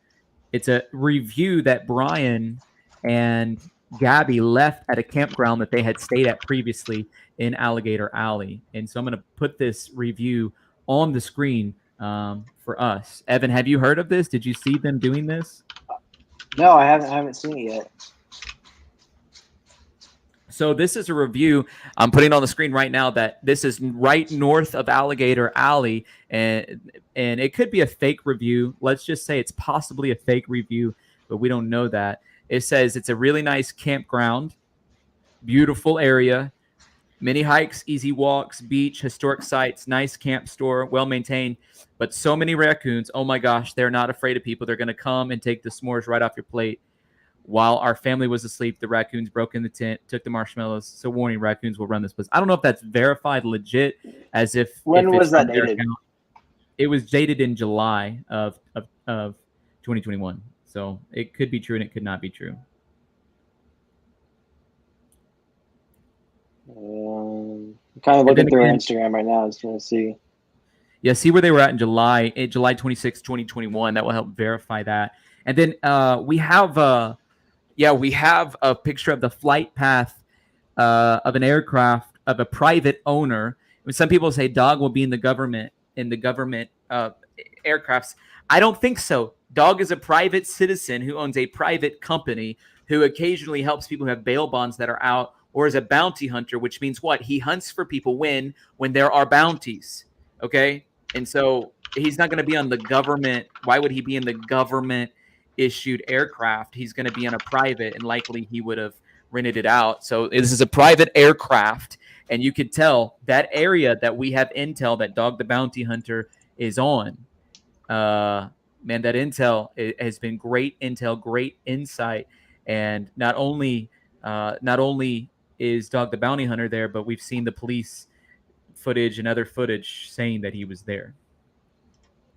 review that Brian and Gabby left at a campground that they had stayed at previously in Alligator Alley. And so I'm going to put this review on the screen for us. Evan, have you heard of this? Did you see them doing this? No, I haven't seen it yet. So this is a review I'm putting on the screen right now that this is right north of Alligator Alley, and it could be a fake review. Let's just say it's possibly a fake review, but we don't know that. It says it's a really nice campground, beautiful area, many hikes, easy walks, beach, historic sites, nice camp store, well-maintained, but so many raccoons. Oh my gosh, they're not afraid of people. They're going to come and take the s'mores right off your plate. While our family was asleep, the raccoons broke in the tent, took the marshmallows. So warning, raccoons will run this place. I don't know if that's verified legit, as if... When was that dated? It was dated in July of 2021. So it could be true and it could not be true. I'm kind of looking through Instagram right now. I was trying to see. Yeah, see where they were at in July 26, 2021. That will help verify that. And then we have a picture of the flight path of an aircraft of a private owner. Some people say dog will be in the government aircrafts. I don't think so. Dog is a private citizen who owns a private company who occasionally helps people who have bail bonds that are out, or is a bounty hunter, which means what? He hunts for people when there are bounties. Okay? And so he's not going to be on the government. Why would he be in the government issued aircraft? He's going to be on a private, and likely he would have rented it out. So this is a private aircraft, and you could tell that area that we have intel that Dog the Bounty Hunter is on. man, that intel has been great intel, great insight. And not only is Dog the Bounty Hunter there, but we've seen the police footage and other footage saying that he was there.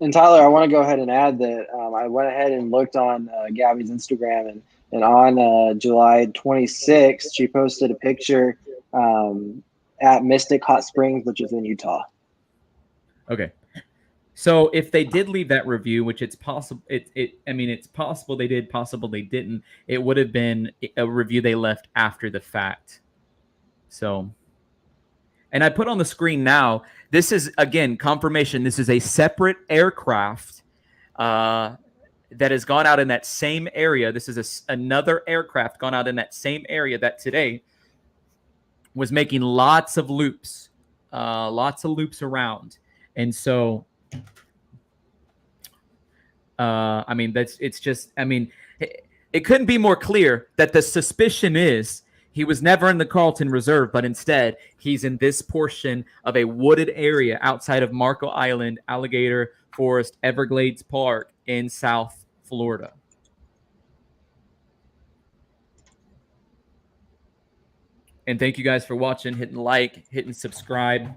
And Tyler, I want to go ahead and add that I went ahead and looked on Gabby's Instagram, and on July 26th, she posted a picture at Mystic Hot Springs, which is in Utah. Okay. So if they did leave that review, which it's possible, it's possible they did, possible they didn't, it would have been a review they left after the fact. So, and I put on the screen now, this is, again, confirmation. This is a separate aircraft that has gone out in that same area. This is another aircraft gone out in that same area that today was making lots of loops around. And so, it couldn't be more clear that the suspicion is he was never in the Carlton Reserve, but instead he's in this portion of a wooded area outside of Marco Island, Alligator Forest, Everglades Park in South Florida. And thank you guys for watching, hitting like, hitting subscribe.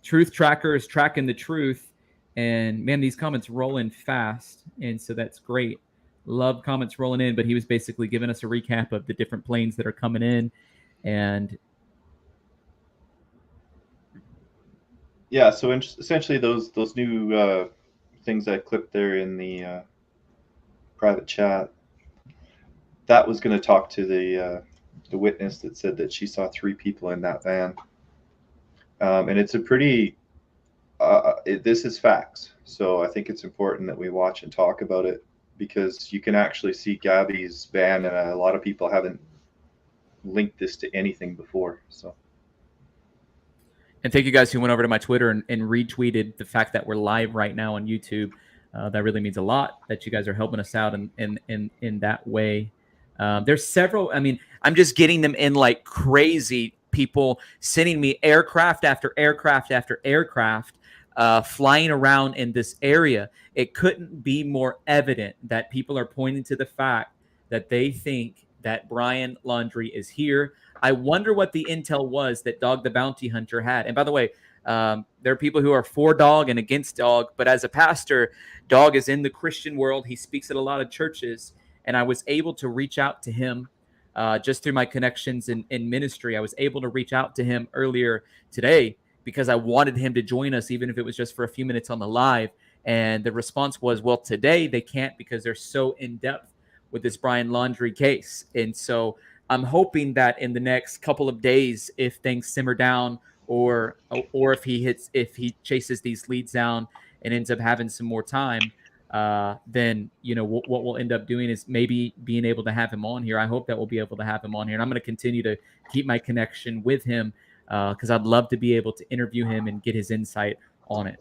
Truth Tracker is tracking the truth. And man, these comments roll in fast. And so that's great. Love comments rolling in, but he was basically giving us a recap of the different planes that are coming in. And yeah, so essentially those new things I clipped there in the private chat, that was going to talk to the witness that said that she saw 3 people in that van. And it's a pretty, this is facts. So I think it's important that we watch and talk about it, because you can actually see Gabby's van, and a lot of people haven't linked this to anything before. So, and thank you guys who went over to my Twitter and retweeted the fact that we're live right now on YouTube. That really means a lot that you guys are helping us out in that way. There's several. I mean, I'm just getting them in like crazy. People sending me aircraft after aircraft after aircraft flying around in this area. It couldn't be more evident that people are pointing to the fact that they think that Brian Laundrie is here. I wonder what the intel was that Dog the Bounty Hunter had. And by the way, there are people who are for Dog and against Dog, but as a pastor, Dog is in the Christian world. He speaks at a lot of churches, and I was able to reach out to him just through my connections in ministry. I was able to reach out to him earlier today because I wanted him to join us, even if it was just for a few minutes on the live. And the response was, well, today they can't because they're so in depth with this Brian Laundrie case. And so I'm hoping that in the next couple of days, if things simmer down, or if he chases these leads down and ends up having some more time, then what we'll end up doing is maybe being able to have him on here. I hope that we'll be able to have him on here, and I'm going to continue to keep my connection with him because I'd love to be able to interview him and get his insight on it.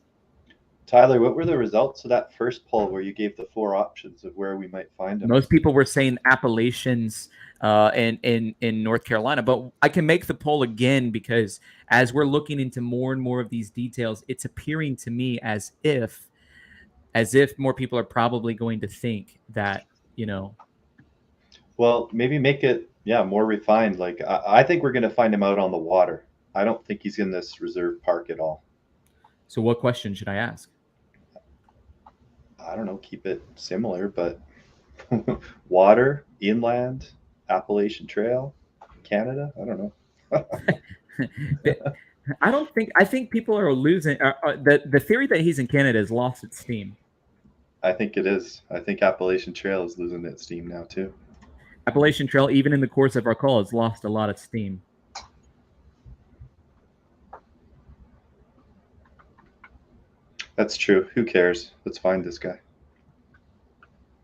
Tyler, what were the results of that first poll where you gave the 4 options of where we might find him? Most people were saying Appalachians in North Carolina, but I can make the poll again because as we're looking into more and more of these details, it's appearing to me as if more people are probably going to think that, Well, maybe make it, more refined. Like, I think we're going to find him out on the water. I don't think he's in this reserve park at all. So what question should I ask? I don't know, keep it similar, but water, inland, Appalachian Trail, Canada. I don't know. I think people are losing the theory that he's in Canada has lost its steam. I think it is. I think Appalachian Trail is losing its steam now too. Appalachian Trail, even in the course of our call, has lost a lot of steam. That's true. Who cares? Let's find this guy.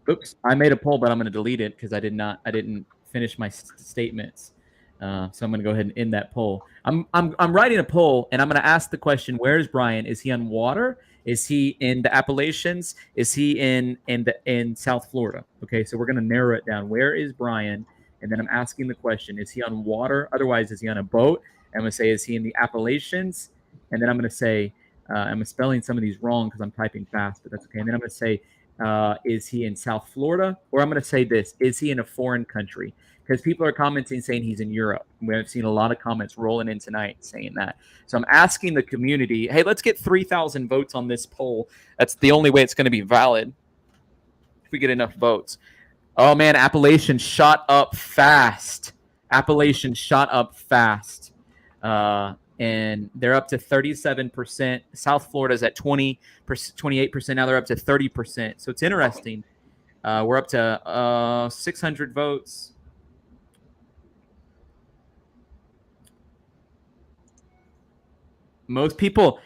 Oops, I made a poll, but I'm going to delete it because I didn't finish my statements. So I'm going to go ahead and end that poll. I'm writing a poll, and I'm going to ask the question: where is Brian? Is he on water? Is he in the Appalachians? Is he in South Florida? Okay, so we're going to narrow it down. Where is Brian? And then I'm asking the question: is he on water? Otherwise, is he on a boat? I'm going to say, is he in the Appalachians? And then I'm going to say, I'm spelling some of these wrong because I'm typing fast, but that's okay. And then I'm going to say, is he in South Florida? Or I'm going to say this, is he in a foreign country? Because people are commenting saying he's in Europe. We have seen a lot of comments rolling in tonight saying that. So I'm asking the community, hey, let's get 3,000 votes on this poll. That's the only way it's going to be valid if we get enough votes. Oh, man, Appalachian shot up fast. Appalachian shot up fast. And they're up to 37%. South Florida's at 28%. Now they're up to 30%. So it's interesting. We're up to 600 votes. Most people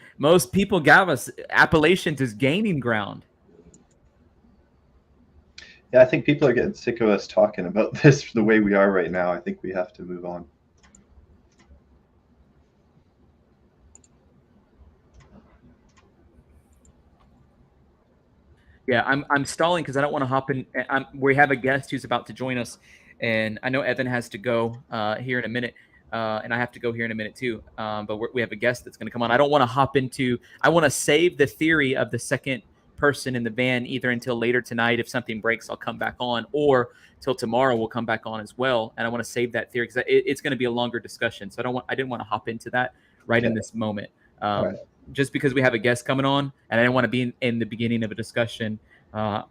gave us Appalachians is gaining ground. Yeah, I think people are getting sick of us talking about this the way we are right now. I think we have to move on. Yeah, I'm stalling because I don't want to hop in. We have a guest who's about to join us, and I know Evan has to go here in a minute, and I have to go here in a minute too. But we have a guest that's going to come on. I don't want to hop into. I want to save the theory of the second person in the van either until later tonight. If something breaks, I'll come back on, or till tomorrow we'll come back on as well. And I want to save that theory because it's going to be a longer discussion. So I didn't want to hop into that in this moment. Right. Just because we have a guest coming on, and I didn't want to be in the beginning of a discussion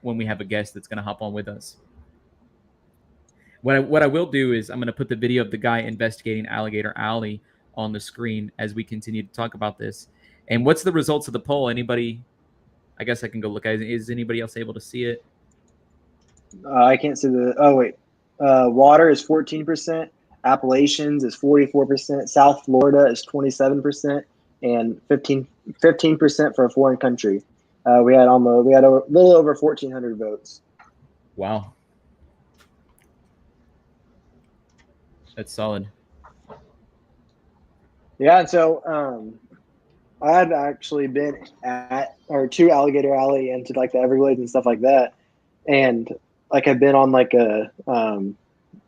when we have a guest that's going to hop on with us. What I will do is I'm going to put the video of the guy investigating Alligator Alley on the screen as we continue to talk about this. And what's the results of the poll? Anybody? I guess I can go look at it. Is anybody else able to see it? I can't see the. Oh wait, water is 14%. Appalachians is 44%. South Florida is 27%, and 15% for a foreign country. We had a little over 1,400 votes. Wow, that's solid. Yeah, and so I had actually been to Alligator Alley and to like the Everglades and stuff like that, and like I've been on like a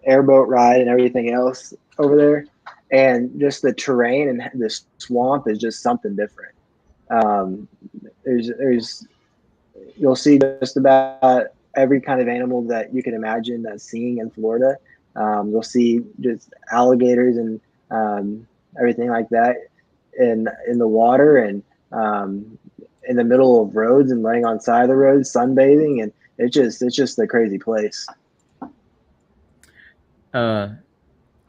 airboat ride and everything else over there, and just the terrain and the swamp is just something different. You'll see just about every kind of animal that you can imagine that's seeing in Florida. You'll see just alligators and everything like that in the water and in the middle of roads and laying on side of the roads, sunbathing, and it's just a crazy place. I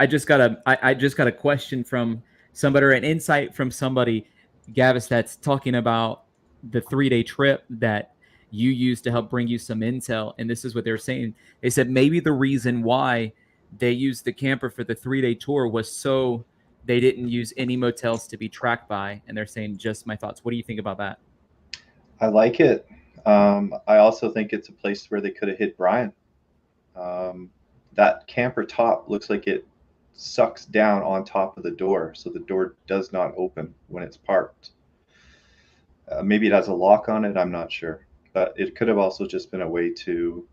just got a question from somebody, or an insight from somebody, Gavis, that's talking about the 3-day trip that you used to help bring you some intel. And this is what they're saying. They said maybe the reason why they used the camper for the 3-day tour was so they didn't use any motels to be tracked by. And they're saying, just my thoughts. What do you think about that? I like it. I also think it's a place where they could have hit Brian. That camper top looks like it sucks down on top of the door, so the door does not open when it's parked. Maybe it has a lock on it, I'm not sure. But it could have also just been a way to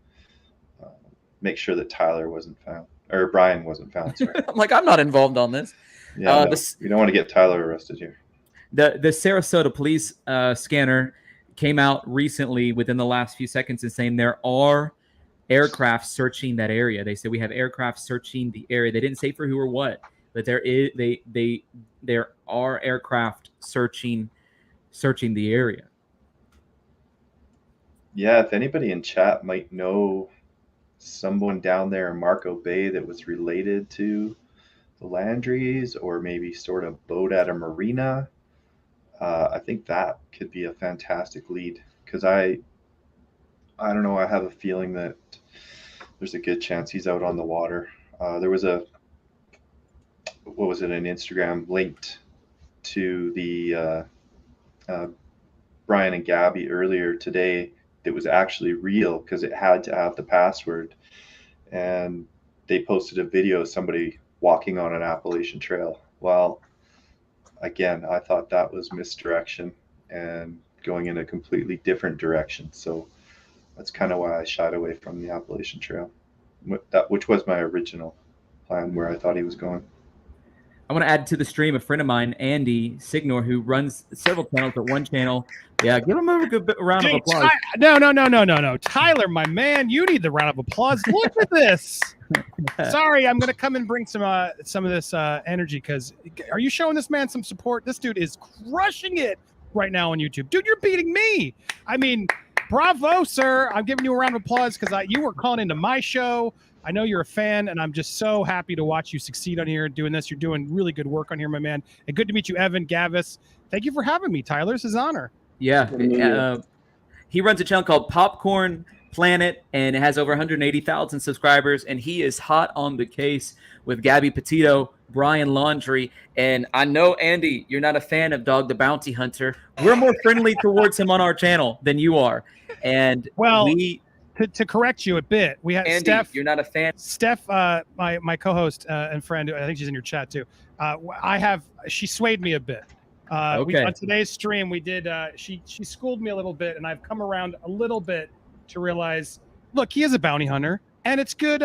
make sure that Tyler wasn't found, or Brian wasn't found. Sorry. I'm like, I'm not involved on this. Yeah, we don't want to get Tyler arrested here. The Sarasota police scanner came out recently within the last few seconds and saying there are aircraft searching that area. They said we have aircraft searching the area. They didn't say for who or what, but there are aircraft searching the area. Yeah, if anybody in chat might know someone down there in Marco Bay that was related to the Laundries, or maybe sort of boat at a marina, I think that could be a fantastic lead, because I don't know, I have a feeling that there's a good chance he's out on the water. There was an Instagram linked to the Brian and Gabby earlier today that was actually real, because it had to have the password, and they posted a video of somebody walking on an Appalachian trail. Well, again, I thought that was misdirection and going in a completely different direction. So that's kind of why I shied away from the Appalachian Trail, which was my original plan, where I thought he was going. I want to add to the stream a friend of mine, Andy Signor, who runs several channels, but one channel. Yeah, give him a good round of applause. No. Tyler, my man, you need the round of applause. Look at this. Sorry, I'm going to come and bring some of this energy because are you showing this man some support? This dude is crushing it right now on YouTube. Dude, you're beating me. I mean, bravo, sir. I'm giving you a round of applause because you were calling into my show. I know you're a fan, and I'm just so happy to watch you succeed on here doing this. You're doing really good work on here, my man. And good to meet you, Evan, Gavis. Thank you for having me, Tyler. This is an honor. Yeah. He runs a channel called Popcorn Planet, and it has over 180,000 subscribers, and he is hot on the case with Gabby Petito, Brian Laundrie, and I know, Andy, you're not a fan of Dog the Bounty Hunter. We're more friendly towards him on our channel than you are. And to correct you a bit, we have Andy, Steph. You're not a fan. Steph, my co-host and friend, I think she's in your chat too. She swayed me a bit. On today's stream, we did. She schooled me a little bit, and I've come around a little bit to realize, look, he is a bounty hunter, and it's good.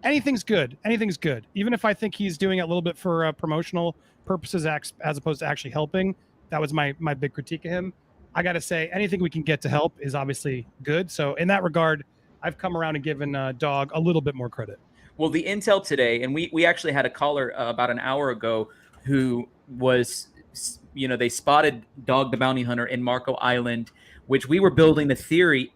Anything's good. Anything's good. Even if I think he's doing it a little bit for promotional purposes, as opposed to actually helping. That was my big critique of him. I got to say, anything we can get to help is obviously good. So in that regard, I've come around and given Dog a little bit more credit. Well, the intel today, and we actually had a caller about an hour ago who was, they spotted Dog the Bounty Hunter in Marco Island, which we were building the theory,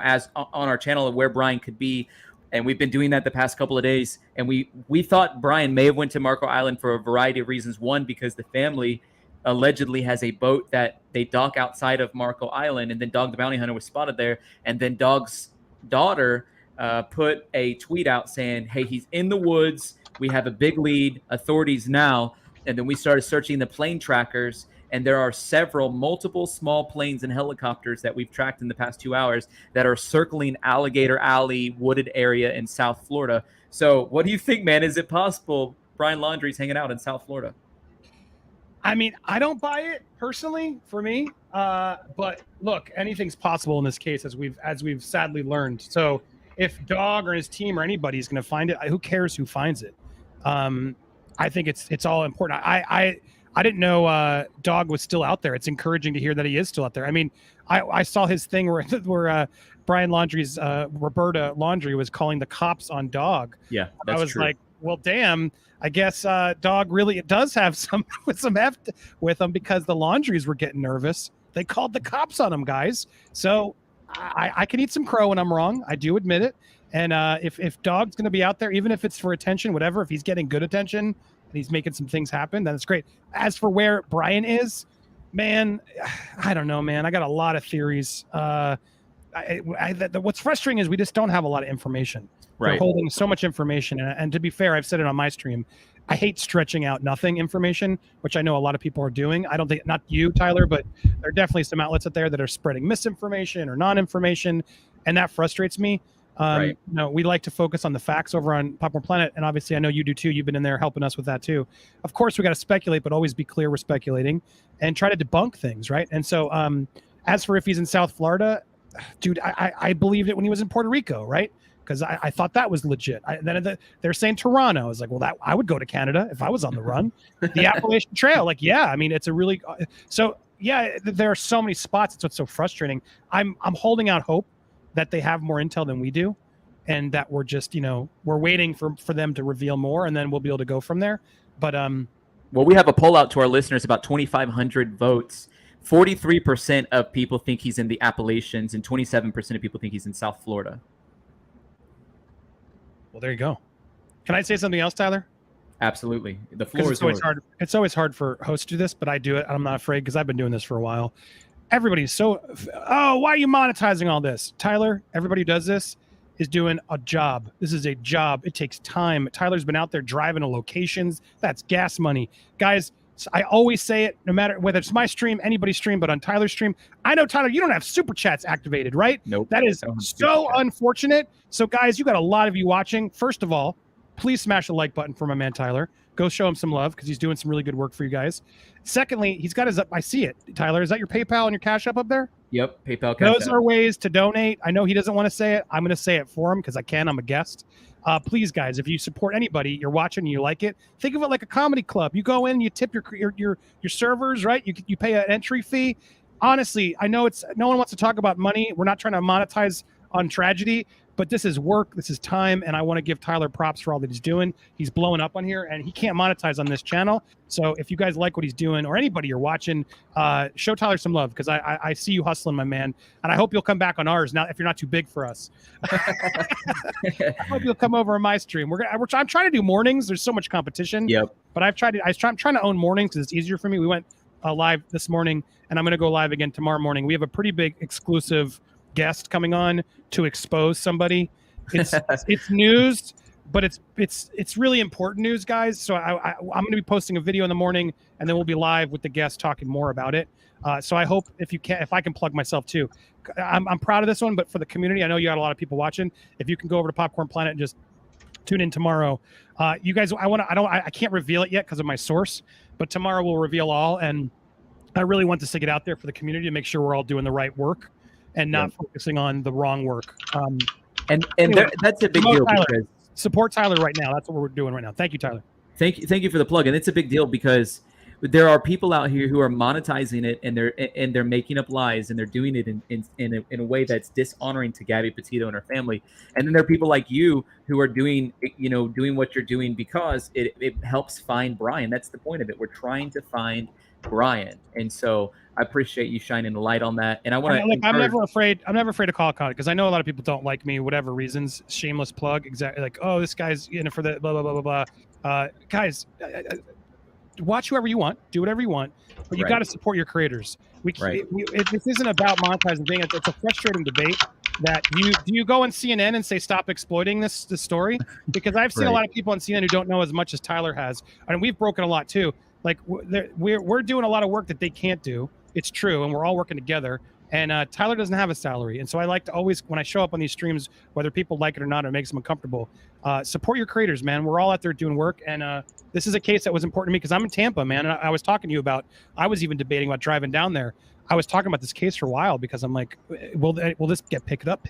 as on our channel of where Brian could be. And we've been doing that the past couple of days. And we thought Brian may have went to Marco Island for a variety of reasons. One, because the family allegedly has a boat that they dock outside of Marco Island, and then Dog the Bounty Hunter was spotted there. And then Dog's daughter put a tweet out saying, hey, he's in the woods. We have a big lead, authorities now. And then we started searching the plane trackers, and there are multiple small planes and helicopters that we've tracked in the past 2 hours that are circling Alligator Alley wooded area in South Florida. So what do you think, man? Is it possible Brian Laundrie's hanging out in South Florida? I mean, I don't buy it personally for me, but look, anything's possible in this case, as we've sadly learned. So if Dog or his team or anybody is going to find it, who cares who finds it? I think it's all important. I didn't know Dog was still out there. It's encouraging to hear that he is still out there. I mean, I saw his thing where Brian Laundrie's Roberta Laundrie was calling the cops on Dog. Yeah, that's I was true. like, well, damn. I guess Dog really does have some heft with him because the Laundries were getting nervous. They called the cops on him, guys. So I can eat some crow when I'm wrong. I do admit it. And if Dog's going to be out there, even if it's for attention, whatever, if he's getting good attention and he's making some things happen, then it's great. As for where Brian is, man, I don't know, man. I got a lot of theories. What's frustrating is we just don't have a lot of information. Right. We're holding so much information. And to be fair, I've said it on my stream. I hate stretching out nothing information, which I know a lot of people are doing. I don't think, not you, Tyler, but there are definitely some outlets out there that are spreading misinformation or non-information. And that frustrates me. Right. We like to focus on the facts over on Popcorn Planet. And obviously I know you do too. You've been in there helping us with that too. Of course, we got to speculate, but always be clear we're speculating and try to debunk things. Right. And so as for if he's in South Florida, dude, I believed it when he was in Puerto Rico. Right. Because I thought that was legit. Then they're saying Toronto. I was like, well, I would go to Canada if I was on the run. The Appalachian Trail, like, yeah, I mean, it's a really there are so many spots. It's what's so frustrating. I'm holding out hope that they have more intel than we do, and that we're just we're waiting for them to reveal more, and then we'll be able to go from there. But well, we have a poll out to our listeners, about 2,500 votes. 43% of people think he's in the Appalachians, and 27% of people think he's in South Florida. Well, there you go. Can I say something else, Tyler? Absolutely. The floor is always hard. It's always hard for hosts to do this, but I do it. I'm not afraid because I've been doing this for a while. Everybody's so, why are you monetizing all this? Tyler, everybody who does this is doing a job. This is a job. It takes time. Tyler's been out there driving to locations. That's gas money. Guys, I always say it, no matter whether it's my stream, anybody's stream, but on Tyler's stream, I know, Tyler, you don't have super chats activated, right? Nope. That is so unfortunate. So guys, you got a lot of you watching. First of all, please smash the like button for my man, Tyler. Go show him some love because he's doing some really good work for you guys. Secondly, he's got his, I see it. Tyler, is that your PayPal and your Cash App up there? Yep. PayPal. Cash Those App. are ways to donate. I know he doesn't want to say it. I'm going to say it for him because I can. I'm a guest. Please, guys, if you support anybody, you're watching, and you like it, think of it like a comedy club. You go in, you tip your servers, right? You pay an entry fee. Honestly, I know no one wants to talk about money. We're not trying to monetize on tragedy, but this is work, this is time, and I want to give Tyler props for all that he's doing. He's blowing up on here, and he can't monetize on this channel. So if you guys like what he's doing, or anybody you're watching, show Tyler some love, because I see you hustling, my man, and I hope you'll come back on ours now if you're not too big for us. I hope you'll come over on my stream. I'm trying to do mornings. There's so much competition. Yep. But I'm trying to own mornings because it's easier for me. We went live this morning, and I'm going to go live again tomorrow morning. We have a pretty big exclusive guest coming on to expose somebody. It's news, but it's really important news, guys. So I'm going to be posting a video in the morning, and then we'll be live with the guest talking more about it. So I hope if I can plug myself too. I'm proud of this one, but for the community, I know you got a lot of people watching. If you can go over to Popcorn Planet and just tune in tomorrow, you guys. I can't reveal it yet because of my source, but tomorrow we'll reveal all. And I really want this to get out there for the community to make sure we're all doing the right work and not focusing on the wrong work. Anyway, that's a big deal because support Tyler right now. That's what we're doing right now. Thank you, Tyler. Thank you for the plug. And it's a big deal because there are people out here who are monetizing it, and they're making up lies, and they're doing it in a way that's dishonoring to Gabby Petito and her family. And then there are people like you who are doing what you're doing because it helps find Brian. That's the point of it. We're trying to find Brian, and so I appreciate you shining the light on that. And I want to. I'm never afraid to call it because I know a lot of people don't like me, whatever reasons. Shameless plug, exactly. Like, oh, this guy's for the blah blah blah blah blah. Guys, watch whoever you want, do whatever you want, but you got to support your creators. This isn't about monetizing thing. It's a frustrating debate. That do you go on CNN and say stop exploiting this story? Because I've seen a lot of people on CNN who don't know as much as Tyler has, and we've broken a lot too. Like we're doing a lot of work that they can't do. It's true, and we're all working together. And Tyler doesn't have a salary, and so I like to always, when I show up on these streams, whether people like it or not, it makes them uncomfortable. Support your creators, man. We're all out there doing work, and this is a case that was important to me because I'm in Tampa, man. And I was talking to you about. I was even debating about driving down there. I was talking about this case for a while because I'm like, will this get picked up?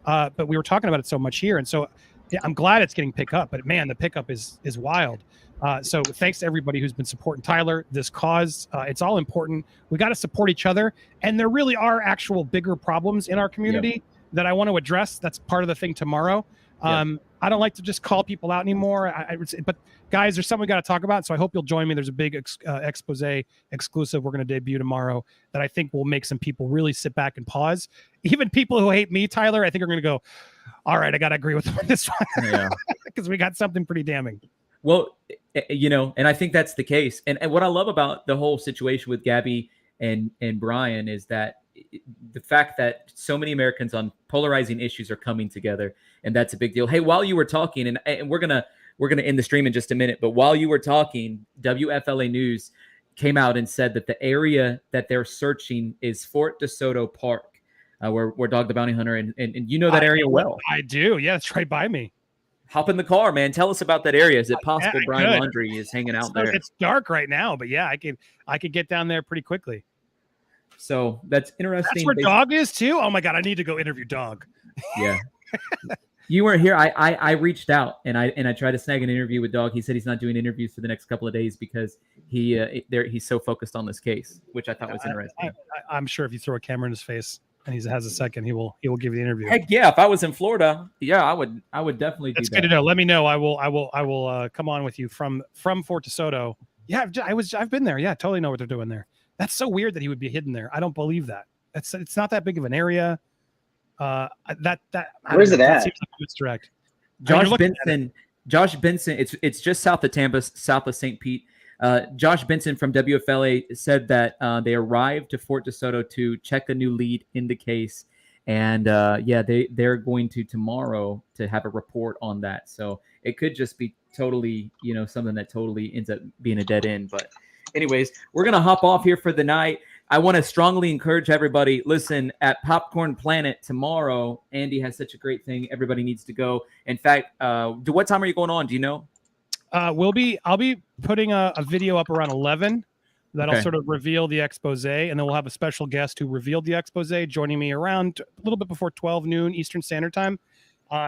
But we were talking about it so much here, and so I'm glad it's getting picked up. But man, the pickup is wild. So thanks to everybody who's been supporting Tyler, this cause. It's all important. We got to support each other. And there really are actual bigger problems in our community that I want to address. That's part of the thing tomorrow. I don't like to just call people out anymore. But guys, there's something we got to talk about. So I hope you'll join me. There's a big expose exclusive we're going to debut tomorrow that I think will make some people really sit back and pause. Even people who hate me, Tyler, I think are going to go, all right, I got to agree with them on this one. Because we got something pretty damning. Well, and I think that's the case. And what I love about the whole situation with Gabby and Brian is that the fact that so many Americans on polarizing issues are coming together, and that's a big deal. Hey, while you were talking, and we're gonna end the stream in just a minute, but while you were talking, WFLA News came out and said that the area that they're searching is Fort DeSoto Park, where Dog the Bounty Hunter and you know that area well. I do. Yeah, it's right by me. Hop in the car, man. Tell us about that area. Is it possible Brian Laundrie is hanging out there? It's dark right now, but yeah, I could get down there pretty quickly. So that's interesting. That's where Dog is too. Oh my God, I need to go interview Dog. Yeah. You weren't here. I reached out and I tried to snag an interview with Dog. He said he's not doing interviews for the next couple of days because he's so focused on this case, which I thought was interesting. I'm sure if you throw a camera in his face and he has a second, he will give you the interview. Heck yeah! If I was in Florida, I would definitely do that. That's good to know. Let me know. I will come on with you from Fort DeSoto. Yeah, I've been there. Yeah, totally know what they're doing there. That's so weird that he would be hidden there. I don't believe that. It's not that big of an area. Where's it at? Seems like it's direct. Josh Benson. It's just south of Tampa, south of St. Pete. Josh Benson from WFLA said that they arrived to Fort DeSoto to check a new lead in the case, and they're going to tomorrow to have a report on that. So it could just be totally, something that totally ends up being a dead end. But anyways, we're gonna hop off here for the night. I want to strongly encourage everybody. Listen, at Popcorn Planet tomorrow, Andy has such a great thing. Everybody needs to go. In fact, what time are you going on? Do you know? I'll be putting a video up around 11 that'll sort of reveal the expose, and then we'll have a special guest who revealed the expose joining me around a little bit before 12 noon Eastern Standard Time.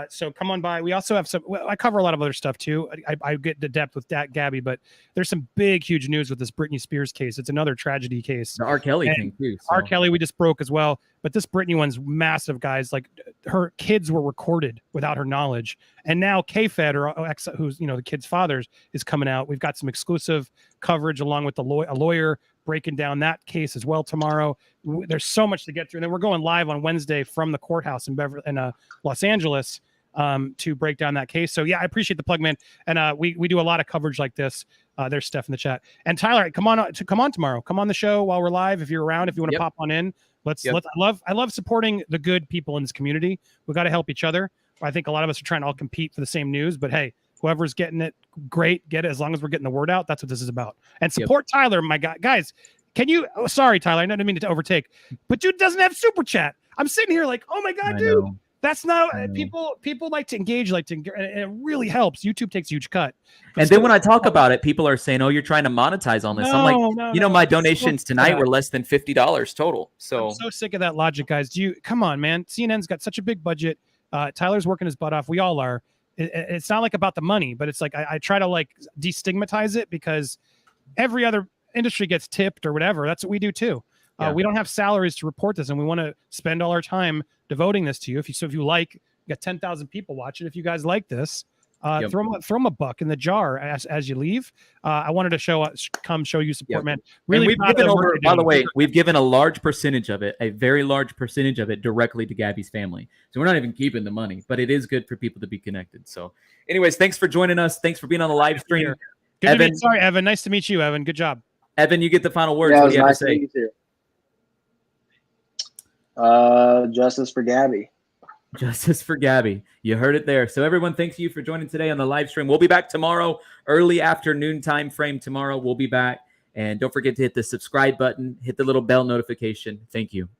So come on by. We also have I cover a lot of other stuff too. I get into depth with Gabby, but there's some big, huge news with this Britney Spears case. It's another tragedy case. The R. Kelly thing too. So. R. Kelly, we just broke as well. But this Britney one's massive, guys. Like her kids were recorded without her knowledge. And now K-Fed, or who's, the kid's father's, is coming out. We've got some exclusive coverage along with a lawyer breaking down that case as well tomorrow. There's so much to get through. And then we're going live on Wednesday from the courthouse in Los Angeles to break down that case. So yeah, I appreciate the plug, man. And we do a lot of coverage like this. There's Steph in the chat. And Tyler, come on tomorrow. Come on the show while we're live. If you're around, if you want to pop on in, I love supporting the good people in this community. We got to help each other. I think a lot of us are trying to all compete for the same news, but hey, whoever's getting it, great, get it. As long as we're getting the word out, that's what this is about. And support Tyler, my guy. Guys, can you? Oh, sorry, Tyler, I didn't mean to overtake, but dude doesn't have super chat. I'm sitting here like, oh my god, dude, that's not people like to engage, and it really helps. YouTube takes a huge cut. And then when I talk about it, people are saying, "Oh, you're trying to monetize on this." I'm like, my donations tonight were less than $50 total. So I'm so sick of that logic, guys. Come on, man? CNN's got such a big budget. Tyler's working his butt off. We all are. It's not like about the money, but it's like I try to like destigmatize it because every other industry gets tipped or whatever. That's what we do too. We don't have salaries to report this, and we want to spend all our time devoting this to you. If you like, you got 10,000 people watching. If you guys like this, throw them a buck in the jar as you leave. I wanted to show you support, man. Really, we've given over. By the way, we've given a large percentage of it, a very large percentage of it, directly to Gabby's family. So we're not even keeping the money, but it is good for people to be connected. So, anyways, thanks for joining us. Thanks for being on the live stream. Evan, Evan. Nice to meet you, Evan. Good job. Evan, you get the final words. Yeah, what do you have nice to say? To meet you too. Justice for Gabby. Justice for Gabby. You heard it there. So everyone, thanks you for joining today on the live stream. We'll be back tomorrow, early afternoon time frame tomorrow. We'll be back. And don't forget to hit the subscribe button, hit the little bell notification. Thank you.